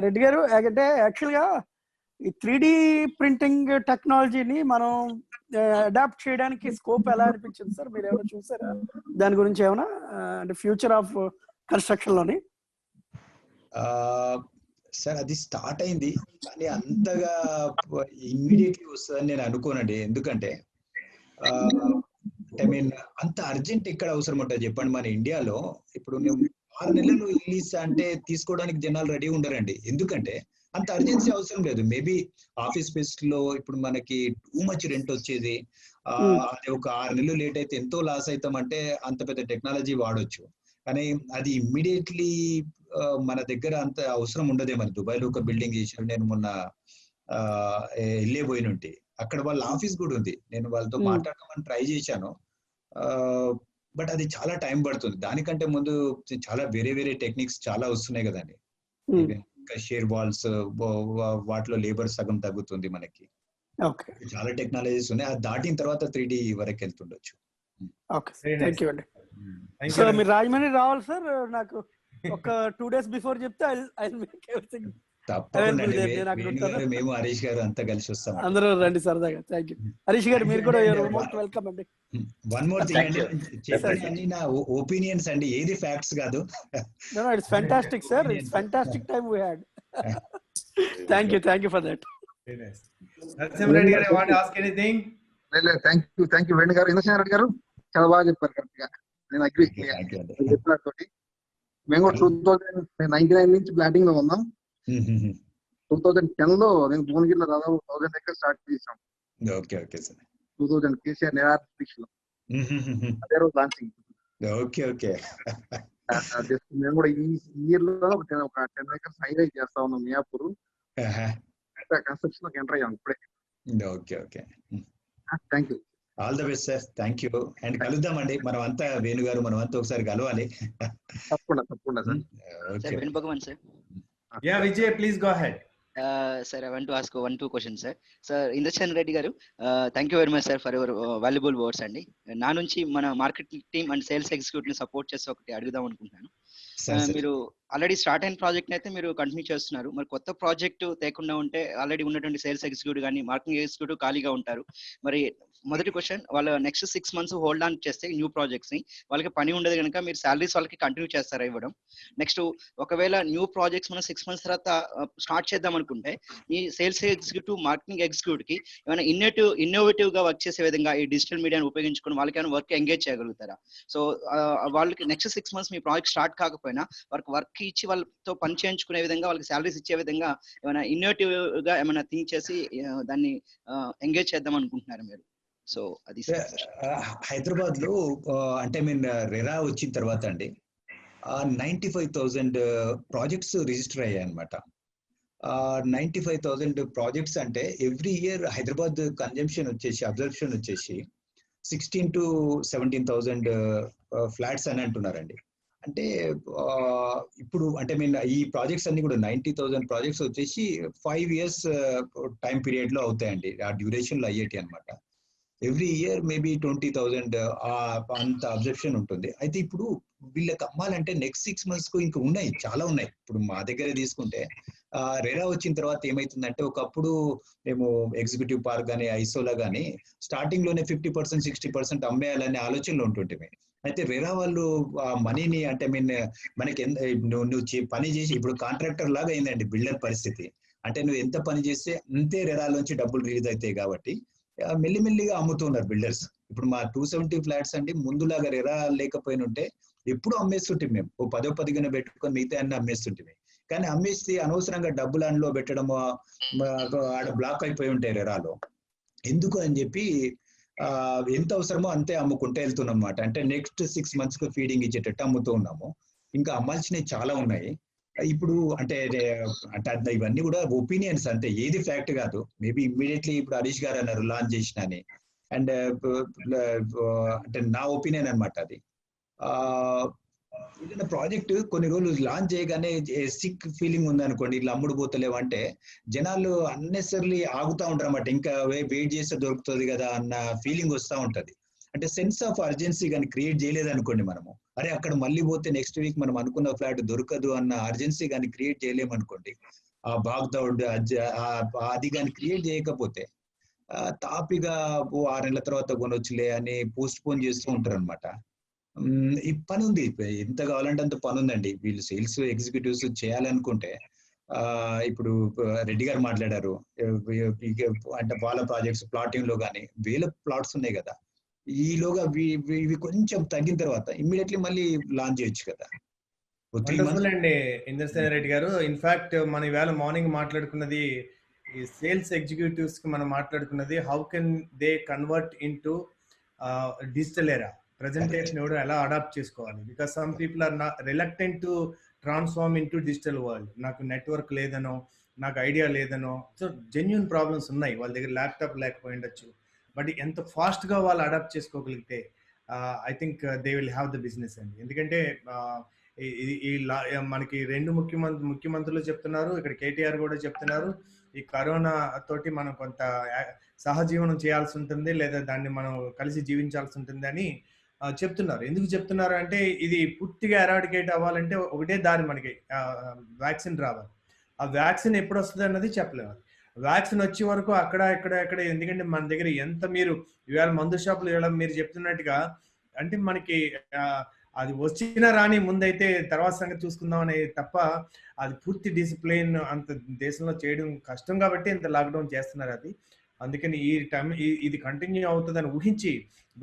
రెడ్డి గారు, అంటే యాక్చువల్ గా ఈ 3D ప్రింటింగ్ టెక్నాలజీని మనం అడాప్ట్ చేయడానికి స్కోప్ ఎలా అనిపించింది సార్? మీరు ఏమైనా చూసారా దాని గురించి ఏమైనా, అంటే ఫ్యూచర్ ఆఫ్ కన్స్ట్రక్షన్ లోని? సార్ అది స్టార్ట్ అయింది, కానీ అంతగా ఇమ్మీడియట్లీ వస్తుందని నేను అనుకోనండి. ఎందుకంటే ఐ మీన్ అంత అర్జెంట్ ఎక్కడ అవసరం ఉంటుంది చెప్పండి. మన ఇండియాలో ఇప్పుడు నేను 6 నెలలు రిలీజ్ అంటే తీసుకోవడానికి జనాలు రెడీ ఉండరండి. ఎందుకంటే అంత అర్జెన్సీ అవసరం లేదు. మేబీ ఆఫీస్ స్పేస్ లో ఇప్పుడు మనకి టూ మచ్ రెంట్ వచ్చేది, అది ఒక 6 నెలలు లేట్ అయితే ఎంతో లాస్ అవుతామంటే అంత పెద్ద టెక్నాలజీ వాడొచ్చు. కానీ అది ఇమ్మీడియట్లీ మన దగ్గర అంత అవసరం ఉండదే. మరి దుబాయ్ లో ఒక బిల్డింగ్ చేశారు, నేను మొన్న వెళ్ళే పోయినుంటి. అక్కడ వాళ్ళ ఆఫీస్ కూడా ఉంది, నేను వాళ్ళతో మాట్లాడదామని ట్రై చేశాను. బట్ అది చాలా టైం పడుతుంది. దానికంటే ముందు చాలా వేరే వేరే టెక్నిక్స్ చాలా వస్తున్నాయి కదండి. ఇంకా షేర్ వాల్స్ వాటిలో లేబర్ సగం తగ్గుతుంది మనకి. చాలా టెక్నాలజీస్ ఉన్నాయి, అది దాటిన తర్వాత 3D వరకు వెళ్తుండొచ్చు. థ్యాంక్ యూ అండి. సో మీరు రాజమండ్రి రావాలి సార్, నాకు ఒక 2 days బిఫోర్ చెప్తే తప్పకుండా మేము హరీష్ గారు అంతా కలిసి వస్తాం. అందరూ రండి సరదాగా. థ్యాంక్ యూ హరీష్ గారు, మీరు కూడా మోస్ట్ వెల్కమ్ అండి. వన్ మోర్ థింగ్ అండి, చెప్పండి నా ఒపీనియన్స్ అండి, ఏది ఫ్యాక్ట్స్ కాదు. It's fantastic sir, it's fantastic time we had. Thank you for that. Narasimha Reddy garu, want to ask anything? Thank you Venu garu. Indrasena Reddy గారు చాలా బాగా చెప్పారు, కరెక్ట్ గా నేను అగ్రీ చెప్పినట్టు. మేము కూడా 2099 నుంచి ప్లాటింగ్ లో ఉన్నాం. 2010 లో నేను భువనగిరిలో దాదాపు 1000 acres స్టార్ట్ చేసాం. 2000 కేసీఆర్ నిరాహార దీక్షలో అదే రోజు లాంచింగ్. మేము కూడా ఈ ఇయర్ లో ఒక 10 acres హైలైట్ చేస్తా ఉన్నాం మియాపూర్. కన్స్ట్రక్షన్ లోకి ఎంటర్ అయ్యాం ఇప్పుడే. Thank you. All the best sir. Thank you. And కలుద్దామండి మనం అంతా, వేణు గారు మనం అంతా ఒకసారి కలవాలి. తప్పకుండా sir. Venu Bhagavan sir. Ya Vijay, please go ahead. Sir, I want to ask 2 questions, sir. Sir, Indrasenareddy garu, thank you very much, sir, for your valuable words andi. Na nunchi mana marketing team and sales executive ni support chesi okati adugudam anukuntunnanu. మీరు already start అయిన project అయితే మీరు continue చేస్తున్నారు. మరి కొత్త project తేకుండా ఉంటే already ఉన్నటువంటి sales executive కానీ మార్కెటింగ్ ఎగ్జిక్యూటివ్ ఖాళీగా ఉంటారు. మరి మొదటి క్వశ్చన్, వాళ్ళ నెక్స్ట్ 6 months హోల్డ్ ఆన్ చేస్తే న్యూ ప్రాజెక్ట్స్ ని, వాళ్ళకి పని ఉండదు కనుక మీరు సాలరీస్ వాళ్ళకి కంటిన్యూ చేస్తారా ఇవ్వడం? నెక్స్ట్, ఒకవేళ న్యూ ప్రాజెక్ట్స్ మనం 6 months తర్వాత స్టార్ట్ చేద్దాం అనుకుంటే ఈ సేల్స్ ఎగ్జిక్యూటివ్ మార్కెటింగ్ ఎగ్జిక్యూటివ్ కి ఏమైనా ఇన్నోవేటివ్ గా వర్క్ చేసే విధంగా ఈ డిజిటల్ మీడియాను ఉపయోగించుకుని వాళ్ళకి ఏమైనా వర్క్ ఎంగేజ్ చేయగలుగుతారా? సో వాళ్ళకి నెక్స్ట్ 6 months మీ ప్రాజెక్ట్ స్టార్ట్ కాకపోయినా వాళ్ళకి వర్క్ ఇచ్చి వాళ్ళతో పని చేయించుకునే విధంగా, వాళ్ళకి సాలరీస్ ఇచ్చే విధంగా ఏమైనా ఇన్నోవేటివ్ గా ఏమైనా థింక్ చేసి దాన్ని ఎంగేజ్ చేద్దాం అనుకుంటున్నారు మీరు? సో అది హైదరాబాద్ లో అంటే రెరా వచ్చిన తర్వాత అండి 95,000 ప్రాజెక్ట్స్ రిజిస్టర్ అయ్యాయి అనమాట. 95,000 ప్రాజెక్ట్స్ అంటే ఎవ్రీ ఇయర్ హైదరాబాద్ కన్జంప్షన్ వచ్చేసి, అబ్జర్ప్షన్ వచ్చేసి 16,000 to 17,000 ఫ్లాట్స్ అని అంటున్నారండి. అంటే ఇప్పుడు అంటే ఈ ప్రాజెక్ట్స్ అన్ని కూడా 90,000 ప్రాజెక్ట్స్ వచ్చేసి 5 years టైం పీరియడ్ లో అవుతాయండి. ఆ డ్యూరేషన్ లో అయ్యేటి అనమాట. ఎవ్రీ ఇయర్ మేబీ 20,000 అంత అబ్జర్ప్షన్ ఉంటుంది. అయితే ఇప్పుడు వీళ్ళకి అమ్మాలంటే నెక్స్ట్ 6 months కు ఇంకా ఉన్నాయి, చాలా ఉన్నాయి. ఇప్పుడు మా దగ్గర తీసుకుంటే రెరా వచ్చిన తర్వాత ఏమైతుందంటే, ఒకప్పుడు మేము ఎగ్జిక్యూటివ్ పార్క్ కానీ ఐసోలా కానీ స్టార్టింగ్ లోనే 50% 60% అమ్మేయాలనే ఆలోచనలో ఉంటుంటే, అయితే రెరా వాళ్ళు ఆ మనీని అంటే మనకి నువ్వు పని చేసి ఇప్పుడు కాంట్రాక్టర్ లాగా అయిందండి బిల్డర్ పరిస్థితి. అంటే నువ్వు ఎంత పని చేస్తే అంతే రెరాలోంచి డబ్బులు రిలీజ్ అవుతాయి కాబట్టి మెల్లిమెల్లిగా అమ్ముతున్నారు బిల్డర్స్. ఇప్పుడు మా 270 ఫ్లాట్స్ అండి ముందులాగా రెరా లేకపోయిన ఉంటే ఎప్పుడు అమ్మేస్తుంటే మేము 10 పెట్టుకొని మిగతా అన్ని అమ్మేస్తుంటే, కానీ అమ్మేసి అనవసరంగా డబ్బులు అందులో పెట్టడము ఆడ బ్లాక్ అయిపోయి ఉంటాయి రెరాలో. ఎందుకు అని చెప్పి ఎంత అవసరమో అంతే అమ్ముకుంటే వెళ్తున్నాం అన్నమాట. అంటే నెక్స్ట్ 6 months కు ఫీడింగ్ ఇచ్చేటట్టు అమ్ముతూ ఉన్నాము. ఇంకా అమ్మాల్సినవి చాలా ఉన్నాయి. ఇప్పుడు అంటే ఇవన్నీ కూడా ఒపీనియన్స్ అంతే, ఏది ఫ్యాక్ట్ కాదు. మేబీ ఇమ్మీడియట్లీ ఇప్పుడు హరీష్ గారు అన్నారు లాంచ్ చేసిన అని, అండ్ అంటే నా ఒపీనియన్ అనమాట అది. ఏదైనా ప్రాజెక్ట్ కొన్ని రోజులు లాంచ్ చేయగానే సిక్ ఫీలింగ్ ఉందనుకోండి, ఇట్లా అమ్ముడు పోతలేవు అంటే జనాలు అన్నెసర్లీ ఆగుతా ఉంటారు అన్నమాట. ఇంకా వెయిట్ చేస్తే దొరుకుతుంది కదా అన్న ఫీలింగ్ వస్తూ ఉంటది. అంటే సెన్స్ ఆఫ్ అర్జెన్సీ కానీ క్రియేట్ చేయలేదు అనుకోండి మనము, అరే అక్కడ మళ్ళీ పోతే నెక్స్ట్ వీక్ మనం అనుకున్న ఫ్లాట్ దొరకదు అన్న అర్జెన్సీ కానీ క్రియేట్ చేయలేము అనుకోండి, ఆ బాగ్దౌడ్ అది కానీ క్రియేట్ చేయకపోతే తాపిగా 6 నెలల తర్వాత కొనొచ్చులే అని పోస్ట్ పోన్ చేస్తూ ఉంటారు అనమాట. ఈ పని ఉంది, ఎంత కావాలంటే అంత పని ఉందండి. వీళ్ళు సేల్స్ ఎగ్జిక్యూటివ్స్ చేయాలనుకుంటే ఇప్పుడు రెడ్డి గారు మాట్లాడారు, అంటే వాళ్ళ ప్రాజెక్ట్స్ ప్లాటింగ్ లో కానీ వేల ప్లాట్స్ ఉన్నాయి కదా, ఈలోగా ఇవి కొంచెం తగ్గిన తర్వాత ఇమ్మీడియట్లీ మళ్ళీ లాంచ్ చేయొచ్చు కదా. వండర్ఫుల్ అండి ఇంద్రసేన రెడ్డి గారు. ఇన్ఫాక్ట్ మనం ఈవేళ మార్నింగ్ మాట్లాడుకున్నది ఈ సేల్స్ ఎగ్జిక్యూటివ్స్ కి మనం మాట్లాడుకున్నది how can they convert into digital era. Presentation ఎవరు ఎలా అడాప్ట్ చేసుకోవాలి, because some people are reluctant to transform into digital world. నాకు నెట్వర్క్ లేదనో, నాకు ఐడియా లేదనో, సో జెన్యున్ ప్రాబ్లమ్స్ ఉన్నాయి, వాళ్ళ దగ్గర ల్యాప్టాప్ లేకపోయి ఉండొచ్చు. బట్ ఎంత ఫాస్ట్ గా వాళ్ళు అడాప్ట్ చేసుకోగలిగితే I think they will have the business అండి. ఎందుకంటే మనకి రెండు ముఖ్యమంత్రులు చెప్తున్నారు, ఇక్కడ కేటీఆర్ కూడా చెప్తున్నారు, ఈ కరోనా తోటి మనం కొంత సహజీవనం చేయాల్సి ఉంటుంది, లేదా దాన్ని మనం కలిసి జీవించాల్సి ఉంటుంది అని చెప్తున్నారు. ఎందుకు చెప్తున్నారు అంటే ఇది పూర్తిగా ఎరాడికేట్ అవ్వాలంటే ఒకటే దారి, మనకి వ్యాక్సిన్ రావాలి. ఆ వ్యాక్సిన్ ఎప్పుడు వస్తుంది అన్నది చెప్పలేము. వ్యాక్సిన్ వచ్చే వరకు అక్కడ ఇక్కడ, ఎందుకంటే మన దగ్గర ఎంత మీరు ఇవాళ మందు షాపులు ఇవాళ మీరు చెప్తున్నట్టుగా అంటే మనకి అది వచ్చినా రాని ముందైతే తర్వాత సంగతి చూసుకుందాం అనే తప్ప అది పూర్తి డిసిప్లిన్ అంత దేశంలో చేయడం కష్టం కాబట్టి ఇంత లాక్డౌన్ చేస్తున్నారు. అది అందుకని ఈ టైం ఇది కంటిన్యూ అవుతుందని ఊహించి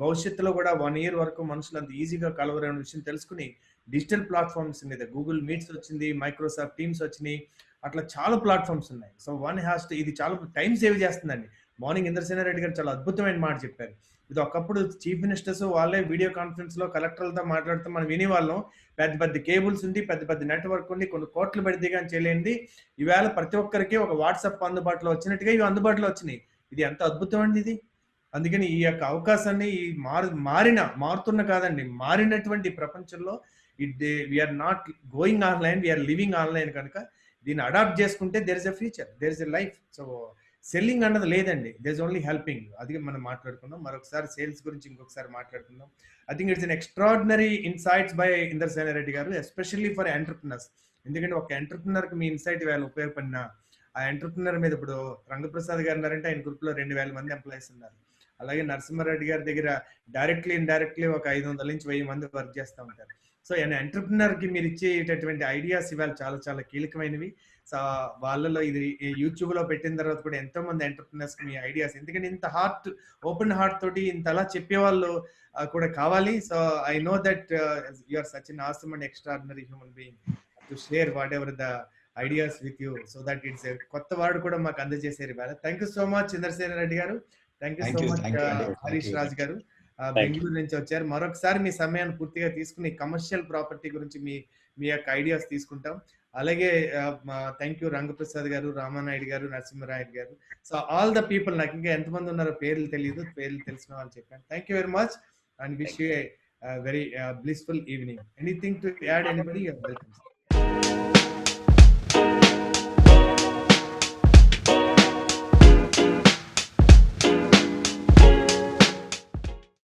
భవిష్యత్తులో కూడా 1 year వరకు మనుషులు అంత ఈజీగా కలవరనే విషయం తెలుసుకుని డిజిటల్ ప్లాట్ఫామ్స్ మీద గూగుల్ మీట్స్ వచ్చింది, మైక్రోసాఫ్ట్ టీమ్స్ వచ్చినాయి, అట్లా చాలా ప్లాట్ఫామ్స్ ఉన్నాయి. సో వన్ హ్యాస్ టు, ఇది చాలా టైం సేవ్ చేస్తుందండి. మార్నింగ్ ఇంద్రసేన రెడ్డి గారు చాలా అద్భుతమైన మాట చెప్పారు. ఇది ఒకప్పుడు చీఫ్ మినిస్టర్స్ వాళ్ళే వీడియో కాన్ఫరెన్స్ లో కలెక్టర్లతో మాట్లాడుతూ మనం వినేవాళ్ళం. పెద్ద పెద్ద కేబుల్స్ ఉండి, పెద్ద పెద్ద నెట్వర్క్ ఉండి, కొన్ని కోట్లు పెడితే కానీ చేయలేంది. ఈవేళ ప్రతి ఒక్కరికి ఒక వాట్సాప్ అందుబాటులో వచ్చినట్టుగా ఇవి అందుబాటులో వచ్చినాయి. ఇది ఎంత అద్భుతం అండి ఇది. అందుకని ఈ యొక్క అవకాశాన్ని ఈ మారుతున్న కాదండి, మారినటువంటి ప్రపంచంలో we are not going online, we are living online. కనుక దీన్ని అడాప్ట్ చేసుకుంటే there is a future, there is a life. So selling అన్నది లేదండి, దెర్ ఇస్ ఓన్లీ హెల్పింగ్. అది మనం మాట్లాడుకుందాం, మరొకసారి సేల్స్ గురించి ఇంకొకసారి మాట్లాడుకుందాం. I think it's an extraordinary insights by Indrasena Reddy గారు, ఎస్పెషల్లీ ఫర్ ఎంటర్ప్రినర్స్. ఎందుకంటే ఒక ఎంటర్ప్రినర్ కి మీ ఇన్సైట్ వేళ ఉపయోగపడిన ఆ ఎంటర్ప్రినర్ మీద ఇప్పుడు రంగప్రసాద్ గారు ఉన్నారంటే ఆయన గ్రూప్ లో 2000 మంది ఎంప్లాయీస్ ఉన్నారు. అలాగే నరసింహారెడ్డి గారి దగ్గర డైరెక్ట్లీ ఇండైరెక్ట్లీ ఒక 500 నుంచి 1000 మంది వర్క్ చేస్తూ ఉంటారు. సో ఎంటర్ప్రినర్ కి మీరు ఇచ్చేటటువంటి ఐడియాస్ ఇవాళ చాలా చాలా కీలకమైనవి. సో వాళ్ళలో ఇది యూట్యూబ్ లో పెట్టిన తర్వాత కూడా ఎంతో మంది ఎంటర్ప్రినర్స్ మీ ఐడియాస్, ఎందుకంటే ఇంత ఓపెన్ హార్ట్ తోటి ఇంతలా చెప్పేవాళ్ళు కూడా కావాలి. So I know that you are such an awesome and extraordinary human being to share whatever the ideas with you, so that it's కొత్త వాడు కూడా మాకు అందజేసారు ఇవాళ. Thank you so much Indrasena Reddy garu. Thank you so much Harish Raj garu, Bengaluru నుంచి వచ్చారు. మరొకసారి మీ సమయాన్ని పూర్తిగా తీసుకుని కమర్షియల్ ప్రాపర్టీ గురించి మీ యొక్క ఐడియాస్ తీసుకుంటాం. అలాగే థ్యాంక్ యూ రంగప్రసాద్ గారు, రామానాయుడు గారు, నరసింహరాయుడు గారు. సో ఆల్ ద పీపుల్, నాకు ఇంకా ఎంతమంది ఉన్నారో పేర్లు తెలియదు, పేర్లు తెలిసిన వాళ్ళు చెప్పాను. Thank you very much and wish you a very blissful evening. Anything to add, anybody? You're welcome.